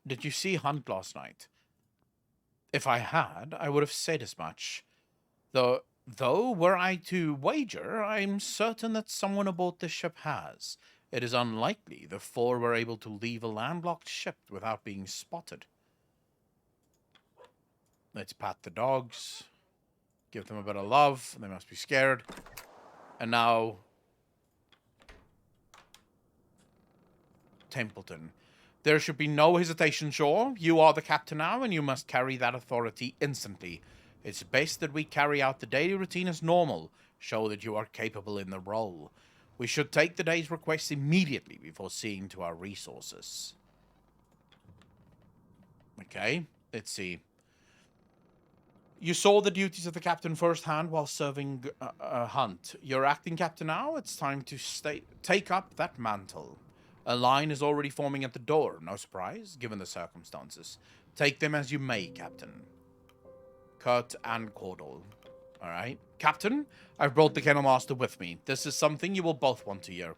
Did you see Hunt last night? If I had, I would have said as much. Though, were I to wager, I'm certain that someone aboard the ship has. It is unlikely the four were able to leave a landlocked ship without being spotted. Let's pat the dogs. Give them a bit of love. They must be scared. And now... Templeton. There should be no hesitation, Shaw. You are the captain now, and you must carry that authority instantly. It's best that we carry out the daily routine as normal. Show that you are capable in the role. We should take the day's requests immediately before seeing to our resources. Okay, let's see. You saw the duties of the captain firsthand while serving Hunt. You're acting captain now. It's time to take up that mantle. A line is already forming at the door. No surprise, given the circumstances. Take them as you may, Captain. Kurt and Cordell. Alright. Captain, I've brought the Kennel Master with me. This is something you will both want to hear.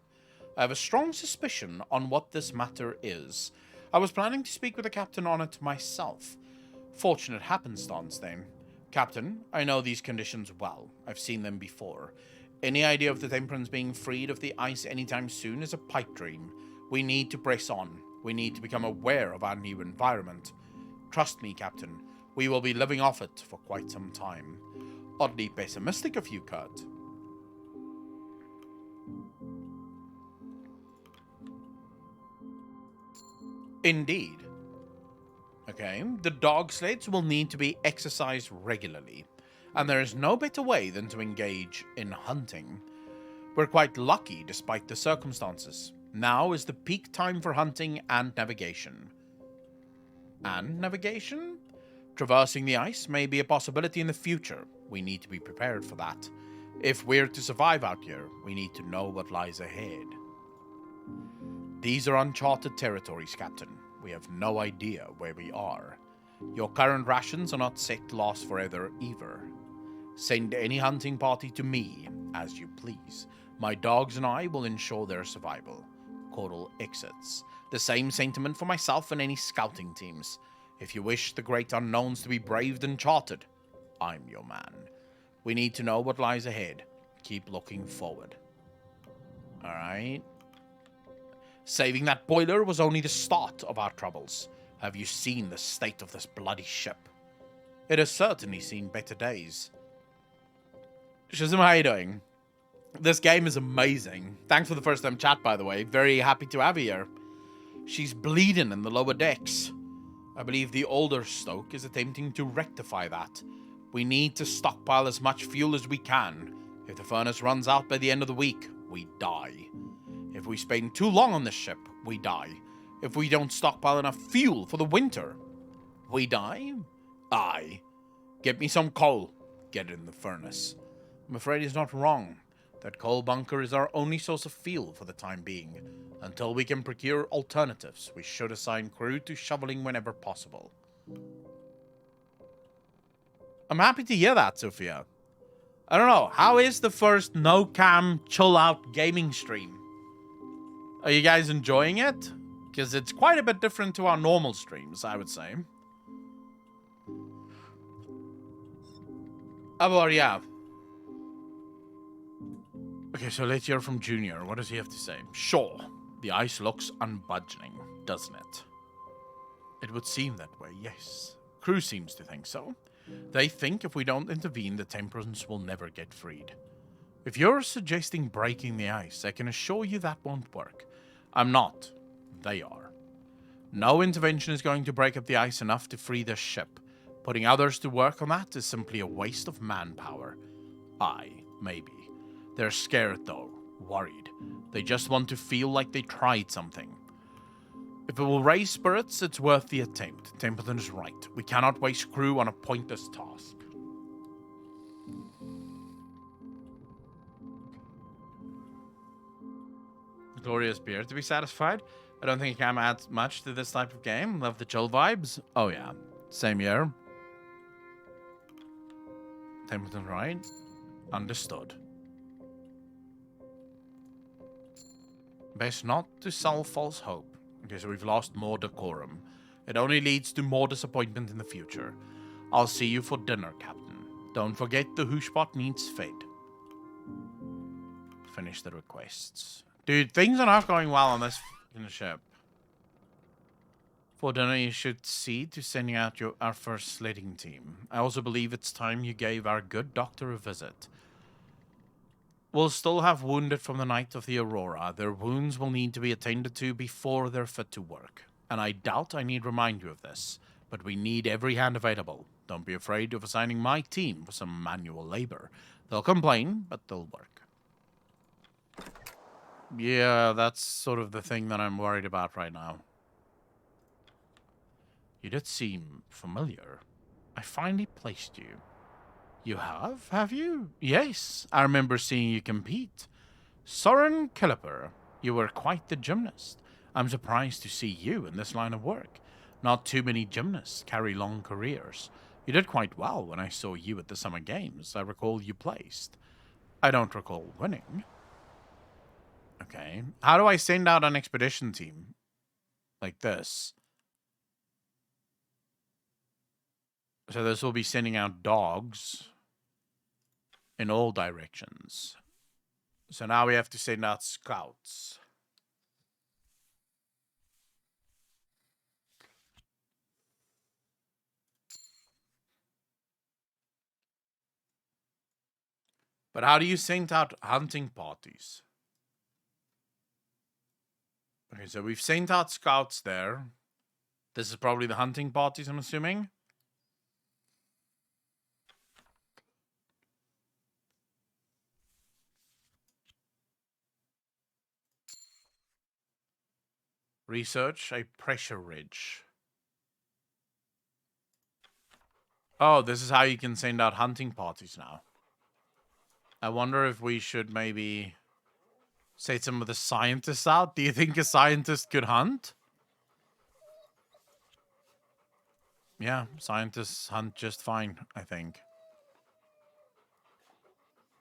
I have a strong suspicion on what this matter is. I was planning to speak with the Captain on it myself. Fortunate happenstance, then. Captain, I know these conditions well. I've seen them before. Any idea of the Temperance being freed of the ice anytime soon is a pipe dream. We need to press on. We need to become aware of our new environment. Trust me, Captain. We will be living off it for quite some time. Oddly pessimistic of you, Kurt. Indeed. Okay, the dog sleds will need to be exercised regularly, and there is no better way than to engage in hunting. We're quite lucky despite the circumstances. Now is the peak time for hunting and navigation. And navigation? Traversing the ice may be a possibility in the future. We need to be prepared for that. If we're to survive out here, we need to know what lies ahead. These are uncharted territories, Captain. We have no idea where we are. Your current rations are not set to last forever either. Send any hunting party to me, as you please. My dogs and I will ensure their survival. Cordell exits. The same sentiment for myself and any scouting teams. If you wish the great unknowns to be braved and charted, I'm your man. We need to know what lies ahead. Keep looking forward. Alright. Saving that boiler was only the start of our troubles. Have you seen the state of this bloody ship? It has certainly seen better days. Shazam, how you doing? This game is amazing. Thanks for the first time chat, by the way. Very happy to have you here. She's bleeding in the lower decks. I believe the older Stoke is attempting to rectify that. We need to stockpile as much fuel as we can. If the furnace runs out by the end of the week, we die. If we spend too long on this ship, we die. If we don't stockpile enough fuel for the winter, we die? Aye. Get me some coal. Get it in the furnace. I'm afraid he's not wrong. That coal bunker is our only source of fuel for the time being. Until we can procure alternatives, we should assign crew to shoveling whenever possible. I'm happy to hear that, Sophia. I don't know, how is the first no-cam, chill-out gaming stream? Are you guys enjoying it? Because it's quite a bit different to our normal streams, I would say. Yeah. Okay, so let's hear from Junior. What does he have to say? Sure, the ice looks unbudging, doesn't it? It would seem that way, yes. Crew seems to think so. They think if we don't intervene, the Temperance will never get freed. If you're suggesting breaking the ice, I can assure you that won't work. I'm not. They are. No intervention is going to break up the ice enough to free this ship. Putting others to work on that is simply a waste of manpower. Aye, maybe. They're scared though, worried. They just want to feel like they tried something. If it will raise spirits, it's worth the attempt. Templeton is right. We cannot waste crew on a pointless task. Glorious beer. To be satisfied, I don't think I can add much to this type of game. Love the chill vibes. Oh yeah, same here. Templeton right. Understood. Best not to sell false hope. Okay, so we've lost more decorum. It only leads to more disappointment in the future. I'll see you for dinner, Captain. Don't forget the hooshpot needs fed. Finish the requests. Dude, things are not going well on this ship. For dinner, you should see to sending out our first sledding team. I also believe it's time you gave our good doctor a visit. We'll still have wounded from the night of the Aurora. Their wounds will need to be attended to before they're fit to work. And I doubt I need remind you of this, but we need every hand available. Don't be afraid of assigning my team for some manual labor. They'll complain, but they'll work. Yeah, that's sort of the thing that I'm worried about right now. You did seem familiar. I finally placed you. You have you? Yes, I remember seeing you compete. Soren Kaliper, you were quite the gymnast. I'm surprised to see you in this line of work. Not too many gymnasts carry long careers. You did quite well when I saw you at the Summer Games. I recall you placed. I don't recall winning. Okay. How do I send out an expedition team? Like this. So this will be sending out dogs in all directions. So now we have to send out scouts. But how do you send out hunting parties? Okay, so we've sent out scouts there. This is probably the hunting parties, I'm assuming. Research a pressure ridge. Oh, this is how you can send out hunting parties now. I wonder if we should maybe send some of the scientists out. Do you think a scientist could hunt? Yeah, scientists hunt just fine, I think.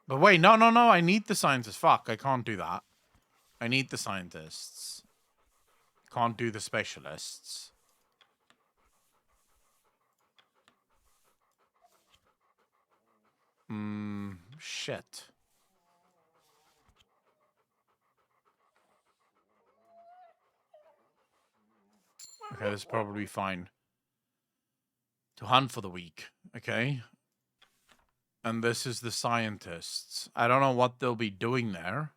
But wait, no. I need the scientists. Fuck, I can't do that. I need the scientists. Can't do the specialists. Shit. Okay, this is probably fine. To hunt for the week, okay? And this is the scientists. I don't know what they'll be doing there.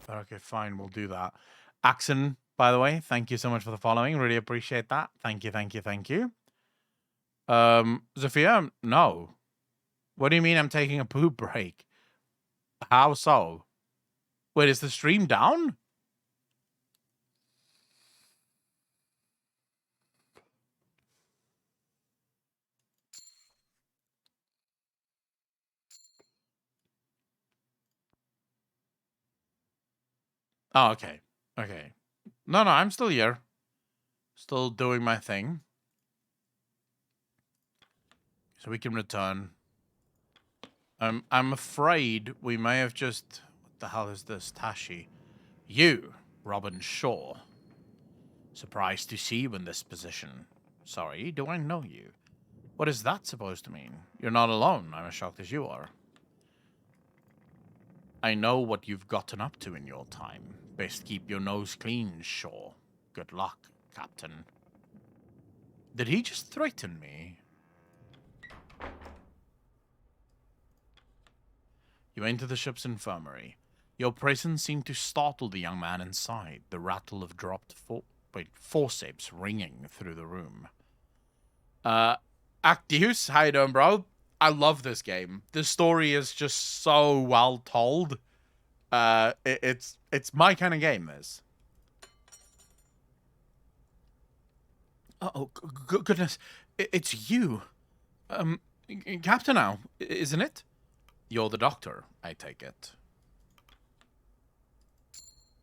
Okay, fine, we'll do that. Axon, by the way, thank you so much for the following. Really appreciate that. Thank you, thank you, thank you. Zofia, no. What do you mean I'm taking a poop break? How so? Wait, is the stream down? Oh, okay. Okay. No, I'm still here. Still doing my thing. So we can return. I'm afraid we may have just... What the hell is this, Tashi? You, Robin Shaw. Surprised to see you in this position. Sorry, do I know you? What is that supposed to mean? You're not alone. I'm as shocked as you are. I know what you've gotten up to in your time. Best keep your nose clean, Shaw. Good luck, Captain. Did he just threaten me? You enter the ship's infirmary. Your presence seemed to startle the young man inside, the rattle of dropped forceps ringing through the room. Actius, how you doing, bro? I love this game. The story is just so well told. It's my kind of game, this. Oh, goodness. It's you. Captain now, isn't it? You're the doctor, I take it.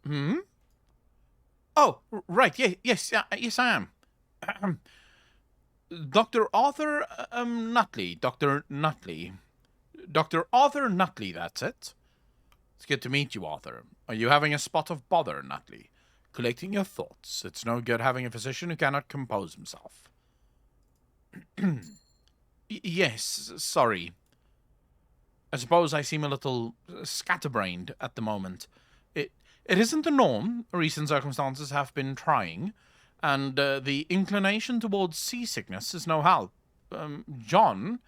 Hmm? Oh, right. Yes, I am. Dr. Arthur Nutley. Dr. Nutley. Dr. Arthur Nutley, that's it. It's good to meet you, Arthur. Are you having a spot of bother, Nutley? Collecting your thoughts. It's no good having a physician who cannot compose himself. Yes, sorry. I suppose I seem a little scatterbrained at the moment. It isn't the norm. Recent circumstances have been trying, and the inclination towards seasickness is no help. John,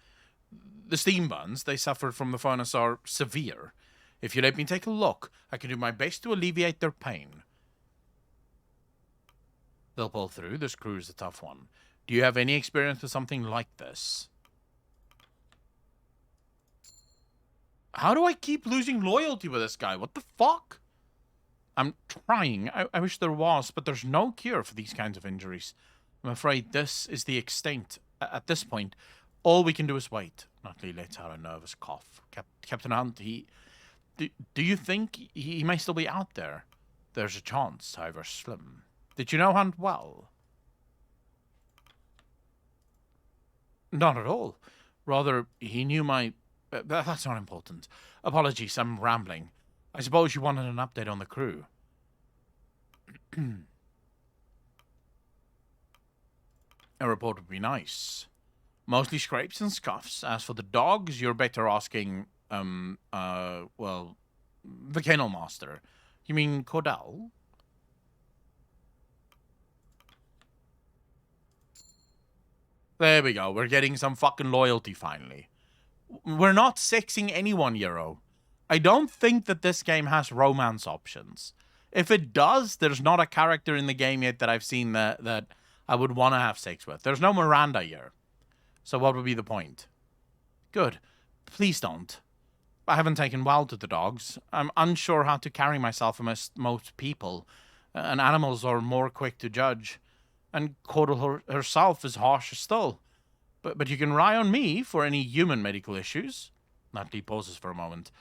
the steam burns they suffer from the furnace are severe. If you let me take a look, I can do my best to alleviate their pain. They'll pull through. This crew is a tough one. Do you have any experience with something like this? How do I keep losing loyalty with this guy? What the fuck? I'm trying. I wish there was, but there's no cure for these kinds of injuries. I'm afraid this is the extent. At this point, all we can do is wait. Nutley lets out a nervous cough. Captain Hunt, do you think he may still be out there? There's a chance, however slim. Did you know Hunt well? Not at all. Rather, he knew my... that's not important. Apologies, I'm rambling. I suppose you wanted an update on the crew. A report would be nice. Mostly scrapes and scuffs. As for the dogs, you're better asking, well, the kennel master. You mean Cordell? There we go. We're getting some fucking loyalty finally. We're not sexing anyone, Euro. I don't think that this game has romance options. If it does, there's not a character in the game yet that I've seen that I would want to have sex with. There's no Miranda here. So what would be the point? Good. Please don't. I haven't taken well to the dogs. I'm unsure how to carry myself amongst most people, and animals are more quick to judge. And Cordell herself is harsher still. But you can rely on me for any human medical issues. Nutley pauses for a moment.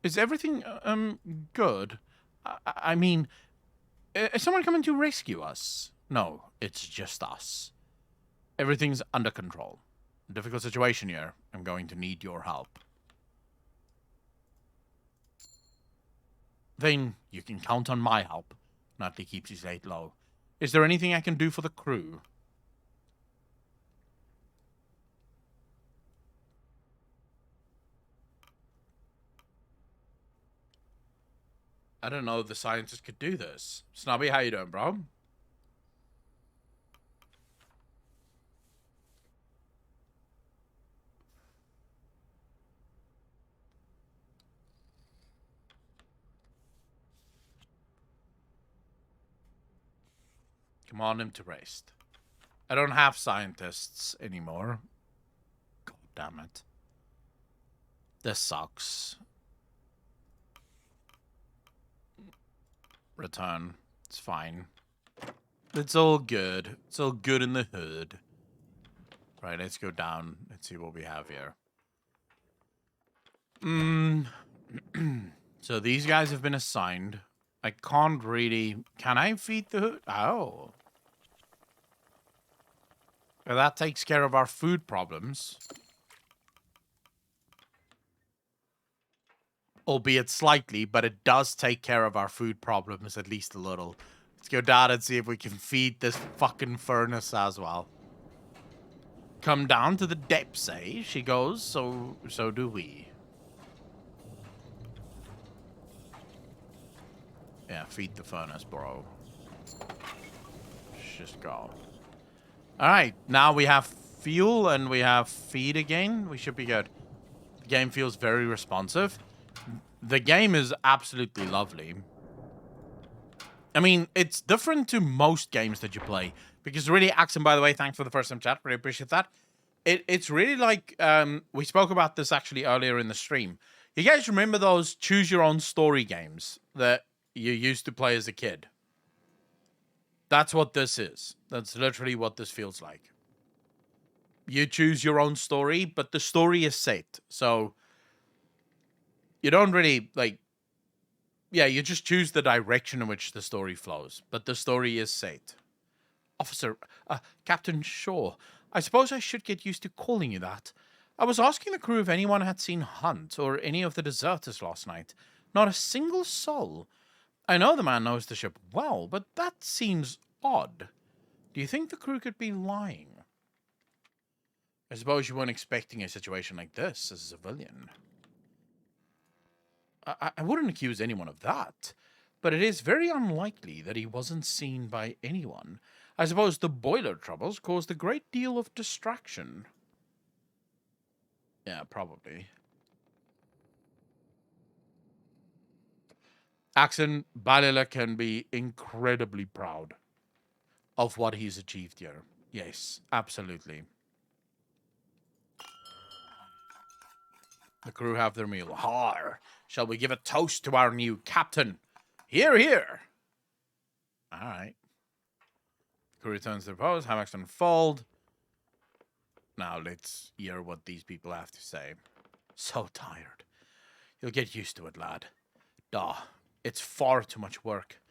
Is everything, good? I mean, is someone coming to rescue us? No, it's just us. Everything's under control. Difficult situation here. I'm going to need your help. Then you can count on my help. Nutley keeps his head low. Is there anything I can do for the crew? I don't know if the scientists could do this. Snobby, how you doing, bro? Command him to rest. I don't have scientists anymore. God damn it. This sucks. Return. It's fine. It's all good. It's all good in the hood. Right, let's go down. Let's see what we have here. So these guys have been assigned. I can't really... Can I feed the hood? Oh. Well, that takes care of our food problems. Albeit slightly, but it does take care of our food problems at least a little. Let's go down and see if we can feed this fucking furnace as well. Come down to the depths, eh? She goes, so do we. Yeah, feed the furnace, bro. Just go. Alright, now we have fuel and we have feed again. We should be good. The game feels very responsive. The game is absolutely lovely. I mean, it's different to most games that you play. Because really, Axon, by the way, thanks for the first time chat. Really appreciate that. It's really like, we spoke about this actually earlier in the stream. You guys remember those choose your own story games that you used to play as a kid? That's what this is. That's literally what this feels like. You choose your own story, but the story is set. So you don't really, like... Yeah, you just choose the direction in which the story flows. But the story is set. Officer... Captain Shaw. I suppose I should get used to calling you that. I was asking the crew if anyone had seen Hunt or any of the deserters last night. Not a single soul. I know the man knows the ship well, but that seems odd. Do you think the crew could be lying? I suppose you weren't expecting a situation like this as a civilian. I wouldn't accuse anyone of that, but it is very unlikely that he wasn't seen by anyone. I suppose the boiler troubles caused a great deal of distraction. Yeah, probably. Axon Balila can be incredibly proud of what he's achieved here. Yes, absolutely. The crew have their meal. Har! Shall we give a toast to our new captain? Hear, hear! Alright. Crew returns to their post. Hammocks unfold. Now let's hear what these people have to say. So tired. You'll get used to it, lad. Duh. It's far too much work.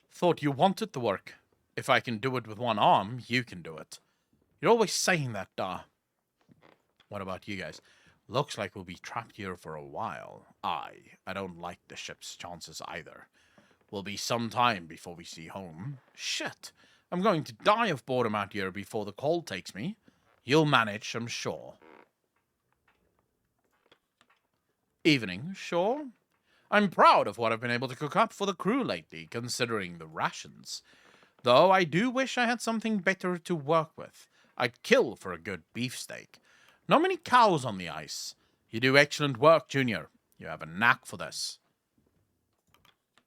Thought you wanted the work. If I can do it with one arm, you can do it. You're always saying that, duh. What about you guys? Looks like we'll be trapped here for a while. I don't like the ship's chances either. Will be some time before we see home. Shit. I'm going to die of boredom out here before the cold takes me. You'll manage, I'm sure. Evening, sure. I'm proud of what I've been able to cook up for the crew lately, considering the rations. Though I do wish I had something better to work with. I'd kill for a good beefsteak. Not many cows on the ice. You do excellent work, Junior. You have a knack for this.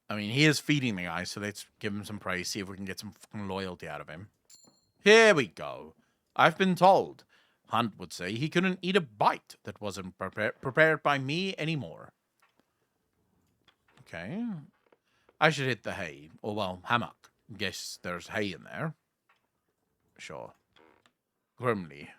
I mean, he is feeding the guy, so let's give him some praise, see if we can get some fucking loyalty out of him. Here we go. I've been told. Hunt would say he couldn't eat a bite that wasn't prepared by me anymore. Okay. I should hit the hay. Or, well, hammock. Guess there's hay in there. Sure. Grimly.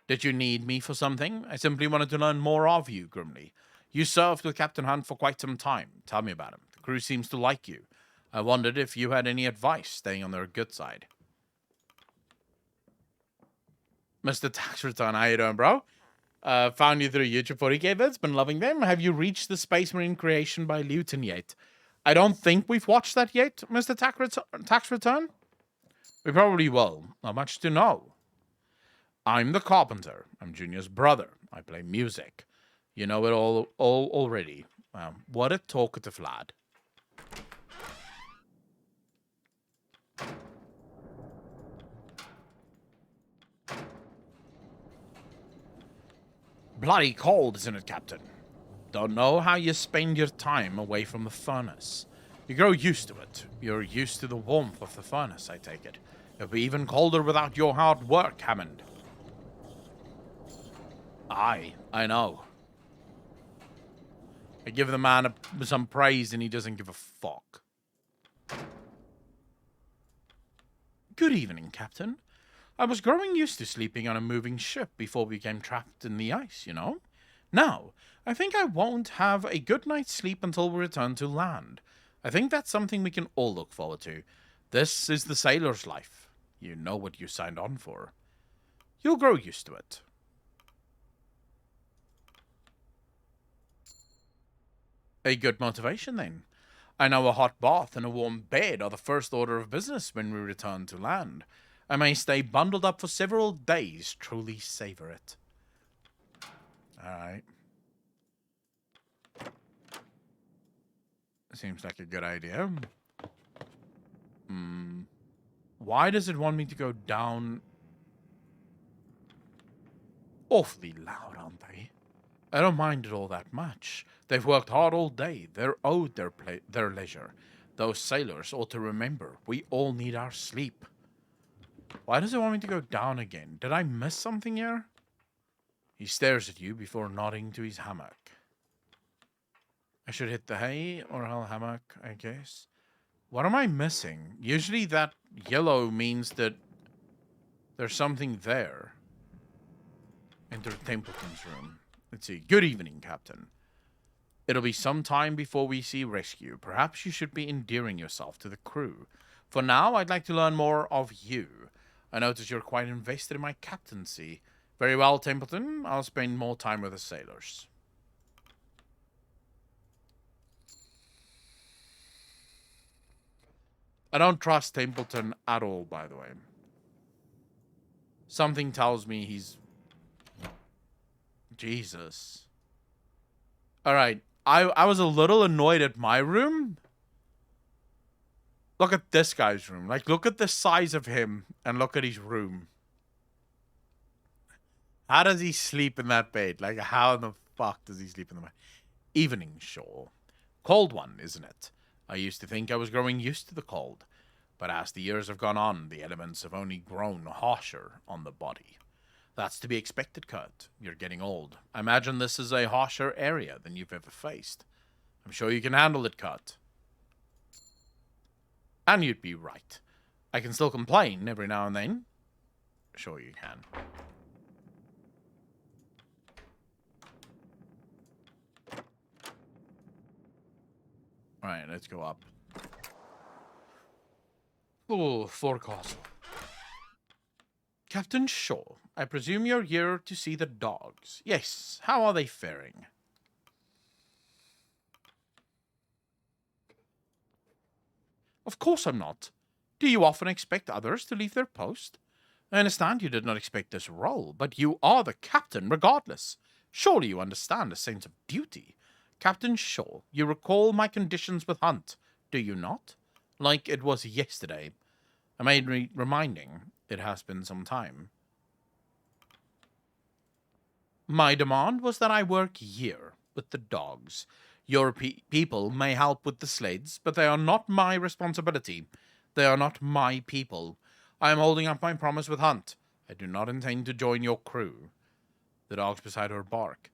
Did you need me for something? I simply wanted to learn more of you, Grimly. You served with Captain Hunt for quite some time. Tell me about him. The crew seems to like you. I wondered if you had any advice staying on their good side. Mr. Tax Return, how you doing, bro? Found you through YouTube 40k vids. Been loving them. Have you reached the Space Marine creation by Luton yet? I don't think we've watched that yet, Mr. Tax Return. We probably will. Not much to know. I'm the carpenter. I'm Junior's brother. I play music. You know it all already. What a talkative lad. Bloody cold, isn't it, Captain? Don't know how you spend your time away from the furnace. You grow used to it. You're used to the warmth of the furnace, I take it. It'll be even colder without your hard work, Hammond. Aye, I know. I give the man some praise and he doesn't give a fuck. Good evening, Captain. I was growing used to sleeping on a moving ship before we became trapped in the ice, you know? Now, I think I won't have a good night's sleep until we return to land. I think that's something we can all look forward to. This is the sailor's life. You know what you signed on for. You'll grow used to it. A good motivation, then. I know a hot bath and a warm bed are the first order of business when we return to land. I may stay bundled up for several days, truly savor it. Alright. Seems like a good idea. Why does it want me to go down? Awfully loud, aren't they? I don't mind it all that much. They've worked hard all day. They're owed their leisure. Those sailors ought to remember, we all need our sleep. Why does it want me to go down again? Did I miss something here? He stares at you before nodding to his hammock. I should hit the hay or hell hammock, I guess. What am I missing? Usually that yellow means that there's something there. Enter Templeton's room. Let's see. Good evening, Captain. It'll be some time before we see rescue. Perhaps you should be endearing yourself to the crew. For now, I'd like to learn more of you. I notice you're quite invested in my captaincy. Very well, Templeton. I'll spend more time with the sailors. I don't trust Templeton at all, by the way. Something tells me he's... Jesus. Alright. I was a little annoyed at my room. Look at this guy's room. Like, look at the size of him and look at his room. How does he sleep in that bed? Like, how in the fuck does he sleep in the bed? Evening, sure. Cold one, isn't it? I used to think I was growing used to the cold. But as the years have gone on, the elements have only grown harsher on the body. That's to be expected, Kurt. You're getting old. I imagine this is a harsher area than you've ever faced. I'm sure you can handle it, Kurt. And you'd be right. I can still complain every now and then. Sure you can. Alright, let's go up. Oh, forecastle. Captain Shaw, I presume you're here to see the dogs. Yes, how are they faring? Of course I'm not. Do you often expect others to leave their post? I understand you did not expect this role, but you are the captain regardless. Surely you understand a sense of duty. Captain Shaw, you recall my conditions with Hunt, do you not? Like it was yesterday. I made reminding. It has been some time. My demand was that I work here with the dogs. Your people may help with the sleds, but they are not my responsibility. They are not my people. I am holding up my promise with Hunt. I do not intend to join your crew. The dogs beside her bark.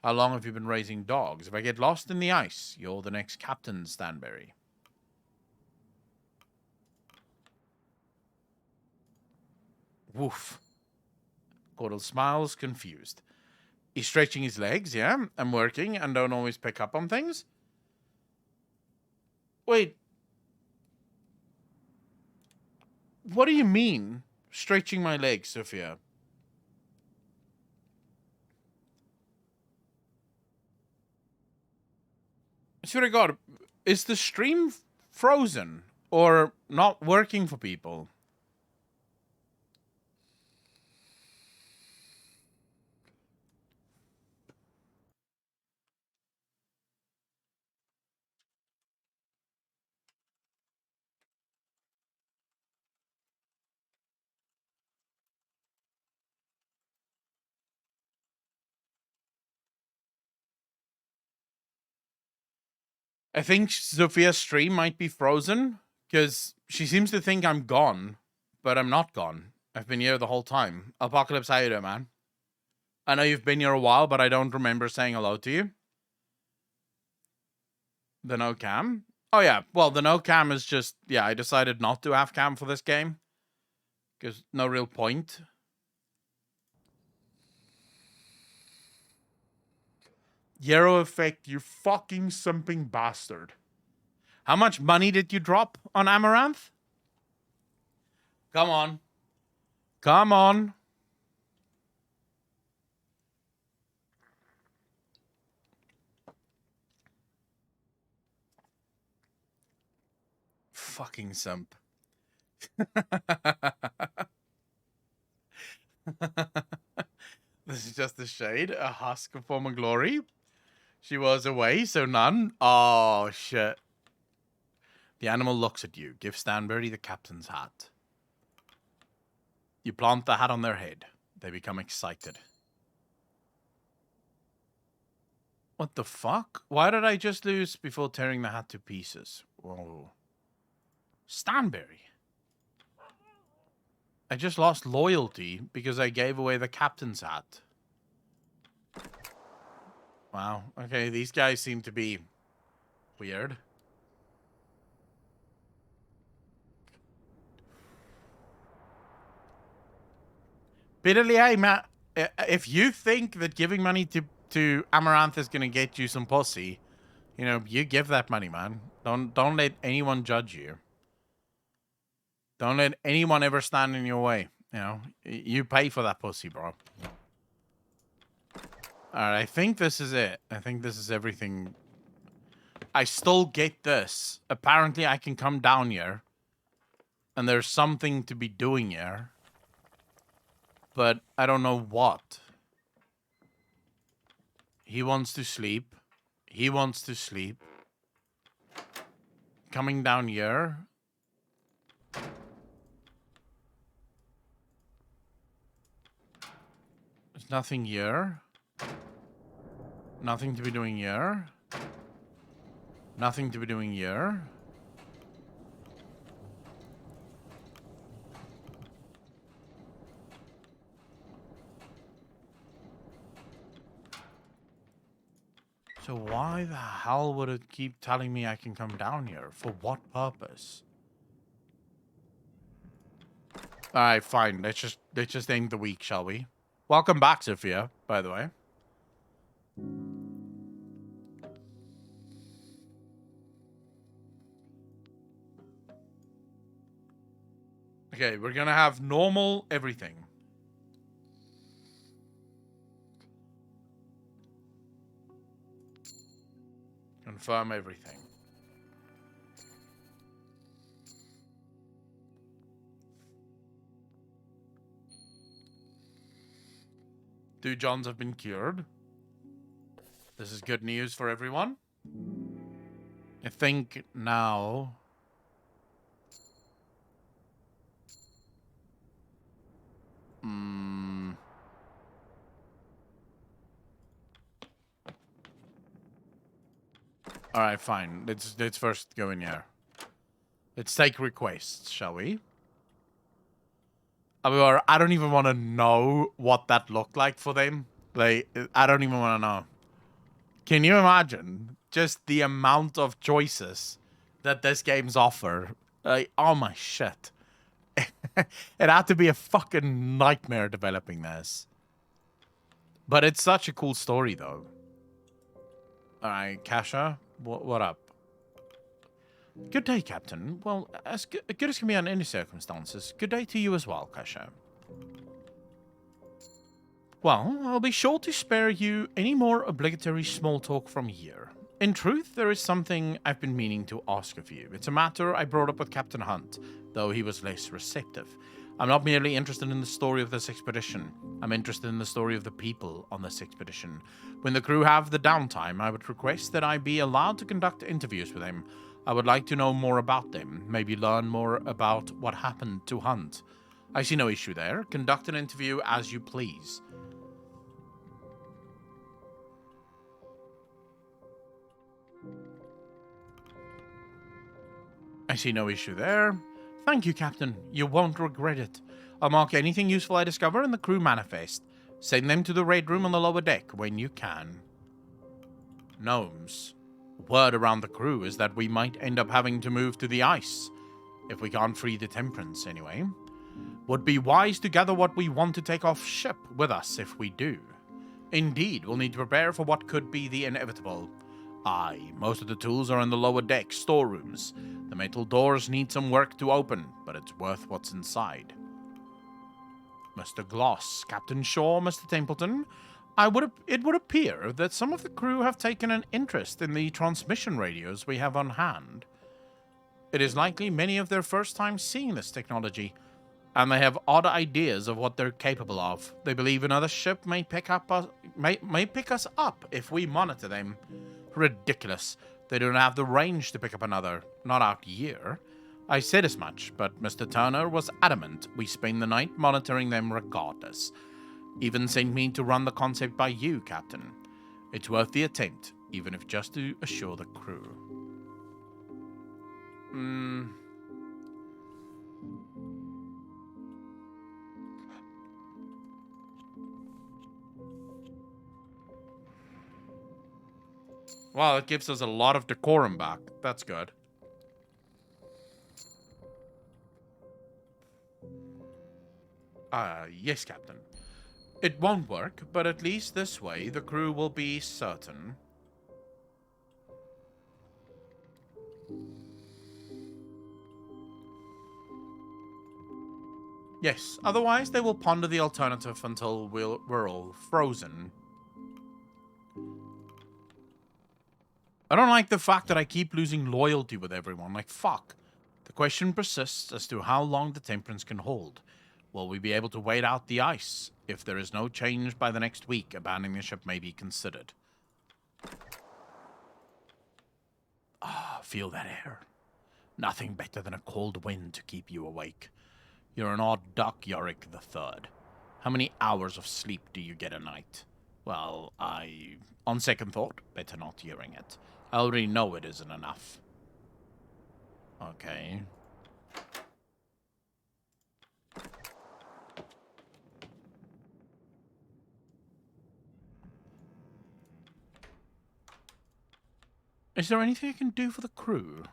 How long have you been raising dogs? If I get lost in the ice, you're the next Captain Stanberry. Woof. Cordell smiles, confused. He's stretching his legs, yeah? I'm working and don't always pick up on things? Wait. What do you mean, stretching my legs, Sophia? I swear to God, is the stream frozen or not working for people? I think Sophia's stream might be frozen because she seems to think I'm gone, but I'm not gone. I've been here the whole time. Apocalypse, how you doing, man? I know you've been here a while, but I don't remember saying hello to you. The no cam? Oh, yeah. Well, the no cam is just, yeah, I decided not to have cam for this game because no real point. Yarrow effect, you fucking simping bastard. How much money did you drop on Amaranth? Come on. Come on. Fucking simp. This is just a shade, a husk of former glory. She was away, so none. Oh, shit. The animal looks at you. Give Stanbury the captain's hat. You plant the hat on their head. They become excited. What the fuck? Why did I just lose before tearing the hat to pieces? Whoa. Stanbury. I just lost loyalty because I gave away the captain's hat. Wow. Okay, these guys seem to be weird. Bitterly, hey, Matt, if you think that giving money to Amaranth is going to get you some pussy, you know, you give that money, man. Don't let anyone judge you. Don't let anyone ever stand in your way. You know, you pay for that pussy, bro. All right, I think this is it. I think this is everything. I still get this. Apparently, I can come down here, and there's something to be doing here, but I don't know what. He wants to sleep. He wants to sleep. Coming down here. There's nothing here. Nothing to be doing here. Nothing to be doing here. So why the hell would it keep telling me I can come down here? For what purpose? Alright, fine. Let's just end the week, shall we? Welcome back, Sophia, by the way. Okay, we're gonna have normal everything. Confirm everything. Two Johns have been cured. This is good news for everyone. I think now... Alright, fine. Let's first go in here. Let's take requests, shall we? I don't even want to know what that looked like for them. Like, I don't even want to know. Can you imagine just the amount of choices that this game's offer? Like, oh my shit. It had to be a fucking nightmare developing this. But it's such a cool story, though. Alright, Kasha, what up? Good day, Captain. Well, as good as can be under any circumstances. Good day to you as well, Kasha. Well, I'll be sure to spare you any more obligatory small talk from here. In truth, there is something I've been meaning to ask of you. It's a matter I brought up with Captain Hunt, though he was less receptive. I'm not merely interested in the story of this expedition. I'm interested in the story of the people on this expedition. When the crew have the downtime, I would request that I be allowed to conduct interviews with them. I would like to know more about them, maybe learn more about what happened to Hunt. I see no issue there. Conduct an interview as you please. I see no issue there. Thank you, Captain. You won't regret it. I'll mark anything useful I discover in the crew manifest. Send them to the raid room on the lower deck when you can. Gnomes. Word around the crew is that we might end up having to move to the ice. If we can't free the Temperance, anyway. Would be wise to gather what we want to take off ship with us if we do. Indeed, we'll need to prepare for what could be the inevitable. Aye, most of the tools are in the lower deck storerooms. The metal doors need some work to open, but it's worth what's inside. Mr. Gloss, Captain Shaw, Mr. Templeton, it would appear that some of the crew have taken an interest in the transmission radios we have on hand. It is likely many of their first time seeing this technology, and they have odd ideas of what they're capable of. They believe another ship may pick us up if we monitor them. Ridiculous. They don't have the range to pick up another, not out here. I said as much, but Mr. Turner was adamant we spend the night monitoring them regardless. Even sent me to run the concept by you, Captain. It's worth the attempt, even if just to assure the crew. Wow, it gives us a lot of decorum back. That's good. Yes, Captain. It won't work, but at least this way the crew will be certain. Yes, otherwise they will ponder the alternative until we're all frozen. I don't like the fact that I keep losing loyalty with everyone. Like, fuck. The question persists as to how long the Temperance can hold. Will we be able to wait out the ice? If there is no change by the next week, abandoning the ship may be considered. Ah, feel that air. Nothing better than a cold wind to keep you awake. You're an odd duck, Yorick the Third. How many hours of sleep do you get a night? Well, on second thought, better not hearing it. I already know it isn't enough. Okay. Is there anything I can do for the crew?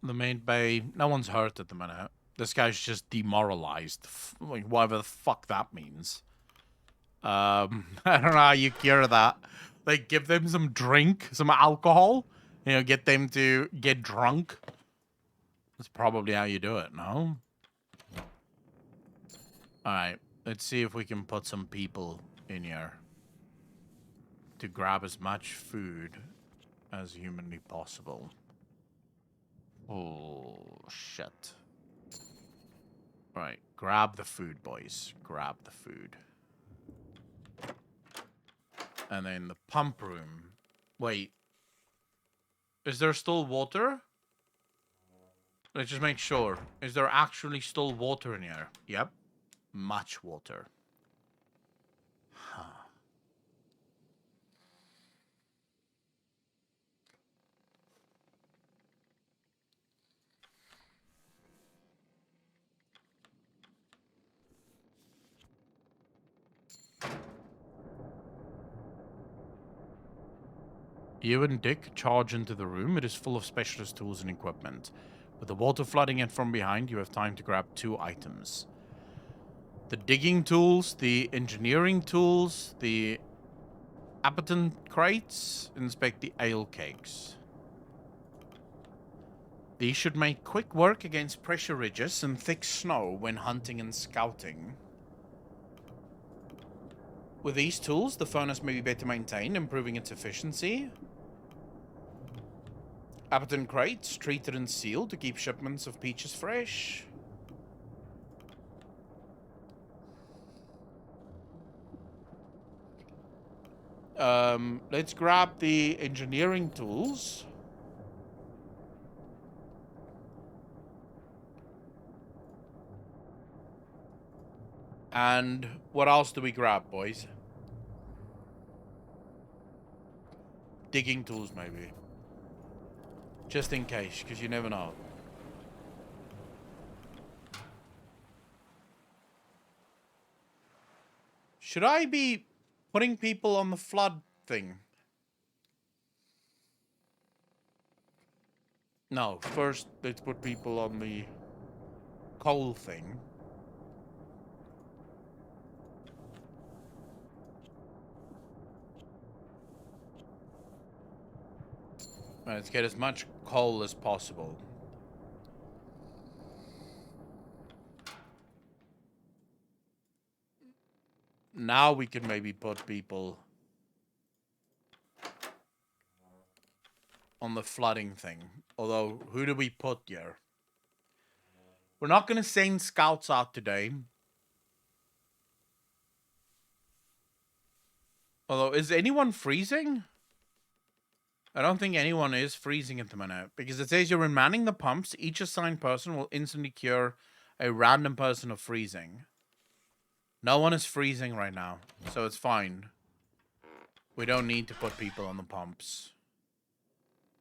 The main bay, no one's hurt at the minute. This guy's just demoralized. Like, whatever the fuck that means. I don't know how you cure that. Like, give them some drink, some alcohol. You know, get them to get drunk. That's probably how you do it, no? Alright, let's see if we can put some people in here to grab as much food as humanly possible. Oh, shit. Right, grab the food, boys. Grab the food. And then the pump room. Wait. Is there still water? Let's just make sure. Is there actually still water in here? Yep. Much water. Huh. You and Dick charge into the room. It is full of specialist tools and equipment. With the water flooding in from behind, you have time to grab 2 items. The digging tools, the engineering tools, the appleton crates, inspect the ale kegs. These should make quick work against pressure ridges and thick snow when hunting and scouting. With these tools, the furnace may be better maintained, improving its efficiency. Appleton crates, treated and sealed to keep shipments of peaches fresh. Let's grab the engineering tools. And what else do we grab, boys? Digging tools, maybe. Just in case, because you never know. Should I be putting people on the flood thing? No, first let's put people on the coal thing. Let's get as much coal as possible. Now we can maybe put people on the flooding thing. Although, who do we put here? We're not going to send scouts out today. Although, is anyone freezing? I don't think anyone is freezing at the minute. Because it says you're manning the pumps. Each assigned person will instantly cure a random person of freezing. No one is freezing right now. So it's fine. We don't need to put people on the pumps.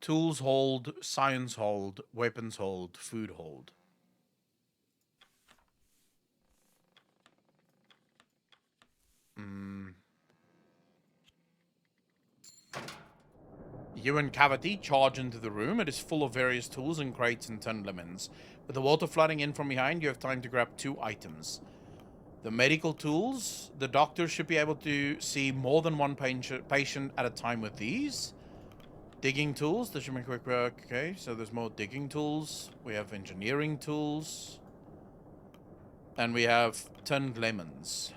Tools hold, science hold, weapons hold, food hold. You and Cavity charge into the room. It is full of various tools and crates and tin lemons. With the water flooding in from behind, you have time to grab 2 items. The medical tools. The doctor should be able to see more than one patient at a time with these. Digging tools. This should make quick work. Okay, so there's more digging tools. We have engineering tools. And we have tinned lemons.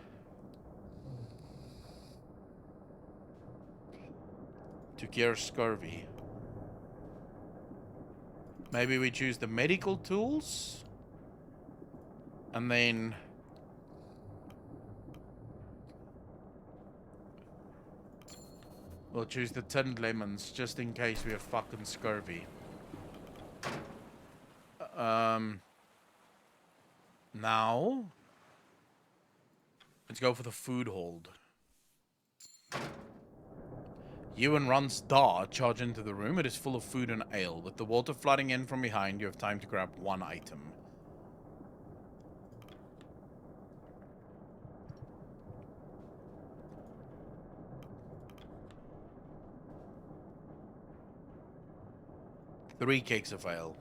To cure scurvy. Maybe we choose the medical tools. And then... we'll choose the tinned lemons, just in case we have fucking scurvy. Now... let's go for the food hold. You and Ron Star charge into the room. It is full of food and ale. With the water flooding in from behind, you have time to grab 1 item. Three cakes of ale.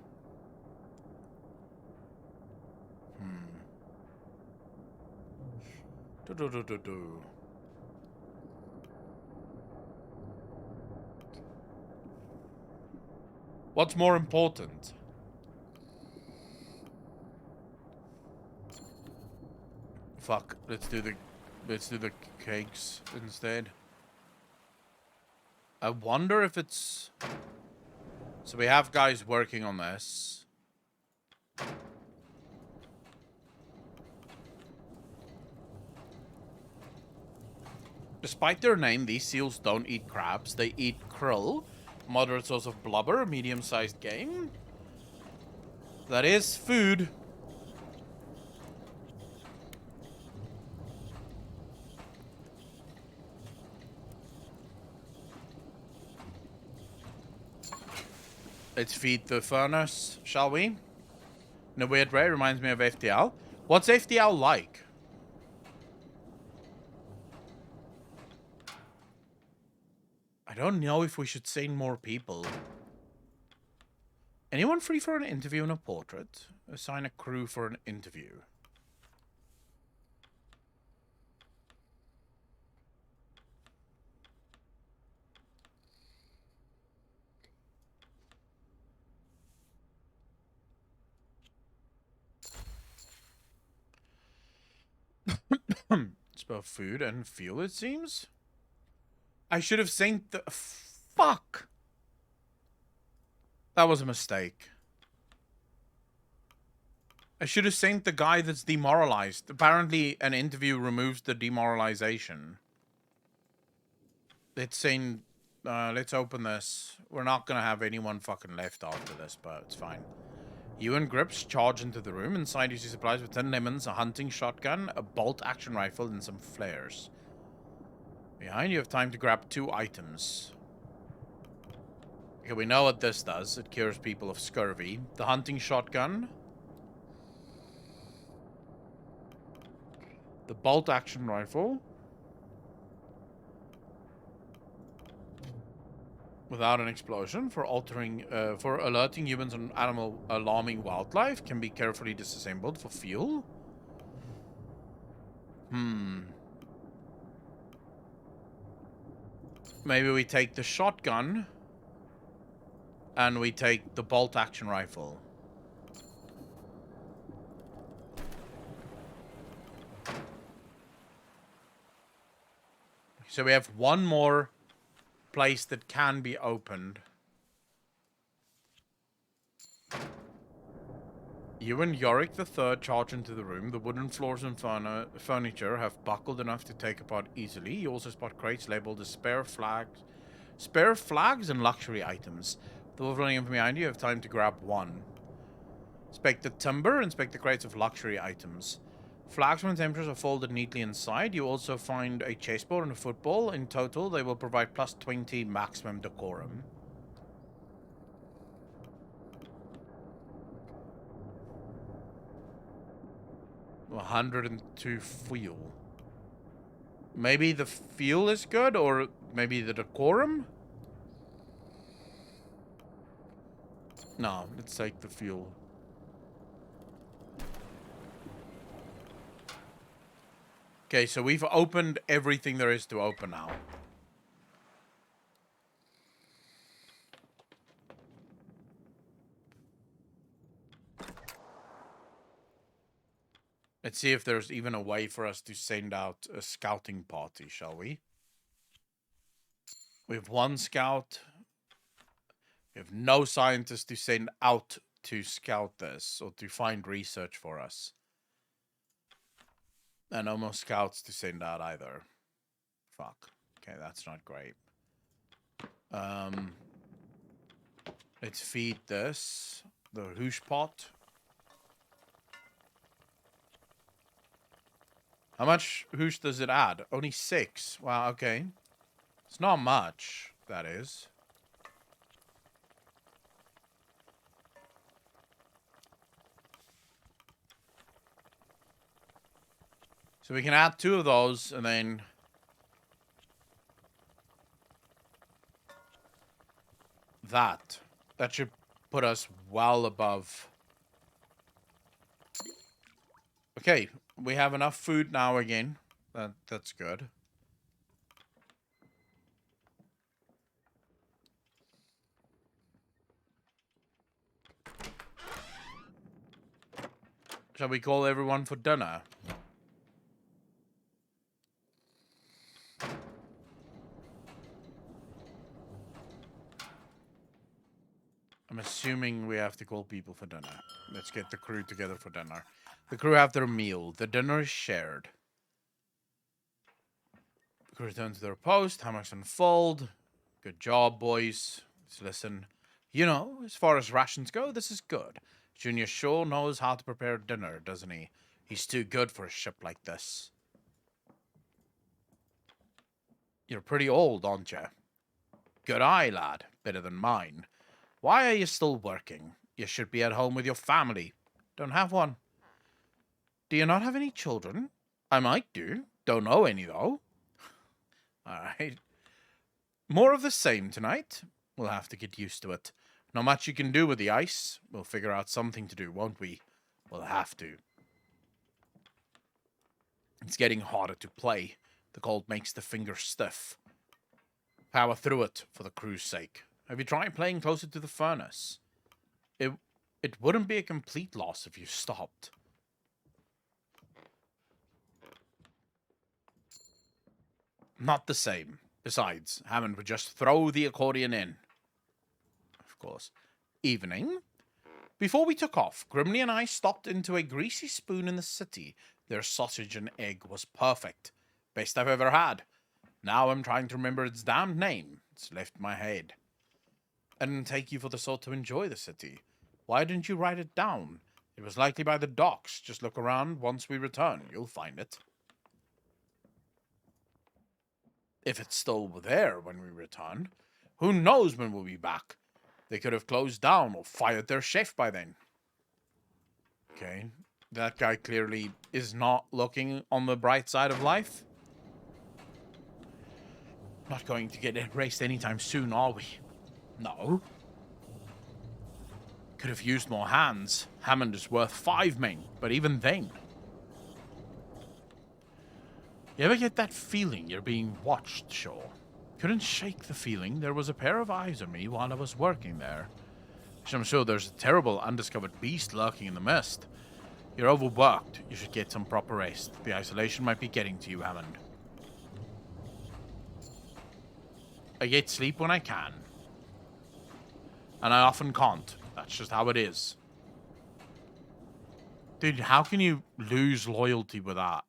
What's more important? Fuck, let's do the cakes instead. I wonder if it's... so we have guys working on this. Despite their name, these seals don't eat crabs. They eat krill, moderate source of blubber, medium-sized game. That is food. Let's feed the furnace, shall we? In a weird way, it reminds me of FTL. What's FTL like? I don't know if we should send more people. Anyone free for an interview and a portrait? Assign a crew for an interview. It's about food and fuel, it seems. I should have sent the... fuck! That was a mistake. I should have sent the guy that's demoralized. Apparently, an interview removes the demoralization. Let's send... let's open this. We're not gonna have anyone fucking left after this, but it's fine. You and Grips charge into the room. Inside you see supplies with 10 lemons, a hunting shotgun, a bolt-action rifle, and some flares. Behind you have time to grab 2 items. Okay, we know what this does. It cures people of scurvy. The hunting shotgun. The bolt action rifle. Without an explosion, for alerting humans and alarming wildlife, can be carefully disassembled for fuel. Maybe we take the shotgun and we take the bolt action rifle. So we have one more place that can be opened. You and Yorick III charge into the room. The wooden floors and furniture have buckled enough to take apart easily. You also spot crates labeled as spare flags and luxury items. The wolf running in from behind you have time to grab one. Inspect the timber, inspect the crates of luxury items. Flags and temperatures are folded neatly inside. You also find a chessboard and a football. In total, they will provide plus 20 maximum decorum. $102 fuel. Maybe the fuel is good, or maybe the decorum? No, let's take the fuel. Okay, so we've opened everything there is to open now. Let's see if there's even a way for us to send out a scouting party, shall we? We have one scout. We have no scientists to send out to scout this or to find research for us. And no more scouts to send out either. Fuck. Okay, that's not great. Let's feed this. The hoosh pot. How much hoosh does it add? Only 6. Wow, okay. It's not much, that is. So we can add 2 of those, and then... That should put us well above... Okay, we have enough food now again. That's good. Shall we call everyone for dinner? I'm assuming we have to call people for dinner. Let's get the crew together for dinner. The crew have their meal. The dinner is shared. The crew return to their post. Hammocks unfold. Good job, boys. Let's listen. You know, as far as rations go, this is good. Junior sure knows how to prepare dinner, doesn't he? He's too good for a ship like this. You're pretty old, aren't you? Good eye, lad. Better than mine. Why are you still working? You should be at home with your family. Don't have one. Do you not have any children? I might do. Don't know any, though. Alright. More of the same tonight. We'll have to get used to it. Not much you can do with the ice. We'll figure out something to do, won't we? We'll have to. It's getting harder to play. The cold makes the fingers stiff. Power through it, for the crew's sake. Have you tried playing closer to the furnace? It wouldn't be a complete loss if you stopped. Not the same. Besides, Hammond would just throw the accordion in. Of course. Evening. Before we took off, Grimley and I stopped into a Greasy Spoon in the city. Their sausage and egg was perfect. Best I've ever had. Now I'm trying to remember its damned name. It's left my head. I didn't take you for the sort to enjoy the city. Why didn't you write it down? It was likely by the docks. Just look around once we return. You'll find it. If it's still there when we return. Who knows when we'll be back? They could have closed down or fired their chef by then. Okay, that guy clearly is not looking on the bright side of life. Not going to get erased anytime soon, are we? No. Could have used more hands. Hammond is worth 5 men, but even then. You ever get that feeling you're being watched, Shaw? Couldn't shake the feeling there was a pair of eyes on me while I was working there. I'm sure there's a terrible undiscovered beast lurking in the mist. You're overworked. You should get some proper rest. The isolation might be getting to you, Hammond. I get sleep when I can. And I often can't. That's just how it is. Dude, how can you lose loyalty with that?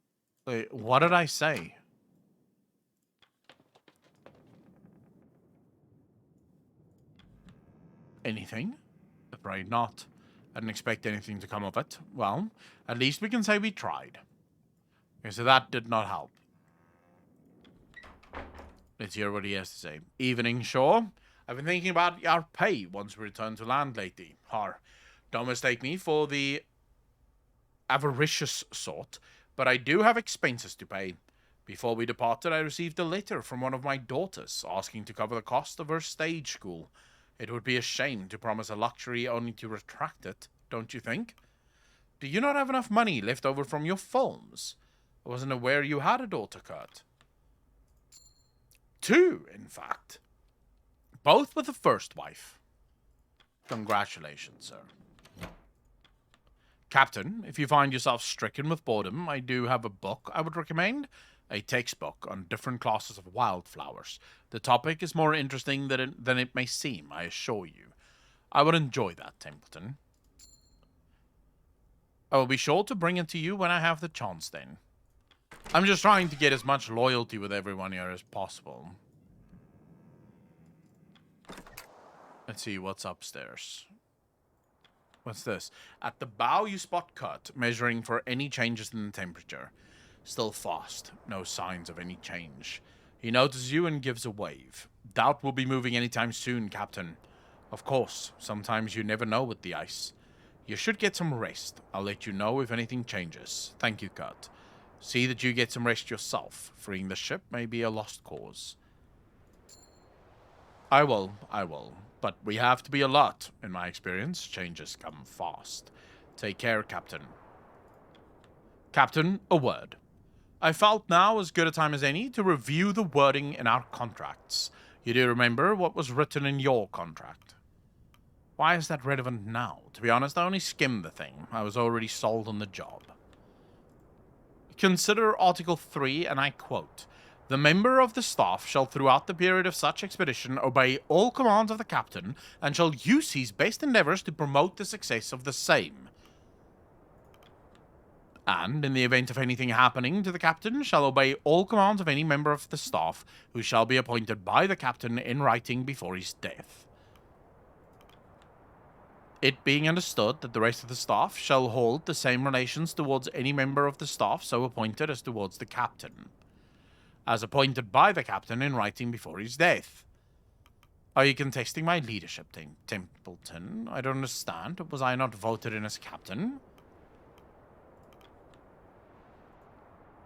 Like, what did I say? Anything? Afraid not. I didn't expect anything to come of it. Well, at least we can say we tried. Okay, so that did not help. Let's hear what he has to say. Evening, Shaw. I've been thinking about our pay once we return to land lately. Don't mistake me for the avaricious sort, but I do have expenses to pay. Before we departed, I received a letter from one of my daughters asking to cover the cost of her stage school. It would be a shame to promise a luxury only to retract it, don't you think? Do you not have enough money left over from your films? I wasn't aware you had a daughter, Kurt. 2, in fact. Both with the first wife. Congratulations, sir. Captain, if you find yourself stricken with boredom, I do have a book I would recommend. A textbook on different classes of wildflowers. The topic is more interesting than it may seem, I assure you. I would enjoy that, Templeton. I will be sure to bring it to you when I have the chance, then. I'm just trying to get as much loyalty with everyone here as possible. Let's see what's upstairs. What's this? At the bow, you spot Kurt, measuring for any changes in the temperature. Still fast. No signs of any change. He notices you and gives a wave. Doubt we'll be moving anytime soon, Captain. Of course, sometimes you never know with the ice. You should get some rest. I'll let you know if anything changes. Thank you, Kurt. See that you get some rest yourself. Freeing the ship may be a lost cause. I will. But we have to be alert. In my experience, changes come fast. Take care, Captain. Captain, a word. I felt now as good a time as any to review the wording in our contracts. You do remember what was written in your contract? Why is that relevant now? To be honest, I only skimmed the thing. I was already sold on the job. Consider Article 3, and I quote, "The member of the staff shall throughout the period of such expedition obey all commands of the captain, and shall use his best endeavors to promote the success of the same. And, in the event of anything happening to the captain, shall obey all commands of any member of the staff, who shall be appointed by the captain in writing before his death. It being understood that the rest of the staff shall hold the same relations towards any member of the staff so appointed as towards the captain, as appointed by the captain in writing before his death." Are you contesting my leadership, Templeton? I don't understand. Was I not voted in as captain?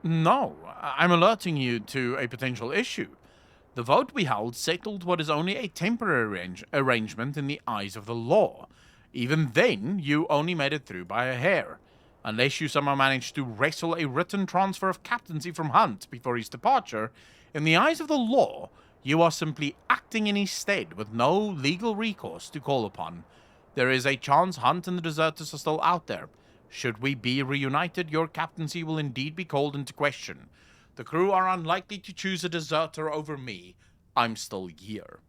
No, I'm alerting you to a potential issue. The vote we held settled what is only a temporary arrangement in the eyes of the law. Even then, you only made it through by a hair. Unless you somehow managed to wrestle a written transfer of captaincy from Hunt before his departure, in the eyes of the law, you are simply acting in his stead with no legal recourse to call upon. There is a chance Hunt and the deserters are still out there. Should we be reunited, your captaincy will indeed be called into question. The crew are unlikely to choose a deserter over me. I'm still here.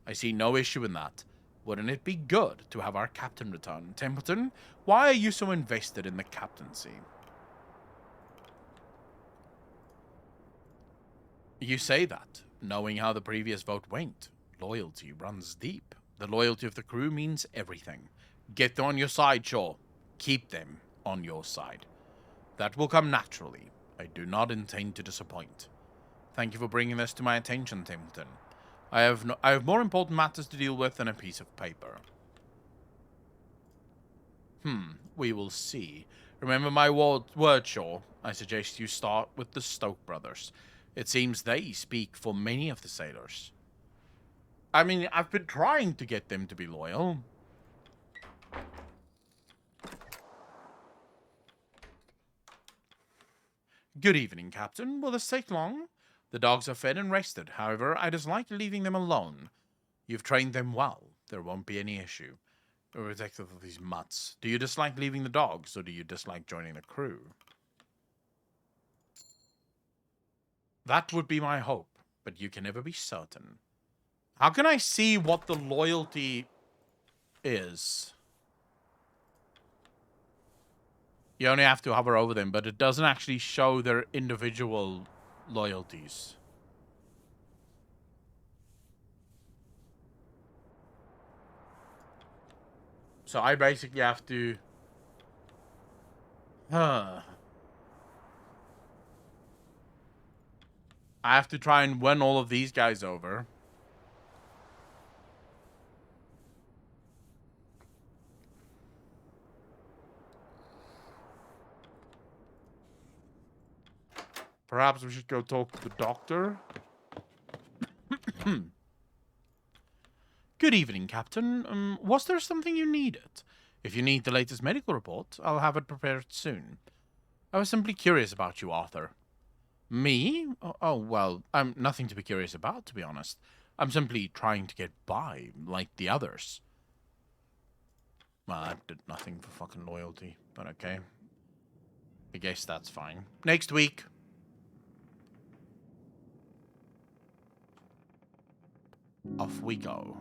I see no issue in that. Wouldn't it be good to have our captain return? Templeton, why are you so invested in the captaincy? You say that, knowing how the previous vote went. Loyalty runs deep. The loyalty of the crew means everything. Get them on your side, Shaw. Keep them on your side. That will come naturally. I do not intend to disappoint. Thank you for bringing this to my attention, Templeton. I have more important matters to deal with than a piece of paper. We will see. Remember my word, Shaw. I suggest you start with the Stoke brothers. It seems they speak for many of the sailors. I mean, I've been trying to get them to be loyal. Good evening, Captain. Will this take long? The dogs are fed and rested. However, I dislike leaving them alone. You've trained them well. There won't be any issue. Protective of these mutts. Do you dislike leaving the dogs, or do you dislike joining the crew? That would be my hope, but you can never be certain. How can I see what the loyalty is? You only have to hover over them, but it doesn't actually show their individual loyalties. So I basically have to... I have to try and win all of these guys over. Perhaps we should go talk to the doctor. Good evening, Captain. Was there something you needed? If you need the latest medical report, I'll have it prepared soon. I was simply curious about you, Arthur. Me? Oh, well, I'm nothing to be curious about, to be honest. I'm simply trying to get by, like the others. Well, I did nothing for fucking loyalty, but okay. I guess that's fine. Next week. Off we go.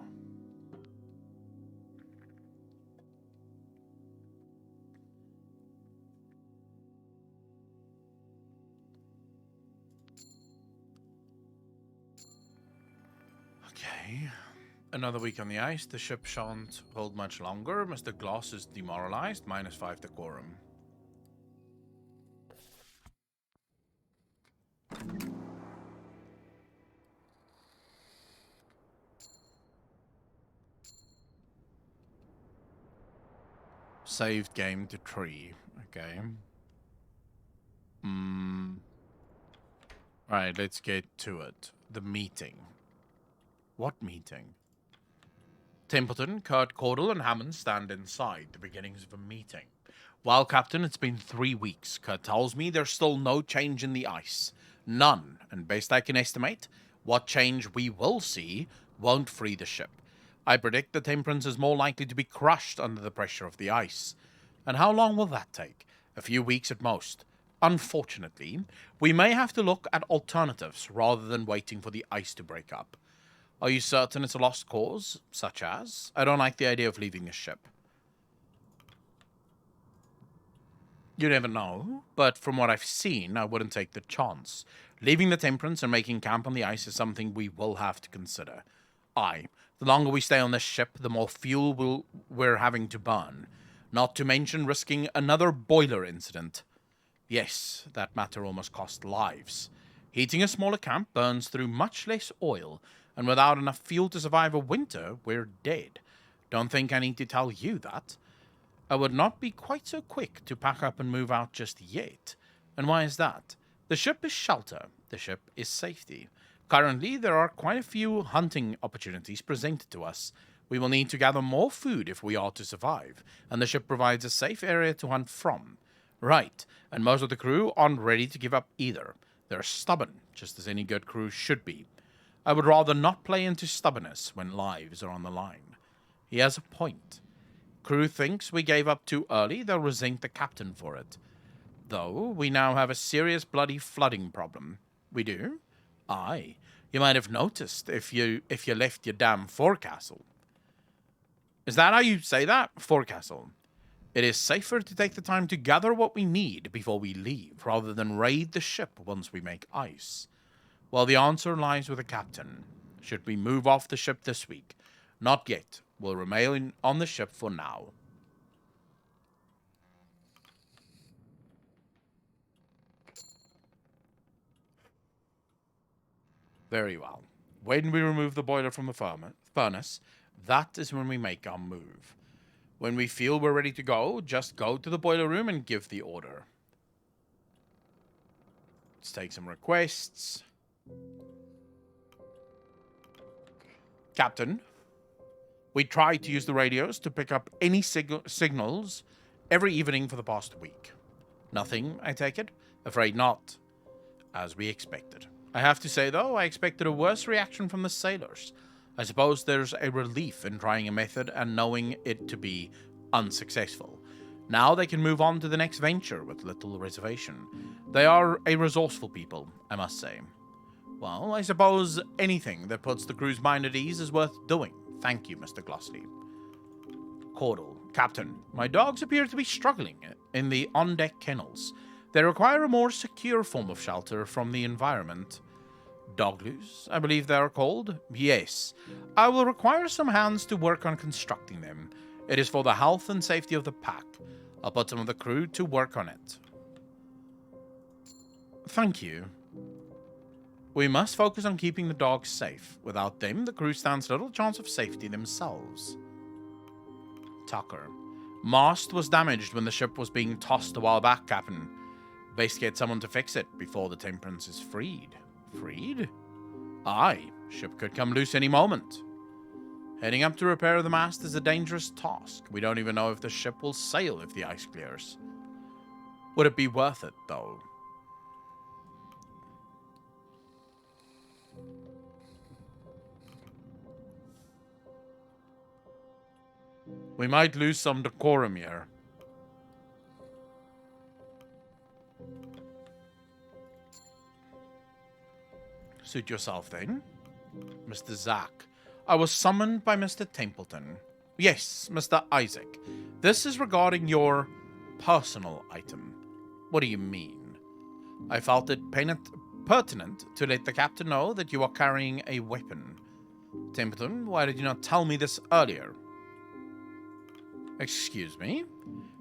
Okay. Another week on the ice. The ship shan't hold much longer. Mr. Gloss is demoralized. -5 decorum. Saved game to tree. Okay. Alright, let's get to it. The meeting. What meeting? Templeton, Kurt, Caudle, and Hammond stand inside, the beginnings of a meeting. Well, Captain, it's been 3 weeks. Kurt tells me there's still no change in the ice. None. And best I can estimate, what change we will see won't free the ship. I predict the Temperance is more likely to be crushed under the pressure of the ice. And how long will that take? A few weeks at most. Unfortunately, we may have to look at alternatives rather than waiting for the ice to break up. Are you certain it's a lost cause? Such as? I don't like the idea of leaving a ship. You never know, but from what I've seen, I wouldn't take the chance. Leaving the Temperance and making camp on the ice is something we will have to consider. Aye, the longer we stay on this ship, the more fuel we're having to burn. Not to mention risking another boiler incident. Yes, that matter almost cost lives. Heating a smaller camp burns through much less oil, and without enough fuel to survive a winter, we're dead. Don't think I need to tell you that. I would not be quite so quick to pack up and move out just yet. And why is that? The ship is shelter. The ship is safety. Currently, there are quite a few hunting opportunities presented to us. We will need to gather more food if we are to survive, and the ship provides a safe area to hunt from. Right, and most of the crew aren't ready to give up either. They're stubborn, just as any good crew should be. I would rather not play into stubbornness when lives are on the line. He has a point. Crew thinks we gave up too early, they'll resent the captain for it. Though, we now have a serious bloody flooding problem. We do? Aye. You might have noticed if you left your damn forecastle. Is that how you say that? Forecastle. It is safer to take the time to gather what we need before we leave, rather than raid the ship once we make ice. Well, the answer lies with the captain. Should we move off the ship this week? Not yet. We'll remain on the ship for now. Very well. When we remove the boiler from the furnace, that is when we make our move. When we feel we're ready to go, just go to the boiler room and give the order. Let's take some requests. Captain, we tried to use the radios to pick up any signals every evening for the past week. Nothing, I take it? Afraid not. As we expected. I have to say, though, I expected a worse reaction from the sailors. I suppose there's a relief in trying a method and knowing it to be unsuccessful. Now they can move on to the next venture with little reservation. They are a resourceful people, I must say. Well, I suppose anything that puts the crew's mind at ease is worth doing. Thank you, Mr. Glossley. Caudle, Captain, my dogs appear to be struggling in the on-deck kennels. They require a more secure form of shelter from the environment. Dogloos, I believe they are called? Yes. I will require some hands to work on constructing them. It is for the health and safety of the pack. I'll put some of the crew to work on it. Thank you. We must focus on keeping the dogs safe. Without them, the crew stands little chance of safety themselves. Tucker. Mast was damaged when the ship was being tossed a while back, Captain. Best get someone to fix it before the Temperance is freed. Freed? Aye, ship could come loose any moment. Heading up to repair the mast is a dangerous task. We don't even know if the ship will sail if the ice clears. Would it be worth it, though? We might lose some decorum here. Suit yourself, then. Mr. Zack. I was summoned by Mr. Templeton. Yes, Mr. Isaac. This is regarding your personal item. What do you mean? I felt it pertinent to let the captain know that you are carrying a weapon. Templeton, why did you not tell me this earlier? Excuse me?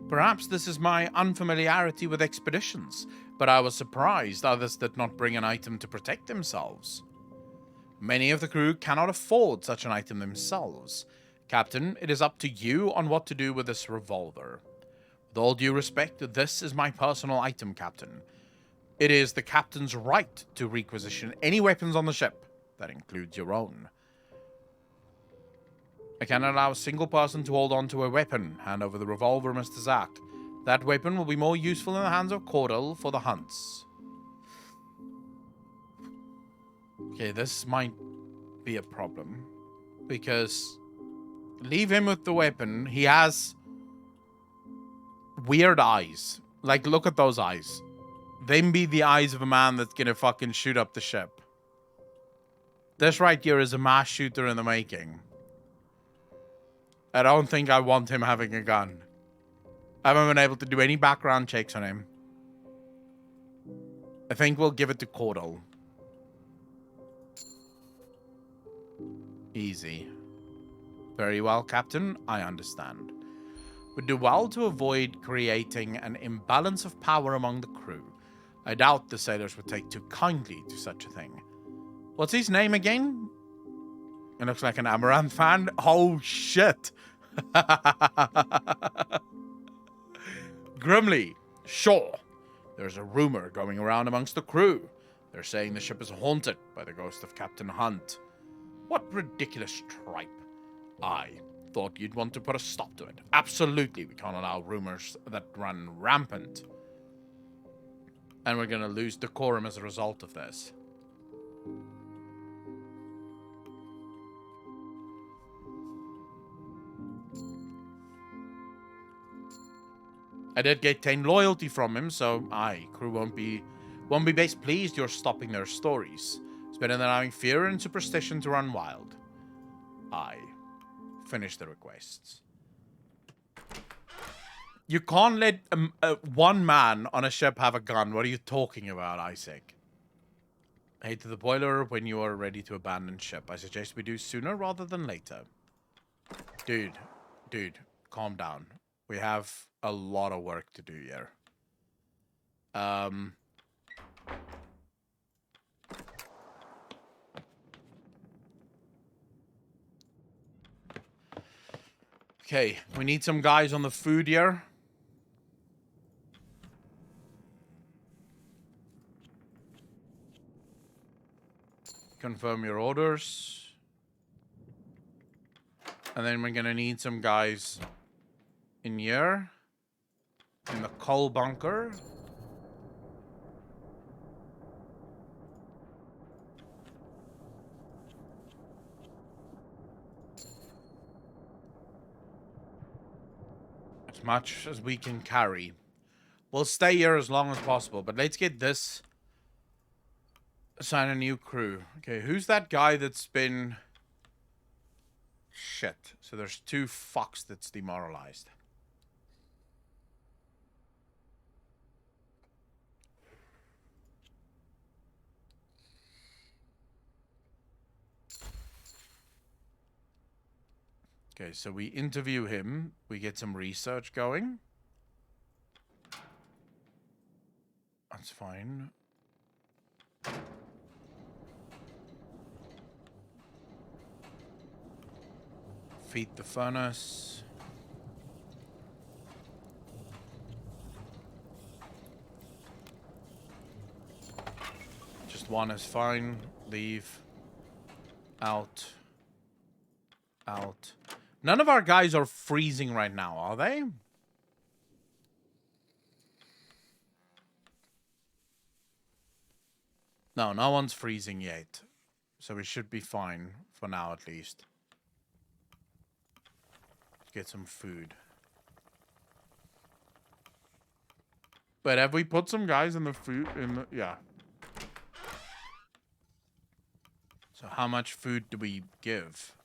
Perhaps this is my unfamiliarity with expeditions, but I was surprised others did not bring an item to protect themselves. Many of the crew cannot afford such an item themselves. Captain, it is up to you on what to do with this revolver. With all due respect, this is my personal item, Captain. It is the captain's right to requisition any weapons on the ship. That includes your own. I cannot allow a single person to hold on to a weapon. Hand over the revolver, Mr. Zack. That weapon will be more useful in the hands of Caudle for the hunts. Okay, this might be a problem. Because leave him with the weapon. He has weird eyes. Like, look at those eyes. Them be the eyes of a man that's gonna fucking shoot up the ship. This right here is a mass shooter in the making. I don't think I want him having a gun. I haven't been able to do any background checks on him. I think we'll give it to Caudle. Easy. Very well, Captain. I understand. Would do well to avoid creating an imbalance of power among the crew. I doubt the sailors would take too kindly to such a thing. What's his name again? It looks like an Amaranth fan. Oh, shit. Grimly. Sure. There's a rumor going around amongst the crew. They're saying the ship is haunted by the ghost of Captain Hunt. What ridiculous tripe. I thought you'd want to put a stop to it. Absolutely, we can't allow rumors that run rampant. And we're going to lose decorum as a result of this. I did get 10 loyalty from him, so crew won't be best pleased you're stopping their stories. It's better than having fear and superstition to run wild. Finish the requests. You can't let one man on a ship have a gun. What are you talking about, Isaac? Head to the boiler when you are ready to abandon ship. I suggest we do sooner rather than later. Dude, calm down. We have a lot of work to do here. Okay, we need some guys on the food here. Confirm your orders. And then we're gonna need some guys in here. In the coal bunker. As much as we can carry. We'll stay here as long as possible, but let's get this. Assign a new crew. Okay, who's that guy that's been... Shit. So there's 2 fucks that's demoralized. Okay, so we interview him. We get some research going. That's fine. Feed the furnace. Just 1 is fine. Leave. Out. Out. None of our guys are freezing right now, are they? No, no one's freezing yet. So we should be fine, for now at least. Get some food. But have we put some guys in the food? Yeah. So how much food do we give?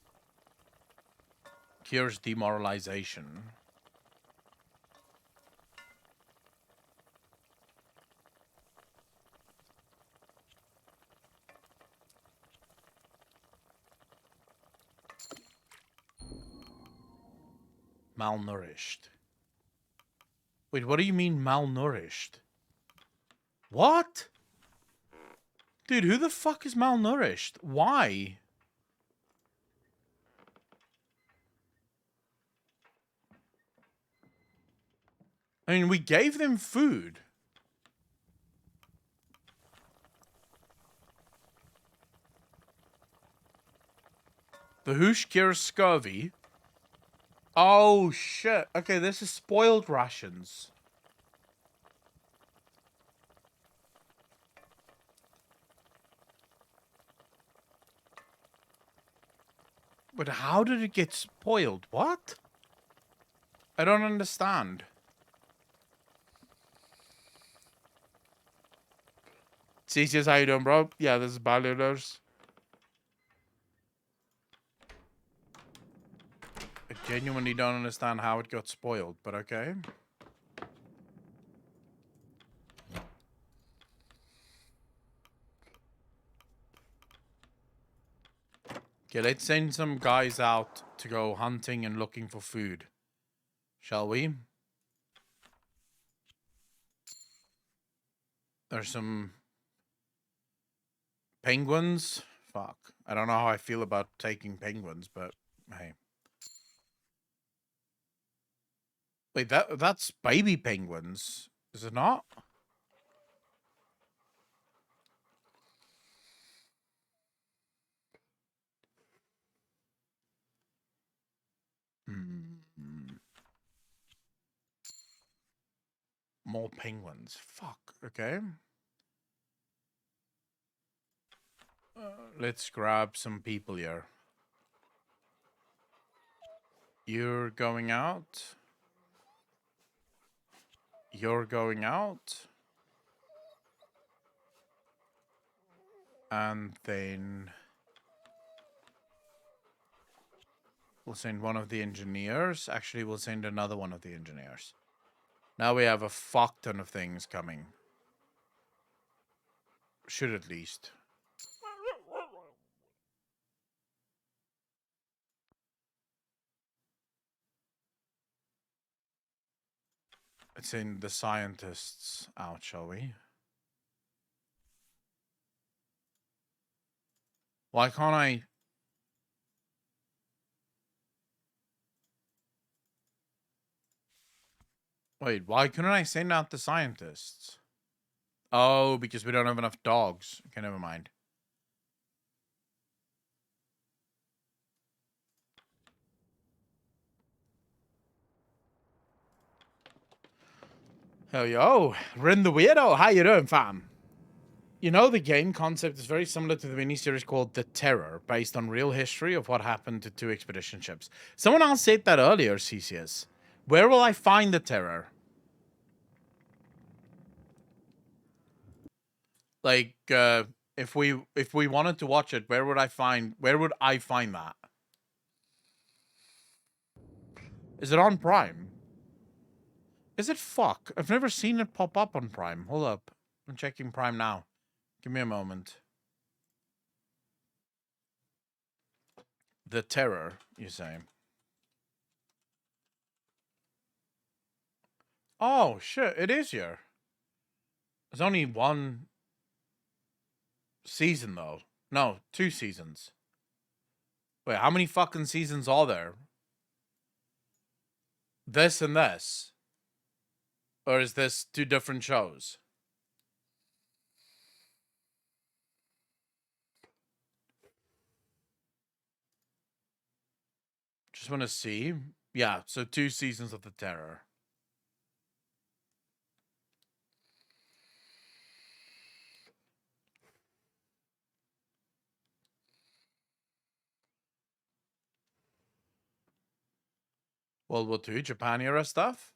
Cures demoralization. Malnourished. Wait, what do you mean malnourished? What? Dude, who the fuck is malnourished? Why? I mean, we gave them food. The hoosh cures scurvy. Oh, shit. Okay, this is spoiled rations. But how did it get spoiled? What? I don't understand. CCS, how you doing, bro? Yeah, this is Ballooners. I genuinely don't understand how it got spoiled, but okay. Okay, let's send some guys out to go hunting and looking for food. Shall we? There's some penguins. Fuck. I don't know how I feel about taking penguins, but hey. Wait, that's baby penguins, is it not? More penguins. Fuck. Okay. Let's grab some people here. You're going out. You're going out. And then we'll send one of the engineers. Actually, we'll send another one of the engineers. Now we have a fuck ton of things coming. Should at least. Let's send the scientists out, shall we? Why can't I... Wait, why couldn't I send out the scientists? Oh, because we don't have enough dogs. Okay, never mind. Hell yo, Rin the Weirdo, how you doing, fam? You know, the game concept is very similar to the miniseries called The Terror, based on real history of what happened to two expedition ships. Someone else said that earlier, CCS. Where will I find the Terror? Like, if we wanted to watch it, where would I find that? Is it on Prime? Is it fuck? I've never seen it pop up on Prime. Hold up. I'm checking Prime now. Give me a moment. The Terror, you say? Oh, shit. It is here. There's only one season, though. No, 2 seasons. Wait, how many fucking seasons are there? This and this? Or is this 2 different shows? Just want to see. Yeah, so 2 seasons of The Terror. World War II, Japan era stuff?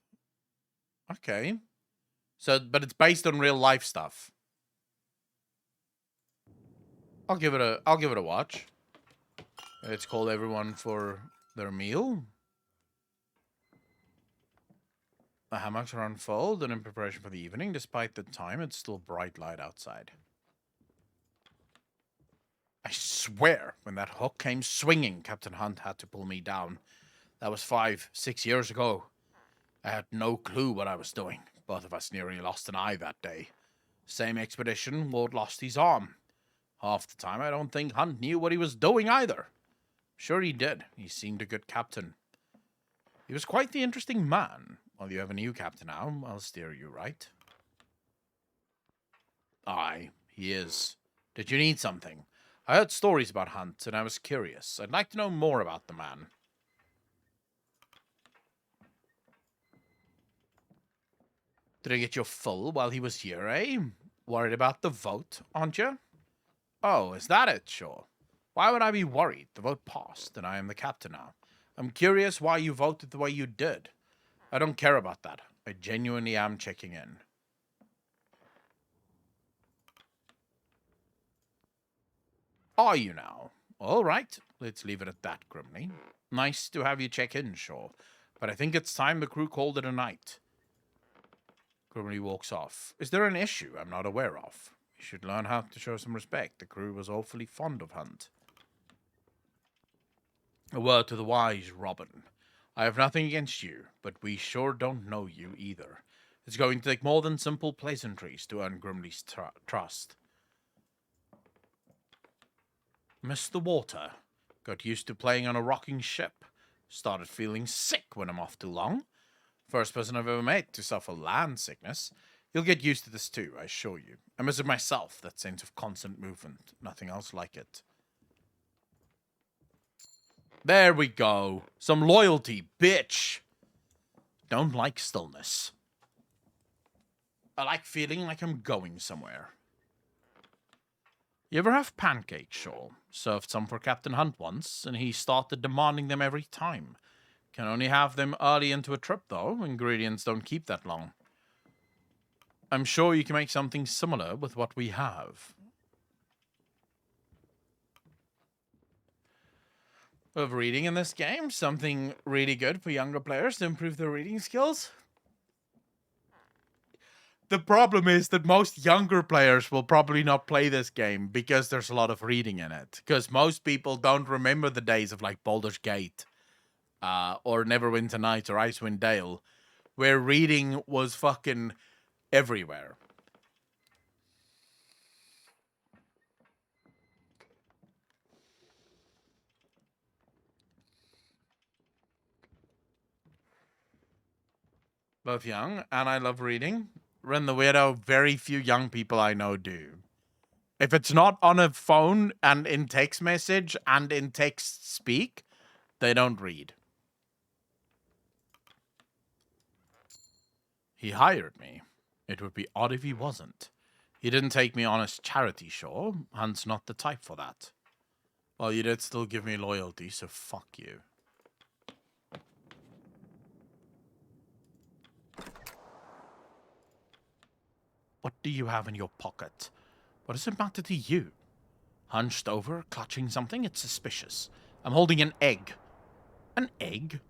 Okay. So, but it's based on real life stuff. I'll give it a watch. It's called Everyone for Their Meal. The hammocks are unfolded in preparation for the evening. Despite the time, it's still bright light outside. I swear, when that hook came swinging, Captain Hunt had to pull me down. That was 5, 6 years ago. I had no clue what I was doing. Both of us nearly lost an eye that day. Same expedition, Ward lost his arm. Half the time, I don't think Hunt knew what he was doing either. Sure he did. He seemed a good captain. He was quite the interesting man. Well, you have a new captain now. I'll steer you right. Aye, he is. Did you need something? I heard stories about Hunt, and I was curious. I'd like to know more about the man. Did I get you full while he was here, eh? Worried about the vote, aren't you? Oh, is that it? Sure. Why would I be worried? The vote passed, and I am the captain now. I'm curious why you voted the way you did. I don't care about that. I genuinely am checking in. Are you now? All right, let's leave it at that, Grimley. Nice to have you check in, sure. But I think it's time the crew called it a night. Grimley walks off. Is there an issue I'm not aware of? You should learn how to show some respect. The crew was awfully fond of Hunt. A word to the wise, Robin. I have nothing against you, but we sure don't know you either. It's going to take more than simple pleasantries to earn Grimley's trust. Miss the water. Got used to playing on a rocking ship. Started feeling sick when I'm off too long. First person I've ever met to suffer land sickness. You'll get used to this too, I assure you. I miss it myself, that sense of constant movement. Nothing else like it. There we go. Some loyalty, bitch. Don't like stillness. I like feeling like I'm going somewhere. You ever have pancakes, Shaw? Served some for Captain Hunt once, and he started demanding them every time. Can only have them early into a trip, though. Ingredients don't keep that long. I'm sure you can make something similar with what we have. Of reading in this game, something really good for younger players to improve their reading skills. The problem is that most younger players will probably not play this game because there's a lot of reading in it. Because most people don't remember the days of like Baldur's Gate, or Neverwinter Nights or Icewind Dale, where reading was fucking everywhere. both young and I love reading. Ren the Weirdo, very few young people I know do. If it's not on a phone and in text message and in text speak, they don't read. He hired me. It would be odd if he wasn't. He didn't take me on his charity show. Hunt's not the type for that. Well, you did still give me loyalty, so fuck you. What do you have in your pocket? What does it matter to you? Hunched over, clutching something? It's suspicious. I'm holding an egg. An egg?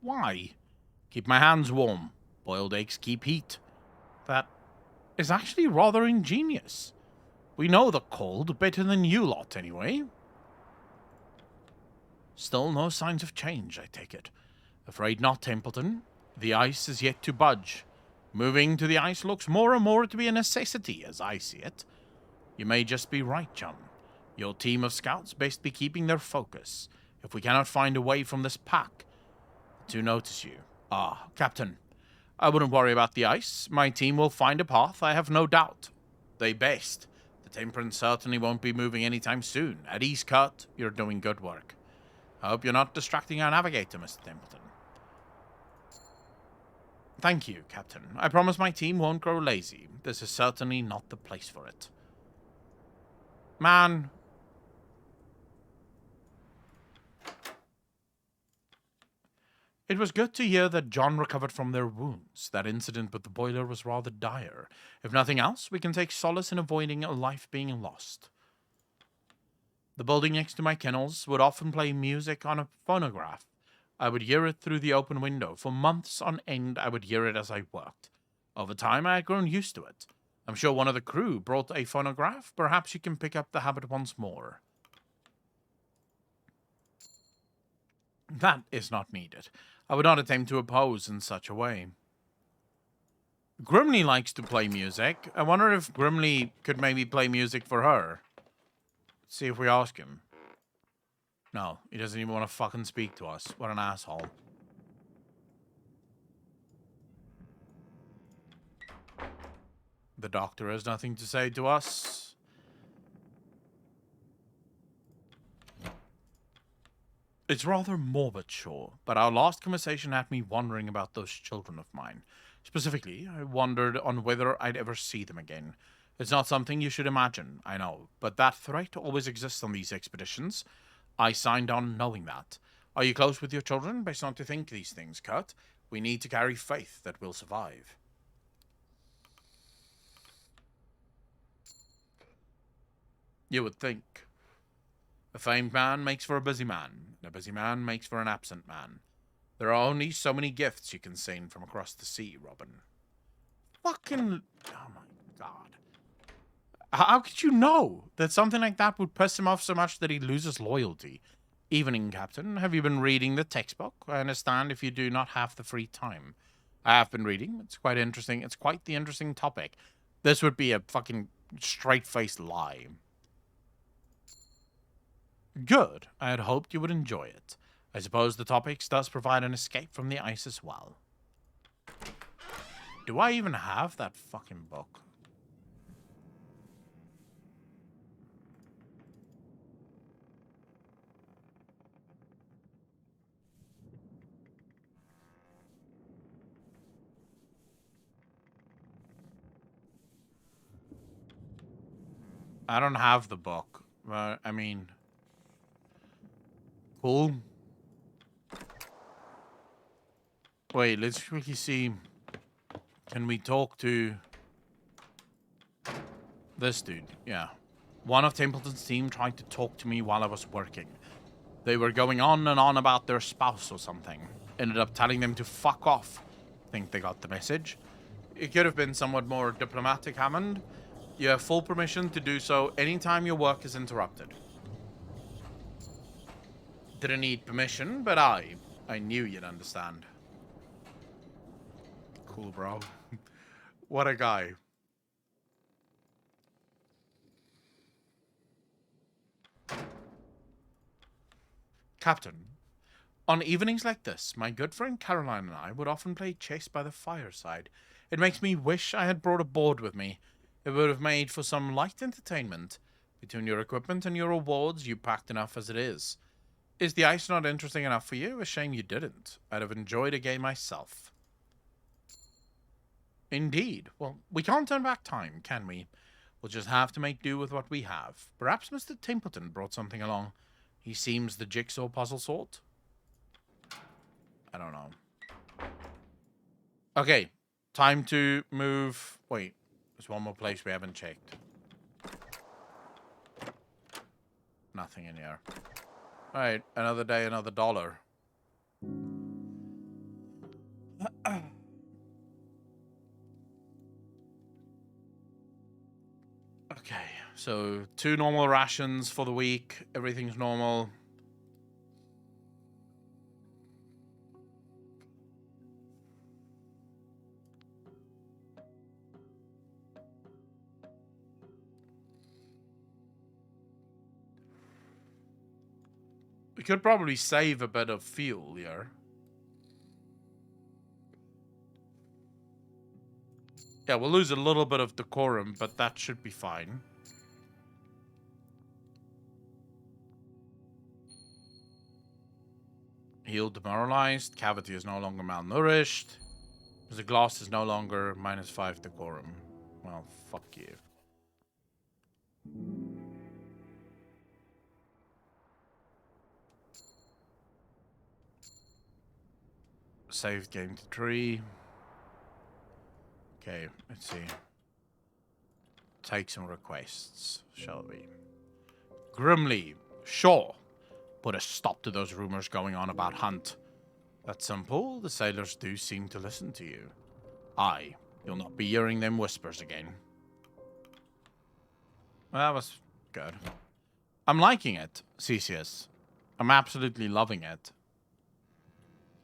Why? Keep my hands warm. Boiled eggs keep heat. That is actually rather ingenious. We know the cold better than you lot, anyway. Still no signs of change, I take it. Afraid not, Templeton. The ice is yet to budge. Moving to the ice looks more and more to be a necessity, as I see it. You may just be right, chum. Your team of scouts best be keeping their focus. If we cannot find a way from this pack to notice you. Ah, Captain, I wouldn't worry about the ice. My team will find a path, I have no doubt. They best. The Temperance certainly won't be moving anytime soon. At ease, Kurt, you're doing good work. I hope you're not distracting our navigator, Mr. Templeton. Thank you, Captain. I promise my team won't grow lazy. This is certainly not the place for it. Man. It was good to hear that John recovered from their wounds. That incident with the boiler was rather dire. If nothing else, we can take solace in avoiding a life being lost. The building next to my kennels would often play music on a phonograph. I would hear it through the open window. For months on end, I would hear it as I worked. Over time, I had grown used to it. I'm sure one of the crew brought a phonograph. Perhaps you can pick up the habit once more. That is not needed. I would not attempt to oppose in such a way. Grimley likes to play music. I wonder if Grimley could maybe play music for her. Let's see if we ask him. No, he doesn't even want to fucking speak to us. What an asshole. The doctor has nothing to say to us. It's rather morbid, sure, but our last conversation had me wondering about those children of mine. Specifically, I wondered on whether I'd ever see them again. It's not something you should imagine, I know, but that threat always exists on these expeditions. I signed on knowing that. Are you close with your children? Best not to think these things, Kurt. We need to carry faith that we'll survive. You would think. A famed man makes for a busy man, and a busy man makes for an absent man. There are only so many gifts you can send from across the sea, Robin. Fucking... Oh my god. How could you know that something like that would piss him off so much that he loses loyalty? Evening, Captain. Have you been reading the textbook? I understand if you do not have the free time. I have been reading. It's quite interesting. It's quite the interesting topic. This would be a fucking straight-faced lie. Good. I had hoped you would enjoy it. I suppose the topics does provide an escape from the ice as well. Do I even have that fucking book? I don't have the book. I mean... Cool. Wait, let's quickly see. Can we talk to... this dude? Yeah. One of Templeton's team tried to talk to me while I was working. They were going on and on about their spouse or something. Ended up telling them to fuck off. Think they got the message. It could have been somewhat more diplomatic, Hammond. You have full permission to do so anytime your work is interrupted. Didn't need permission, but I knew you'd understand. Cool, bro. What a guy. Captain, On evenings like this, my good friend Caroline and I would often play chess by the fireside. It makes me wish I had brought a board with me. It would have made for some light entertainment. Between your equipment and your rewards, you packed enough as it is. Is the ice not interesting enough for you? A shame you didn't. I'd have enjoyed a game myself. Indeed. Well, we can't turn back time, can we? We'll just have to make do with what we have. Perhaps Mr. Templeton brought something along. He seems the jigsaw puzzle sort. I don't know. Okay, time to move. Wait, there's one more place we haven't checked. Nothing in here. Alright, another day, another dollar. Okay, so 2 normal rations for the week. Everything's normal. We could probably save a bit of fuel here. Yeah, we'll lose a little bit of decorum, but that should be fine. Healed, demoralized. Cavity is no longer malnourished. The glass is no longer -5 decorum. Well, fuck you. Saved game to tree. Okay, let's see. Take some requests, shall we? Grimly, sure. Put a stop to those rumors going on about Hunt. That's simple. The sailors do seem to listen to you. Aye, you'll not be hearing them whispers again. Well, that was good. I'm liking it, Theseus. I'm absolutely loving it.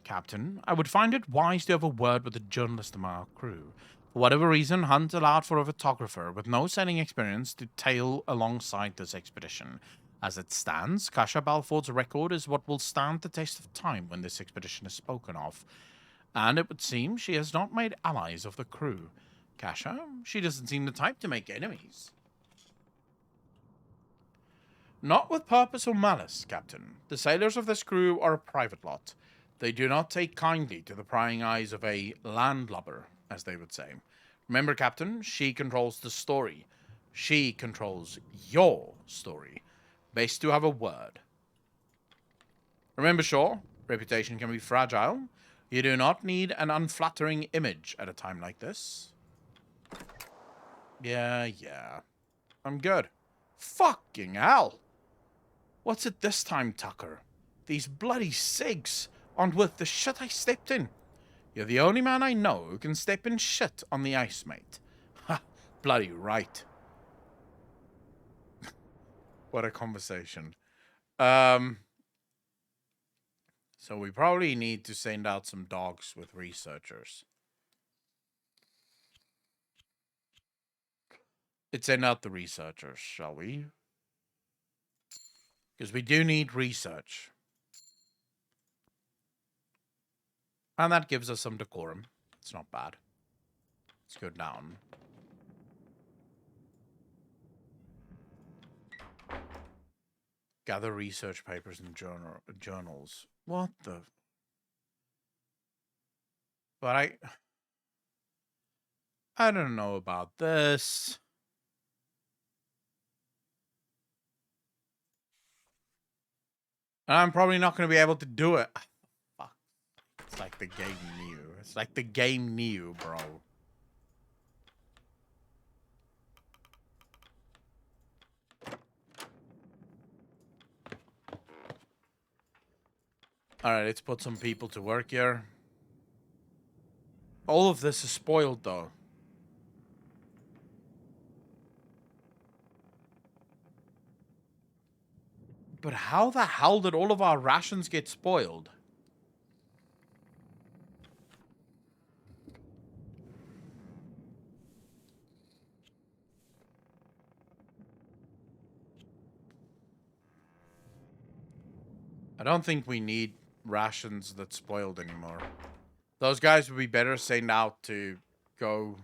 Captain, I would find it wise to have a word with the journalist of our crew. For whatever reason, Hunt allowed for a photographer with no sailing experience to tail alongside this expedition. As it stands, Kasha Balford's record is what will stand the test of time when this expedition is spoken of. And it would seem she has not made allies of the crew. Kasha, she doesn't seem the type to make enemies. Not with purpose or malice, Captain. The sailors of this crew are a private lot. They do not take kindly to the prying eyes of a landlubber, as they would say. Remember, Captain, she controls the story. She controls your story. Best to have a word. Remember, Shaw, reputation can be fragile. You do not need an unflattering image at a time like this. Yeah. I'm good. Fucking hell. What's it this time, Tucker? These bloody SIGs aren't worth the shit I stepped in. You're the only man I know who can step in shit on the ice, mate. Ha, bloody right. What a conversation. So we probably need to send out some dogs with researchers. Let's send out the researchers, shall we? Because we do need research. And that gives us some decorum. It's not bad. Let's go down. Gather research papers and journals. What the... But I don't know about this. And I'm probably not going to be able to do it. Fuck. It's like the game knew. It's like the game knew, bro. Alright, let's put some people to work here. All of this is spoiled, though. But how the hell did all of our rations get spoiled? I don't think we need rations that's spoiled anymore. Those guys would be better sent out to go.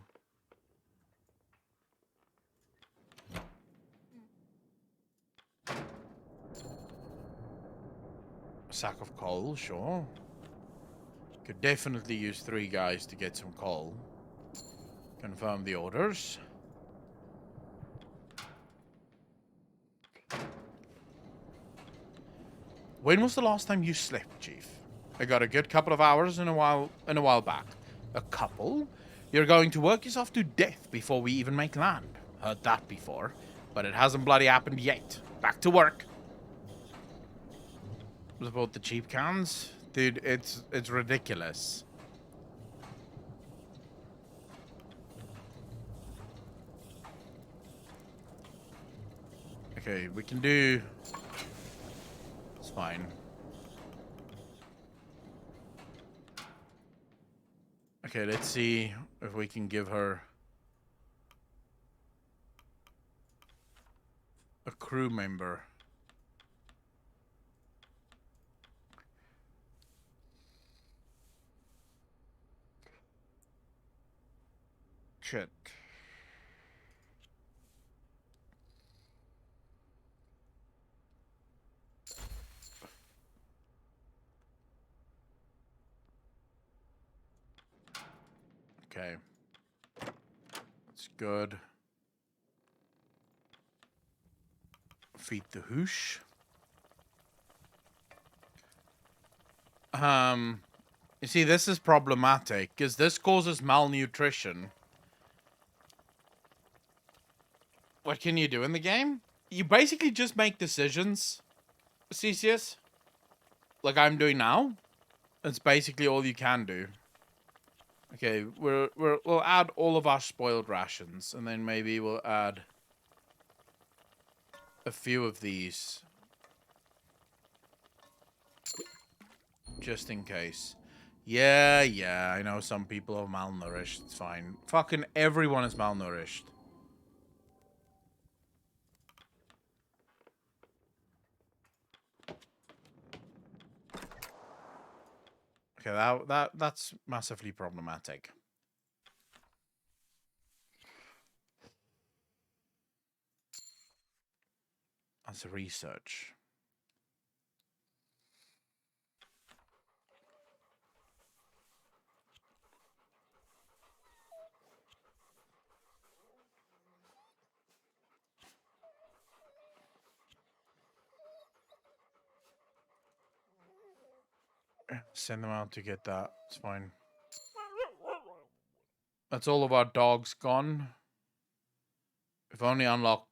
A sack of coal, sure. Could definitely use 3 guys to get some coal. Confirm the orders. When was the last time you slept, Chief? I got a good couple of hours in a while back. A couple? You're going to work yourself to death before we even make land. Heard that before, but it hasn't bloody happened yet. Back to work. What about the cheap cans? Dude, it's ridiculous. Okay, we can do... It's fine. Okay, let's see if we can give her a crew member. Shit. Okay. That's good. Feed the hoosh. You see, this is problematic, because this causes malnutrition. What can you do in the game? You basically just make decisions, Cesius. Like I'm doing now. That's basically all you can do. Okay, we'll add all of our spoiled rations, and then maybe we'll add a few of these. Just in case. Yeah, I know some people are malnourished. It's fine. Fucking everyone is malnourished. Okay, that's massively problematic. That's research. Send them out to get that. It's fine. That's all of our dogs gone. We've only unlocked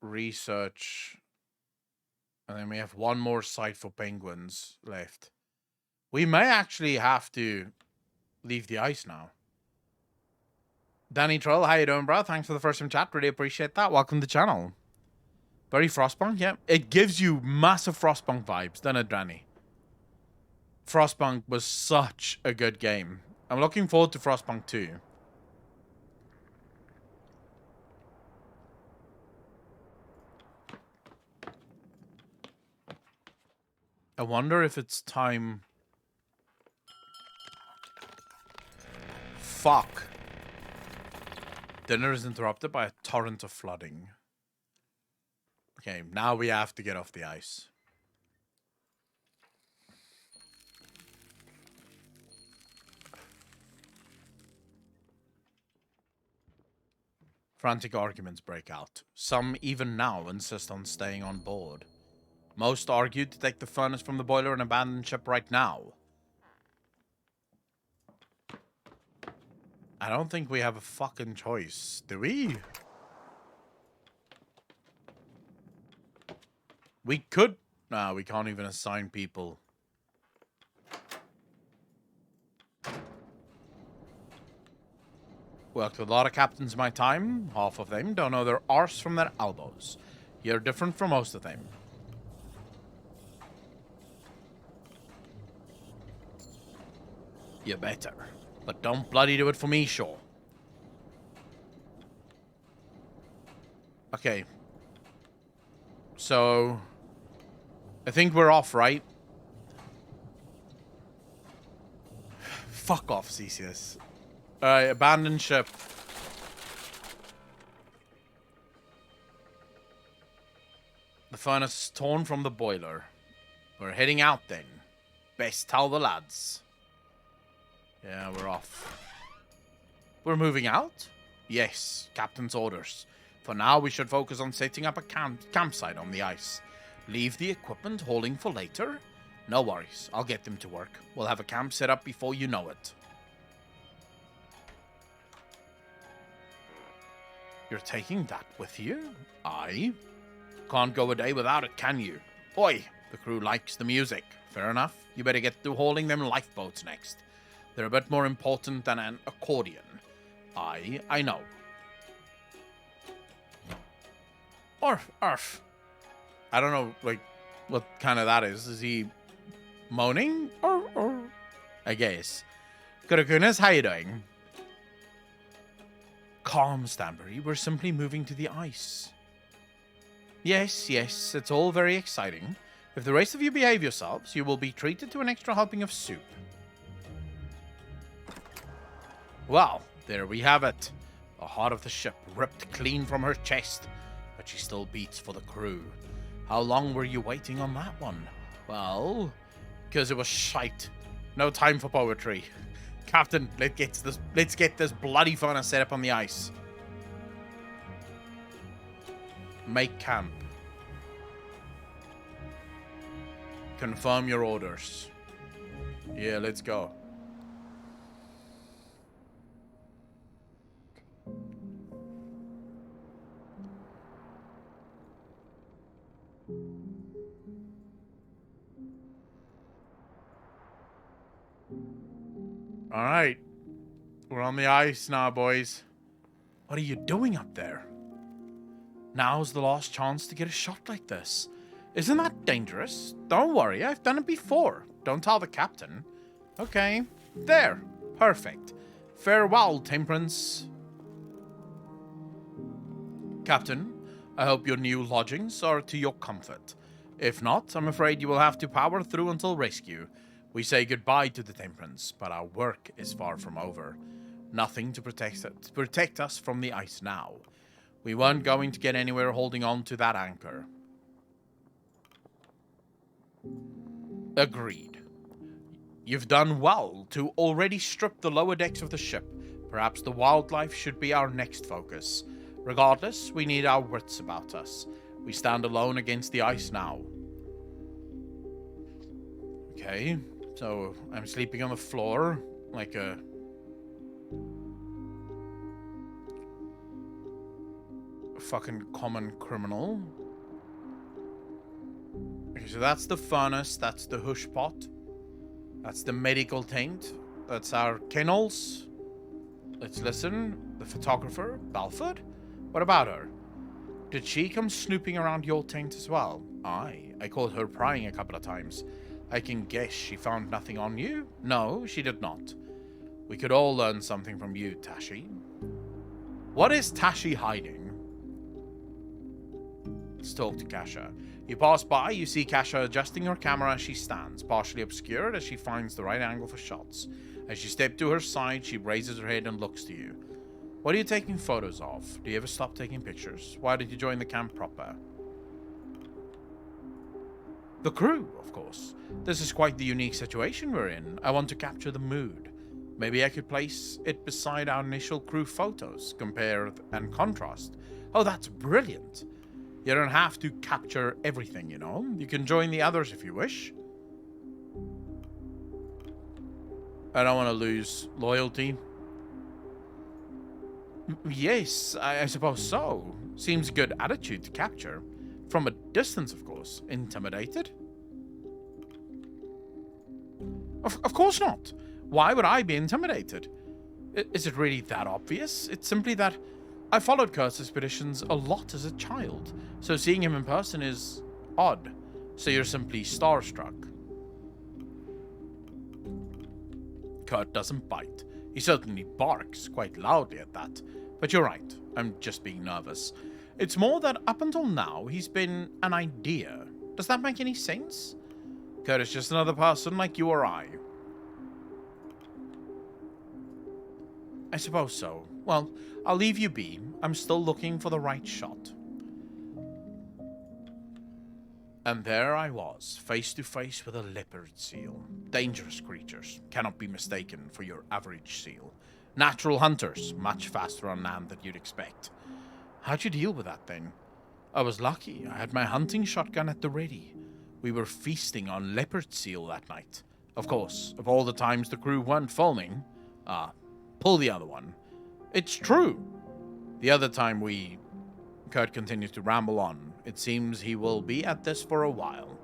research. And then we have one more site for penguins left. We may actually have to leave the ice now. Danny Troll, how you doing, bro? Thanks for the first time chat. Really appreciate that. Welcome to the channel. Very Frostpunk, yeah. It gives you massive Frostpunk vibes, doesn't it, Danny? Frostpunk was such a good game. I'm looking forward to Frostpunk 2. I wonder if it's time... Fuck. Dinner is interrupted by a torrent of flooding. Okay, now we have to get off the ice. Frantic arguments break out. Some even now insist on staying on board. Most argue to take the furnace from the boiler and abandon ship right now. I don't think we have a fucking choice, do we? We could... Nah, we can't even assign people. Worked with a lot of captains in my time. Half of them don't know their arse from their elbows. You're different from most of them. You better. But don't bloody do it for me, sure. Okay. So... I think we're off, right? Fuck off, Theseus. Alright, abandon ship. The furnace is torn from the boiler. We're heading out then. Best tell the lads. Yeah, we're off. We're moving out? Yes, captain's orders. For now, we should focus on setting up a campsite on the ice. Leave the equipment holding for later? No worries, I'll get them to work. We'll have a camp set up before you know it. You're taking that with you? Aye. Can't go a day without it, can you? Oi, the crew likes the music. Fair enough. You better get to hauling them lifeboats next. They're a bit more important than an accordion. Aye, I know. Arf. I don't know, like, what kind of that is. Is he moaning? Or I guess. Kurakunas, how you doing? Calm, Stanbury. We're simply moving to the ice. Yes, it's all very exciting. If the rest of you behave yourselves, you will be treated to an extra helping of soup. Well, there we have it. The heart of the ship ripped clean from her chest, but she still beats for the crew. How long were you waiting on that one? Well, because it was shite. No time for poetry. Captain, let's get this bloody furnace set up on the ice. Make camp. Confirm your orders. Yeah, let's go. All right. We're on the ice now, boys. What are you doing up there? Now's the last chance to get a shot like this. Isn't that dangerous? Don't worry, I've done it before. Don't tell the captain. Okay. There. Perfect. Farewell, Temperance. Captain, I hope your new lodgings are to your comfort. If not, I'm afraid you will have to power through until rescue. We say goodbye to the Temperance, but our work is far from over. Nothing to protect us from the ice now. We weren't going to get anywhere holding on to that anchor. Agreed. You've done well to already strip the lower decks of the ship. Perhaps the wildlife should be our next focus. Regardless, we need our wits about us. We stand alone against the ice now. Okay, so I'm sleeping on the floor like a fucking common criminal. Okay, so that's the furnace, that's the hush pot, that's the medical tent, that's our kennels. Let's listen. The photographer, Balford? What about her? Did she come snooping around your tent as well? Aye, I caught her prying a couple of times. I can guess she found nothing on you? No, she did not. We could all learn something from you, Tashi. What is Tashi hiding? Let's talk to Kasha. You pass by, you see Kasha adjusting her camera as she stands, partially obscured as she finds the right angle for shots. As you step to her side, she raises her head and looks to you. What are you taking photos of? Do you ever stop taking pictures? Why did you join the camp proper? The crew, of course. This is quite the unique situation we're in. I want to capture the mood. Maybe I could place it beside our initial crew photos, compare and contrast. Oh, that's brilliant. You don't have to capture everything, you know. You can join the others if you wish. I don't want to lose loyalty. Yes, I suppose so. Seems a good attitude to capture. From a distance, of course. Intimidated? Of course not. Why would I be intimidated? Is it really that obvious? It's simply that I followed Kurt's expeditions a lot as a child, so seeing him in person is odd. So you're simply starstruck. Kurt doesn't bite. He certainly barks quite loudly at that. But you're right, I'm just being nervous. It's more that up until now, he's been an idea. Does that make any sense? Kurt is just another person like you or I. I suppose so. Well, I'll leave you be. I'm still looking for the right shot. And there I was, face to face with a leopard seal. Dangerous creatures, cannot be mistaken for your average seal. Natural hunters, much faster on land than you'd expect. How'd you deal with that then? I was lucky. I had my hunting shotgun at the ready. We were feasting on leopard seal that night. Of course, of all the times the crew weren't filming. Pull the other one. It's true. The other time Kurt continues to ramble on. It seems he will be at this for a while.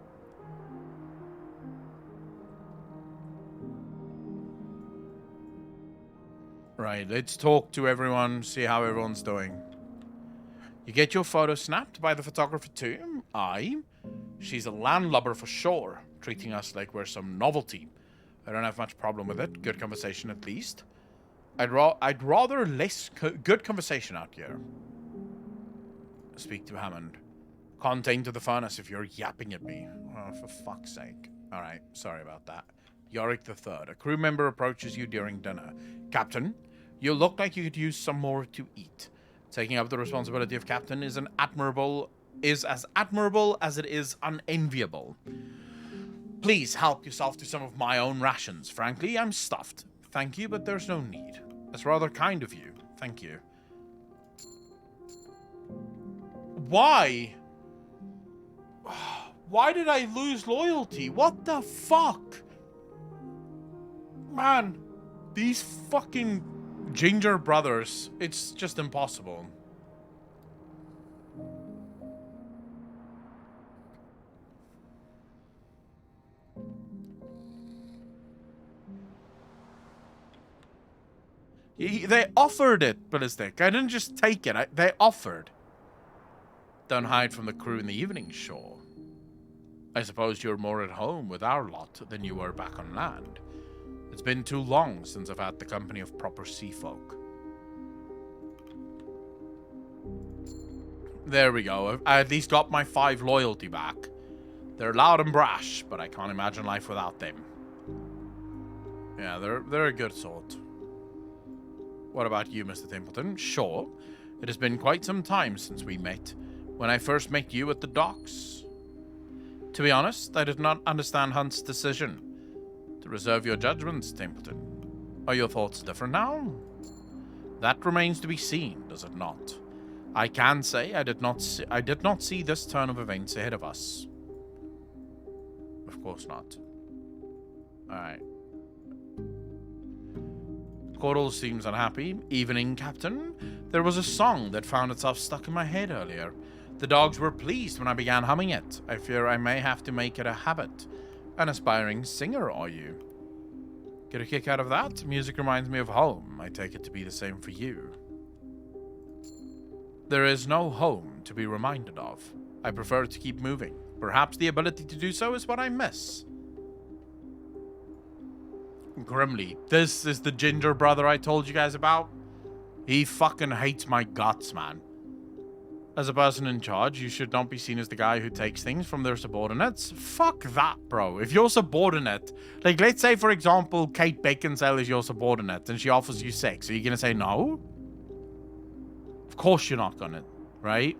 Right, let's talk to everyone, see how everyone's doing. You get your photo snapped by the photographer too? Aye. She's a landlubber for sure, treating us like we're some novelty. I don't have much problem with it. Good conversation at least. I'd rather less good conversation out here. Speak to Hammond. Contain to the furnace if you're yapping at me. Oh, for fuck's sake. Alright, sorry about that. Yorick III. A crew member approaches you during dinner. Captain, you look like you could use some more to eat. Taking up the responsibility of captain is as admirable as it is unenviable. Please help yourself to some of my own rations. Frankly, I'm stuffed. Thank you, but there's no need. That's rather kind of you. Thank you. Why? Why did I lose loyalty? What the fuck? Man, these fucking Ginger brothers, it's just impossible. They offered it, Ballistic. I didn't just take it. They offered. Don't hide from the crew in the evening, sure. I suppose you're more at home with our lot than you were back on land. It's been too long since I've had the company of proper sea folk. There we go. I at least got my 5 loyalty back. They're loud and brash, but I can't imagine life without them. Yeah, they're a good sort. What about you, Mr. Templeton? Sure. It has been quite some time since we met. When I first met you at the docks. To be honest, I did not understand Hunt's decision to reserve your judgments, Templeton. Are your thoughts different now? That remains to be seen, does it not? I can say I did not see this turn of events ahead of us. Of course not. Alright. Coral seems unhappy. Evening, Captain. There was a song that found itself stuck in my head earlier. The dogs were pleased when I began humming it. I fear I may have to make it a habit. An aspiring singer, are you? Get a kick out of that? Music reminds me of home. I take it to be the same for you. There is no home to be reminded of. I prefer to keep moving. Perhaps the ability to do so is what I miss. Grimly, this is the ginger brother I told you guys about. He fucking hates my guts, man. As a person in charge, you should not be seen as the guy who takes things from their subordinates. Fuck that, bro. If your subordinate, like, let's say, for example, Kate Beckinsale is your subordinate and she offers you sex. Are you going to say no? Of course you're not going to, right?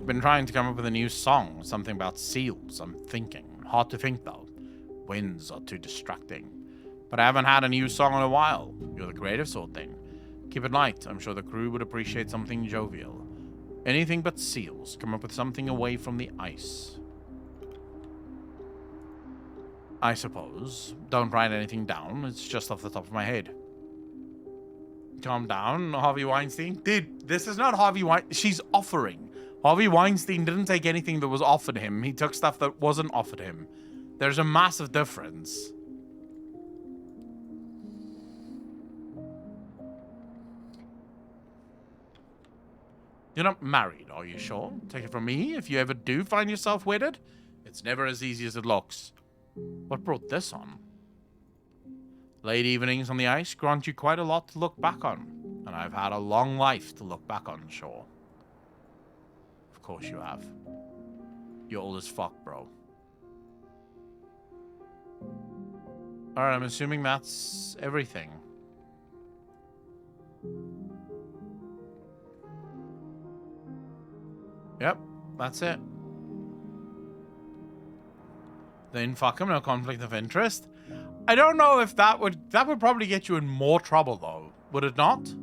I've been trying to come up with a new song, something about seals, I'm thinking. Hard to think, though. Winds are too distracting. But I haven't had a new song in a while. You're the creative sort, then. Keep it light. I'm sure the crew would appreciate something jovial. Anything but seals. Come up with something away from the ice. I suppose. Don't write anything down. It's just off the top of my head. Calm down, Harvey Weinstein. Dude, this is not Harvey Weinstein. She's offering. Harvey Weinstein didn't take anything that was offered him. He took stuff that wasn't offered him. There's a massive difference. You're not married, are you sure? Take it from me, if you ever do find yourself wedded, it's never as easy as it looks. What brought this on? Late evenings on the ice grant you quite a lot to look back on, and I've had a long life to look back on, sure. Of course you have. You're old as fuck, bro. Alright, I'm assuming that's everything. Yep, that's it. Then fuck him, no conflict of interest. I don't know if that would probably get you in more trouble though, would it not?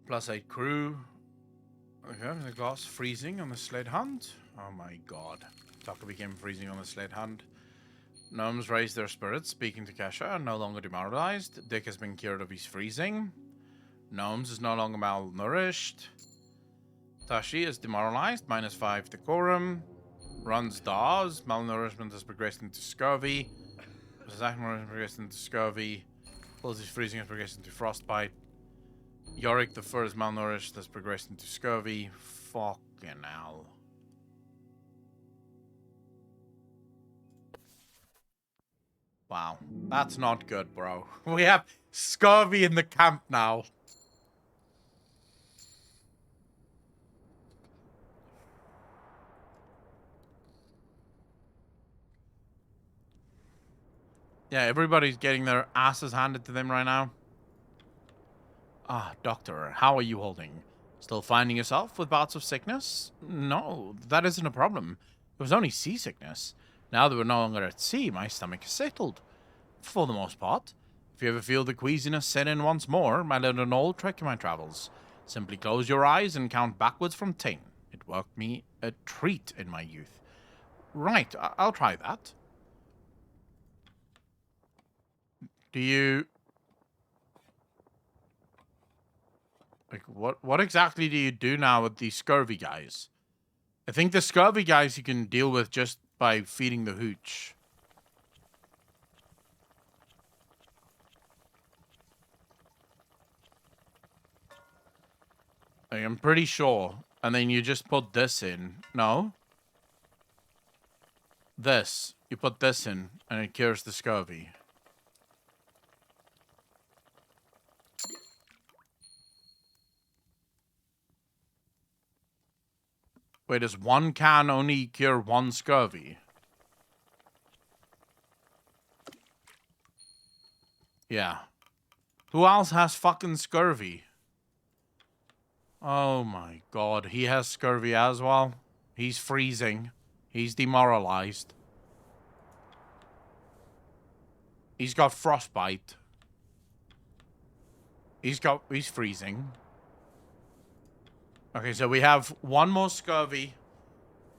+8 crew. Okay, the glass freezing on the sled hunt. Oh my god. Tucker became freezing on the sled hunt. Gnomes raised their spirits, speaking to Kesha, no longer demoralized. Dick has been cured of his freezing. Gnomes is no longer malnourished. Tashi is demoralized, -5 decorum. Runs Dawes, malnourishment has progressed into scurvy. Zach has progressed into scurvy. Pulls his freezing has progressed into frostbite. Yorick the Fur is malnourished, has progressed into scurvy. Fucking hell. Wow, that's not good, bro. We have scurvy in the camp now. Yeah, everybody's getting their asses handed to them right now. Ah, doctor, how are you holding? Still finding yourself with bouts of sickness? No, that isn't a problem. It was only seasickness. Now that we're no longer at sea, my stomach is settled. For the most part. If you ever feel the queasiness set in once more, I learned an old trick in my travels. Simply close your eyes and count backwards from 10. It worked me a treat in my youth. Right, I'll try that. Do you... Like, what exactly do you do now with these scurvy guys? I think the scurvy guys you can deal with just by feeding the hooch. Like, I'm pretty sure. And then you just put this in. No? This. You put this in, and it cures the scurvy. Wait, does one can only cure one scurvy? Yeah. Who else has fucking scurvy? Oh my god, he has scurvy as well. He's freezing. He's demoralized. He's got frostbite. He's freezing. Okay, so we have one more scurvy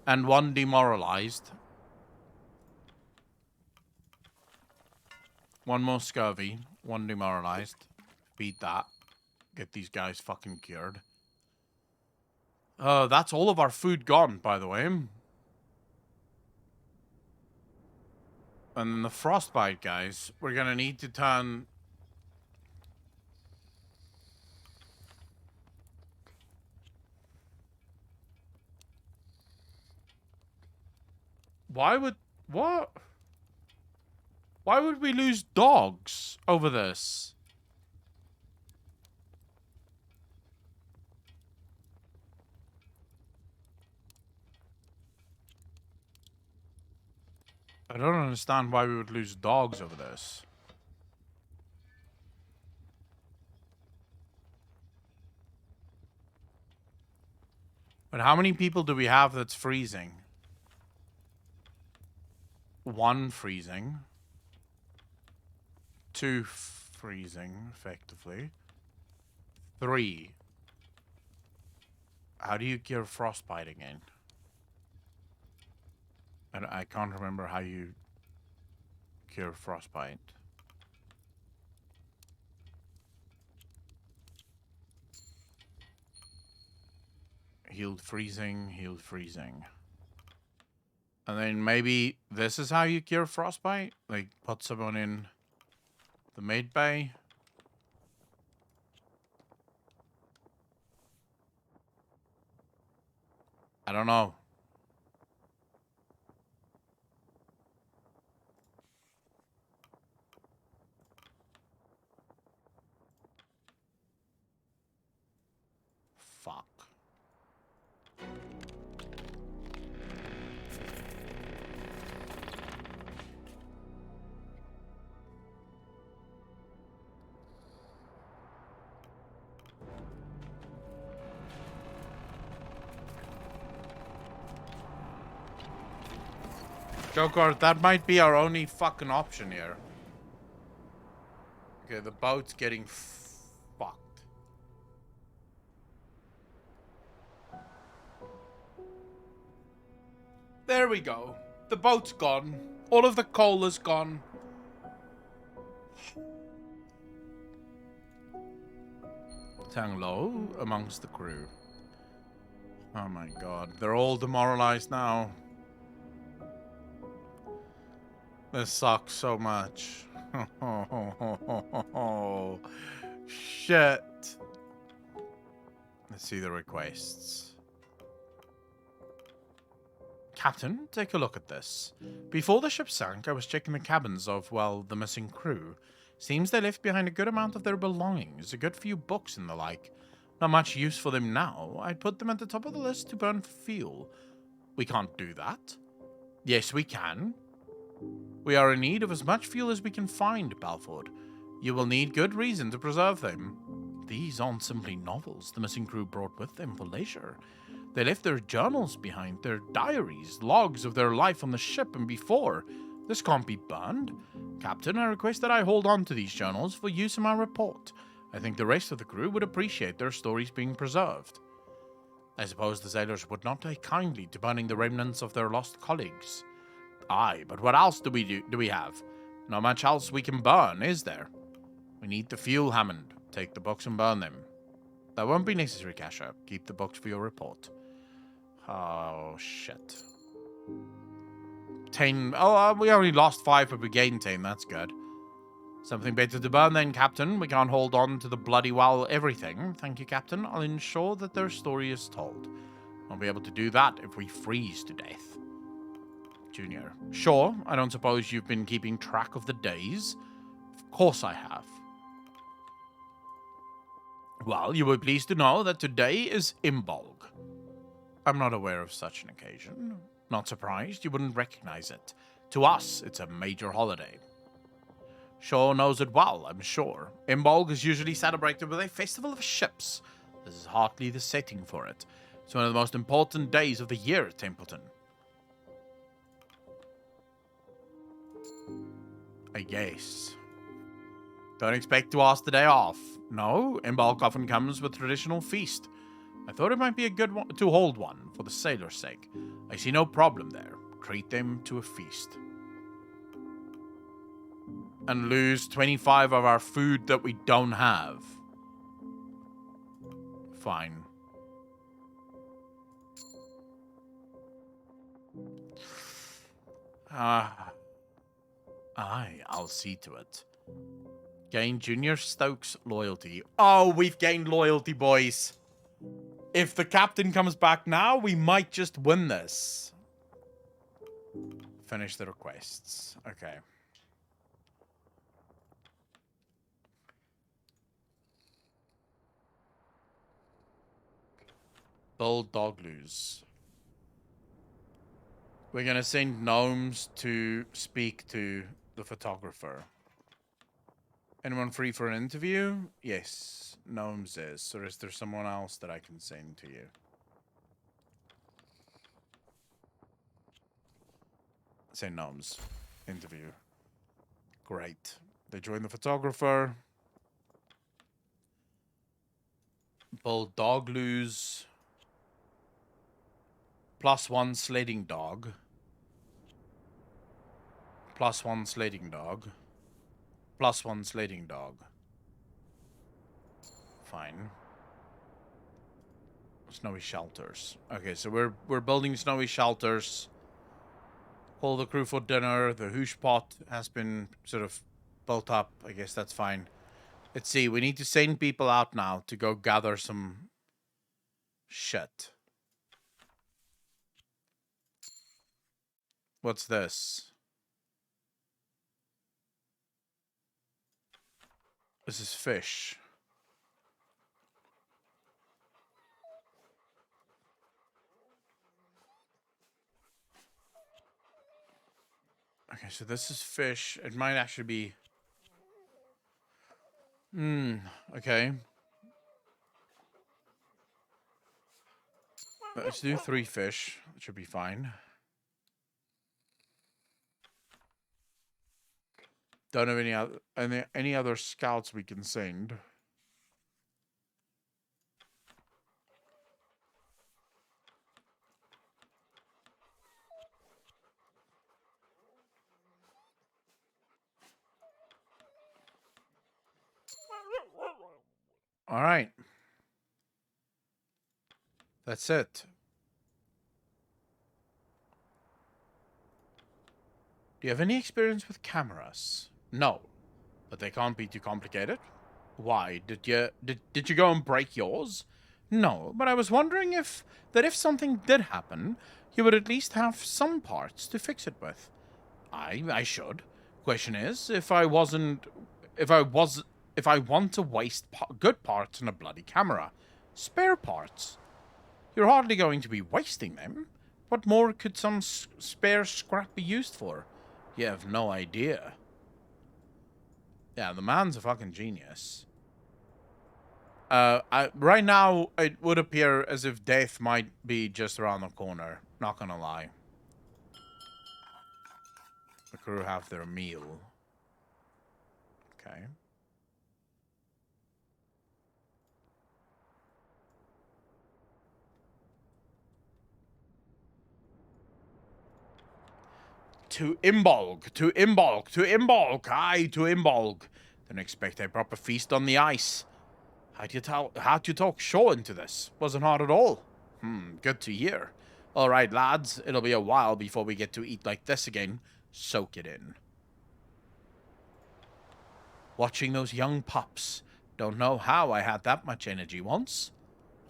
and one demoralized. One more scurvy, one demoralized. Beat that. Get these guys fucking cured. That's all of our food gone, by the way. And then the frostbite guys, we're gonna need to turn... Why would... What? Why would we lose dogs over this? I don't understand why we would lose dogs over this. But how many people do we have that's freezing? One freezing. Two freezing, effectively. Three. How do you cure frostbite again? I can't remember how you cure frostbite. Healed freezing, healed freezing. And then maybe this is how you cure frostbite? Like, put someone in the med bay? I don't know. Fuck. Joker, that might be our only fucking option here. Okay, the boat's getting fucked. There we go. The boat's gone. All of the coal is gone. Tang low amongst the crew. Oh my god, they're all demoralized now. This sucks so much. Shit. Let's see the requests. Captain, take a look at this. Before the ship sank, I was checking the cabins of, well, the missing crew. Seems they left behind a good amount of their belongings, a good few books and the like. Not much use for them now. I'd put them at the top of the list to burn for fuel. We can't do that. Yes, we can. We are in need of as much fuel as we can find, Balford. You will need good reason to preserve them. These aren't simply novels the missing crew brought with them for leisure. They left their journals behind, their diaries, logs of their life on the ship and before. This can't be burned. Captain, I request that I hold on to these journals for use in my report. I think the rest of the crew would appreciate their stories being preserved. I suppose the sailors would not take kindly to burning the remnants of their lost colleagues. Aye, but what else do we have? Not much else we can burn, is there? We need the fuel, Hammond. Take the books and burn them. That won't be necessary, Kasha. Keep the books for your report. Oh, shit. 10. Oh, we only lost 5, but we gained 10. That's good. Something better to burn then, Captain. We can't hold on to the bloody well everything. Thank you, Captain. I'll ensure that their story is told. I'll be able to do that if we freeze to death. Junior. Sure, I don't suppose you've been keeping track of the days? Of course I have. Well, you will be pleased to know that today is Imbolg. I'm not aware of such an occasion. Not surprised you wouldn't recognize it. To us, it's a major holiday. Shaw knows it well, I'm sure. Imbolg is usually celebrated with a festival of ships. This is hardly the setting for it. It's one of the most important days of the year at Templeton. I guess. Don't expect to ask the day off. No, Imbolg often comes with traditional feast. I thought it might be a good one to hold one, for the sailors' sake. I see no problem there. Treat them to a feast. And lose 25 of our food that we don't have. Fine. Aye, I'll see to it. Gain Junior Stokes loyalty. Oh, we've gained loyalty, boys. If the captain comes back now, we might just win this. Finish the requests. Okay. Build Dogloos. We're gonna send gnomes to speak to the photographer. Anyone free for an interview? Yes, gnomes is. Or is there someone else that I can send to you? Say gnomes. Interview. Great. They join the photographer. Build Dogloos. +1 sledding dog. +1 sledding dog. +1 sledding dog. Fine. Snowy shelters. Okay, so we're building snowy shelters. Call the crew for dinner. The hoosh pot has been sort of built up. I guess that's fine. Let's see. We need to send people out now to go gather some shit. What's this? This is fish. Okay, so this is fish. It might actually be... okay. Let's do 3 fish. It should be fine. Don't have any other scouts we can send. All right. That's it. Do you have any experience with cameras? No. But they can't be too complicated. Why? Did you go and break yours? No, but I was wondering if something did happen, you would at least have some parts to fix it with. I should. Question is, if I want to waste good parts on a bloody camera, spare parts, you're hardly going to be wasting them. What more could some spare scrap be used for? You have no idea. Yeah, the man's a fucking genius. Right now, it would appear as if death might be just around the corner. Not gonna lie. The crew have their meal. Okay. To Imbolg, aye, to Imbolg. Didn't expect a proper feast on the ice. How'd you talk Shaw into this? Wasn't hard at all. Good to hear. All right, lads, it'll be a while before we get to eat like this again. Soak it in. Watching those young pups. Don't know how I had that much energy once.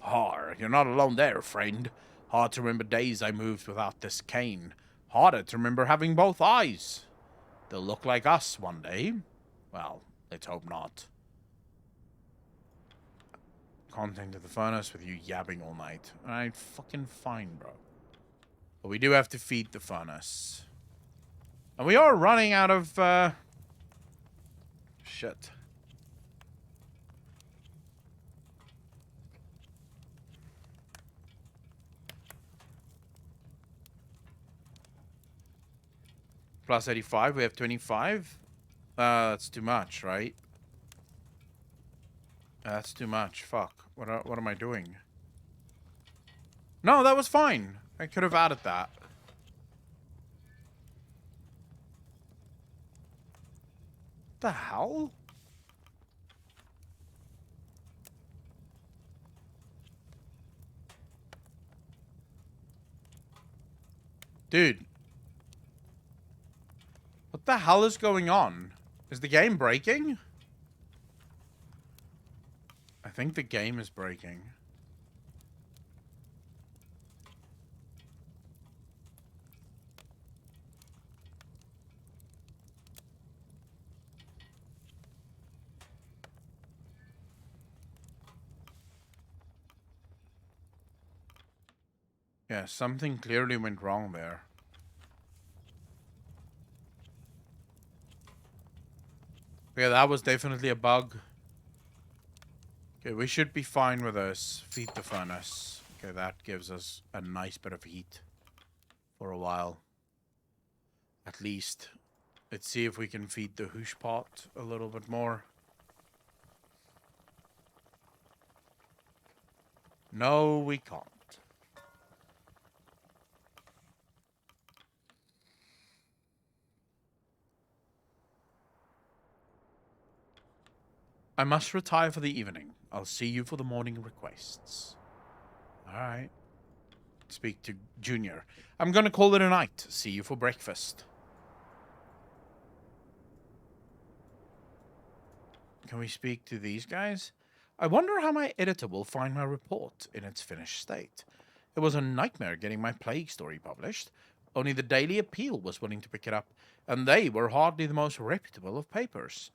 You're not alone there, friend. Hard to remember days I moved without this cane. Harder to remember having both eyes. They'll look like us one day. Well, let's hope not. Content of the furnace with you yabbing all night. Alright, fucking fine, bro. But we do have to feed the furnace. And we are running out of, shit. Plus 85, we have 25. That's too much, right? That's too much. Fuck. What am I doing? No, that was fine. I could have added that. The hell? Dude. What the hell is going on? Is the game breaking? I think the game is breaking. Yeah, something clearly went wrong there. Yeah, that was definitely a bug. Okay, we should be fine with this. Feed the furnace. Okay, that gives us a nice bit of heat for a while. At least. Let's see if we can feed the hoosh pot a little bit more. No, we can't. I must retire for the evening. I'll see you for the morning requests. Alright. Speak to Junior. I'm gonna call it a night. See you for breakfast. Can we speak to these guys? I wonder how my editor will find my report in its finished state. It was a nightmare getting my plague story published. Only the Daily Appeal was willing to pick it up, and they were hardly the most reputable of papers.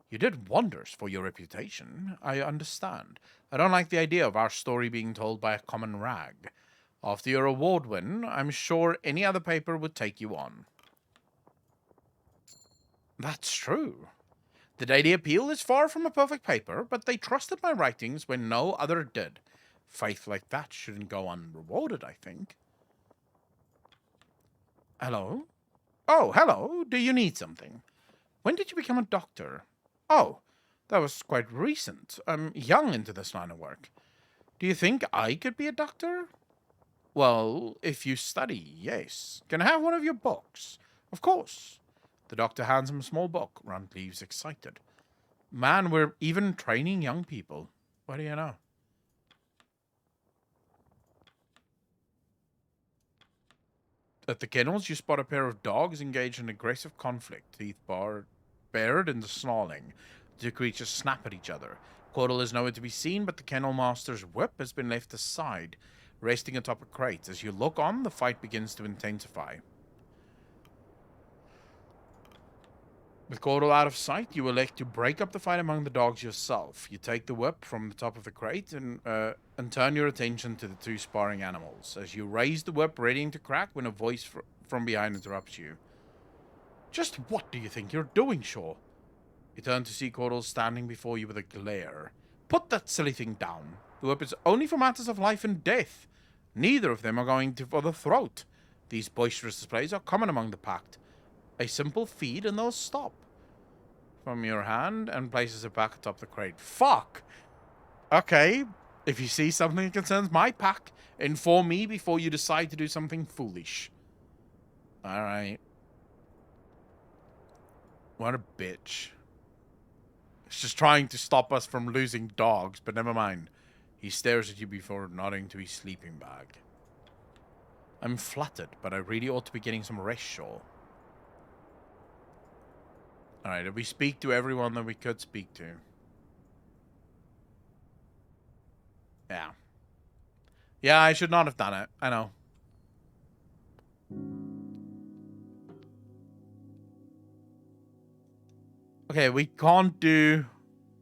You did wonders for your reputation, I understand. I don't like the idea of our story being told by a common rag. After your award win, I'm sure any other paper would take you on. That's true. The Daily Appeal is far from a perfect paper, but they trusted my writings when no other did. Faith like that shouldn't go unrewarded, I think. Hello? Oh, hello. Do you need something? When did you become a doctor? Oh, that was quite recent. I'm young into this line of work. Do you think I could be a doctor? Well, if you study, yes. Can I have one of your books? Of course. The doctor hands him a small book. Runt leaves excited. Man, we're even training young people. What do you know? At the kennels, you spot a pair of dogs engaged in aggressive conflict, teeth bared and snarling. The two creatures snap at each other. Quotal is nowhere to be seen, but the kennel master's whip has been left aside, resting atop a crate. As you look on, the fight begins to intensify. With Quotal out of sight, you elect to break up the fight among the dogs yourself. You take the whip from the top of the crate and turn your attention to the two sparring animals. As you raise the whip, readying to crack, when a voice from behind interrupts you. Just what do you think you're doing, Shaw? You turn to see Quotal standing before you with a glare. Put that silly thing down. The whip is only for matters of life and death. Neither of them are going for the throat. These boisterous displays are common among the pact. A simple feed and they'll stop. From your hand and places it back atop the crate. Fuck! Okay, if you see something that concerns my pack, inform me before you decide to do something foolish. Alright. What a bitch. It's just trying to stop us from losing dogs, but never mind. He stares at you before nodding to his sleeping bag. I'm flattered, but I really ought to be getting some rest, Shaw. Alright, did we speak to everyone that we could speak to? Yeah. Yeah, I should not have done it. I know. Okay, we can't do...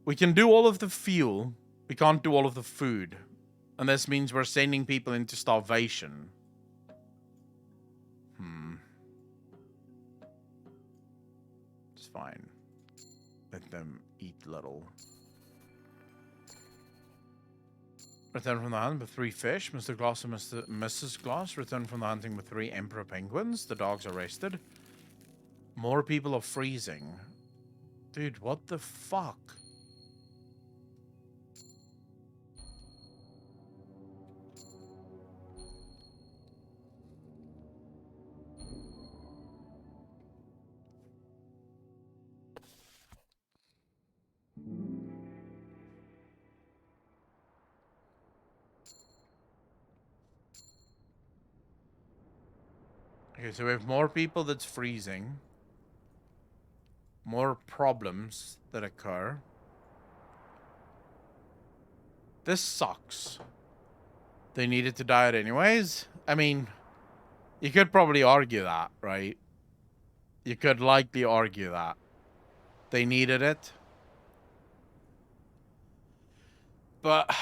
We can do all of the fuel. We can't do all of the food. And this means we're sending people into starvation. It's fine. Let them eat little. Return from the hunt with 3 fish. Mr. Gloss and Mrs. Gloss return from the hunting with 3 emperor penguins. The dogs are rested. More people are freezing. Dude, what the fuck? Okay, so we have more people that's freezing. More problems that occur. This sucks. They needed to diet anyways. I mean, you could probably argue that, right? You could likely argue that. They needed it. But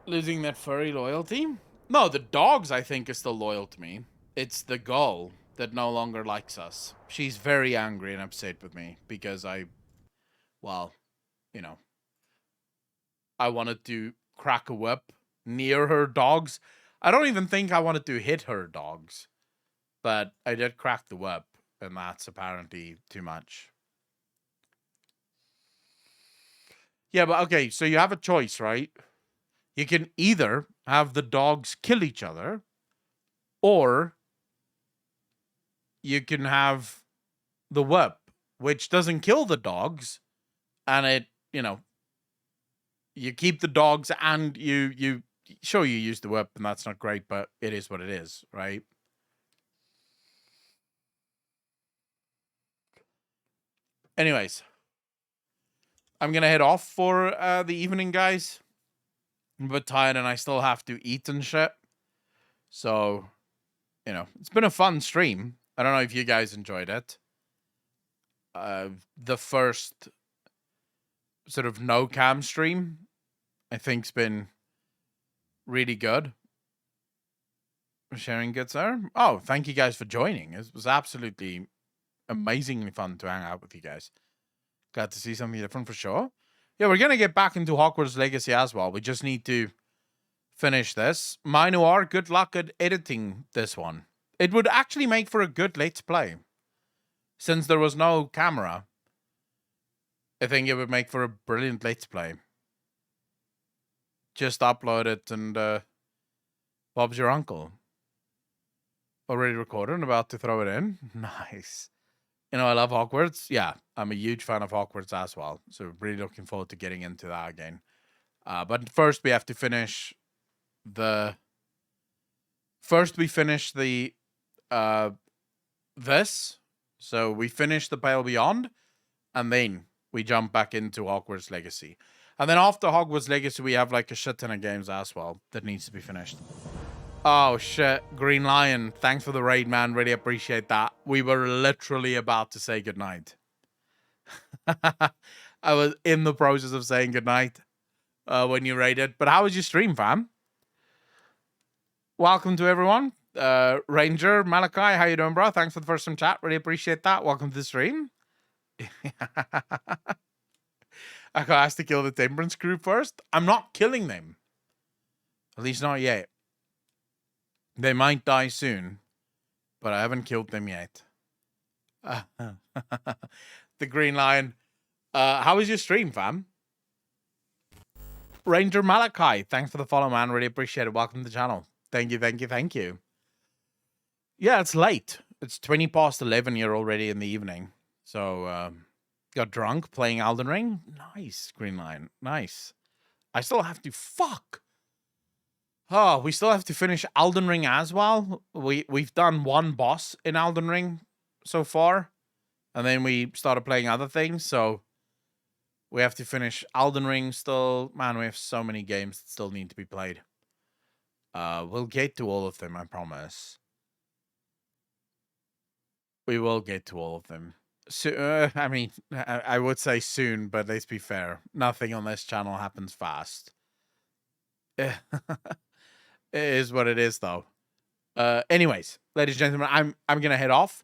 losing that furry loyalty? No, the dogs, I think, are still loyal to me. It's the gull that no longer likes us. She's very angry and upset with me because well, you know, I wanted to crack a whip near her dogs. I don't even think I wanted to hit her dogs, but I did crack the whip, and that's apparently too much. Yeah, but okay, so you have a choice, right? You can either have the dogs kill each other, or you can have the whip, which doesn't kill the dogs, and it, you keep the dogs and you sure you use the whip, and that's not great, but it is what it is, right? Anyways, I'm gonna head off for the evening, guys. I'm a bit tired and I still have to eat and shit. So you know, it's been a fun stream. I don't know if you guys enjoyed it. The first sort of no cam stream, I think's been really good. Sharing good, sir. Oh, thank you guys for joining. It was absolutely amazingly fun to hang out with you guys. Glad to see something different for sure. Yeah, we're gonna get back into Hogwarts Legacy as well. We just need to finish this. Minuar, good luck at editing this one. It would actually make for a good Let's Play. Since there was no camera, I think it would make for a brilliant Let's Play. Just upload it and Bob's your uncle. Already recorded and about to throw it in. Nice. You know, I love Hogwarts. Yeah, I'm a huge fan of Hogwarts as well. So really looking forward to getting into that again. But first we have to finish the... First we finish the... this. So we finish the Pale Beyond. And then we jump back into Hogwarts Legacy. And then after Hogwarts Legacy, we have like a shit ton of games as well that needs to be finished. Oh, shit. Green Lion, thanks for the raid, man. Really appreciate that. We were literally about to say goodnight. I was in the process of saying goodnight when you raided. But how was your stream, fam? Welcome to everyone. Ranger, Malachi, how you doing, bro? Thanks for the first time chat. Really appreciate that. Welcome to the stream. I got asked to kill the Temperance crew first. I'm not killing them. At least not yet. They might die soon, but I haven't killed them yet. The Green Lion. How was your stream, fam? Ranger Malachi, thanks for the follow, man. Really appreciate it. Welcome to the channel. Thank you, thank you, thank you. Yeah, it's late. It's 20 past 11 here already in the evening. So, got drunk playing Elden Ring. Nice, Green Lion. Nice. I still have to... Fuck! Oh, we still have to finish Elden Ring as well. We've done one boss in Elden Ring so far. And then we started playing other things, so... We have to finish Elden Ring still. Man, we have so many games that still need to be played. We'll get to all of them, I promise. We will get to all of them. So, I mean, I would say soon, but let's be fair. Nothing on this channel happens fast. It is what it is, though. Anyways, ladies and gentlemen, I'm gonna head off.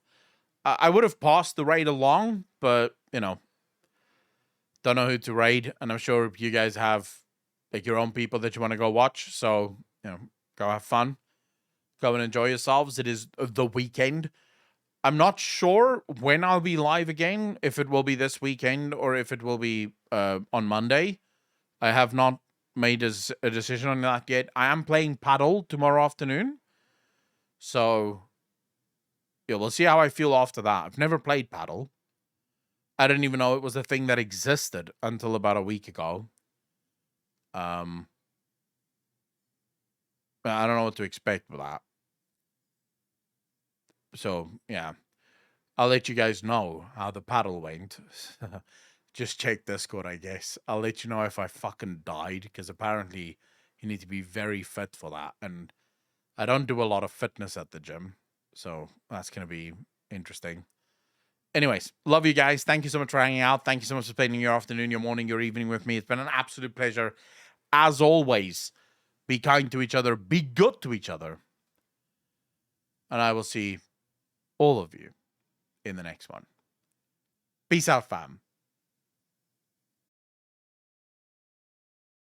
I would have passed the raid along, but you know, don't know who to raid, and I'm sure you guys have like your own people that you want to go watch. So you know, go have fun, go and enjoy yourselves. It is the weekend. I'm not sure when I'll be live again, if it will be this weekend or if it will be on Monday. I have not made a decision on that yet. I am playing paddle tomorrow afternoon. So, yeah, we'll see how I feel after that. I've never played paddle. I didn't even know it was a thing that existed until about a week ago. I don't know what to expect with that. So, yeah. I'll let you guys know how the paddle went. Just check Discord, I guess. I'll let you know if I fucking died, because apparently you need to be very fit for that. And I don't do a lot of fitness at the gym. So that's going to be interesting. Anyways, love you guys. Thank you so much for hanging out. Thank you so much for spending your afternoon, your morning, your evening with me. It's been an absolute pleasure. As always, be kind to each other. Be good to each other. And I will see all of you in the next one. Peace out, fam.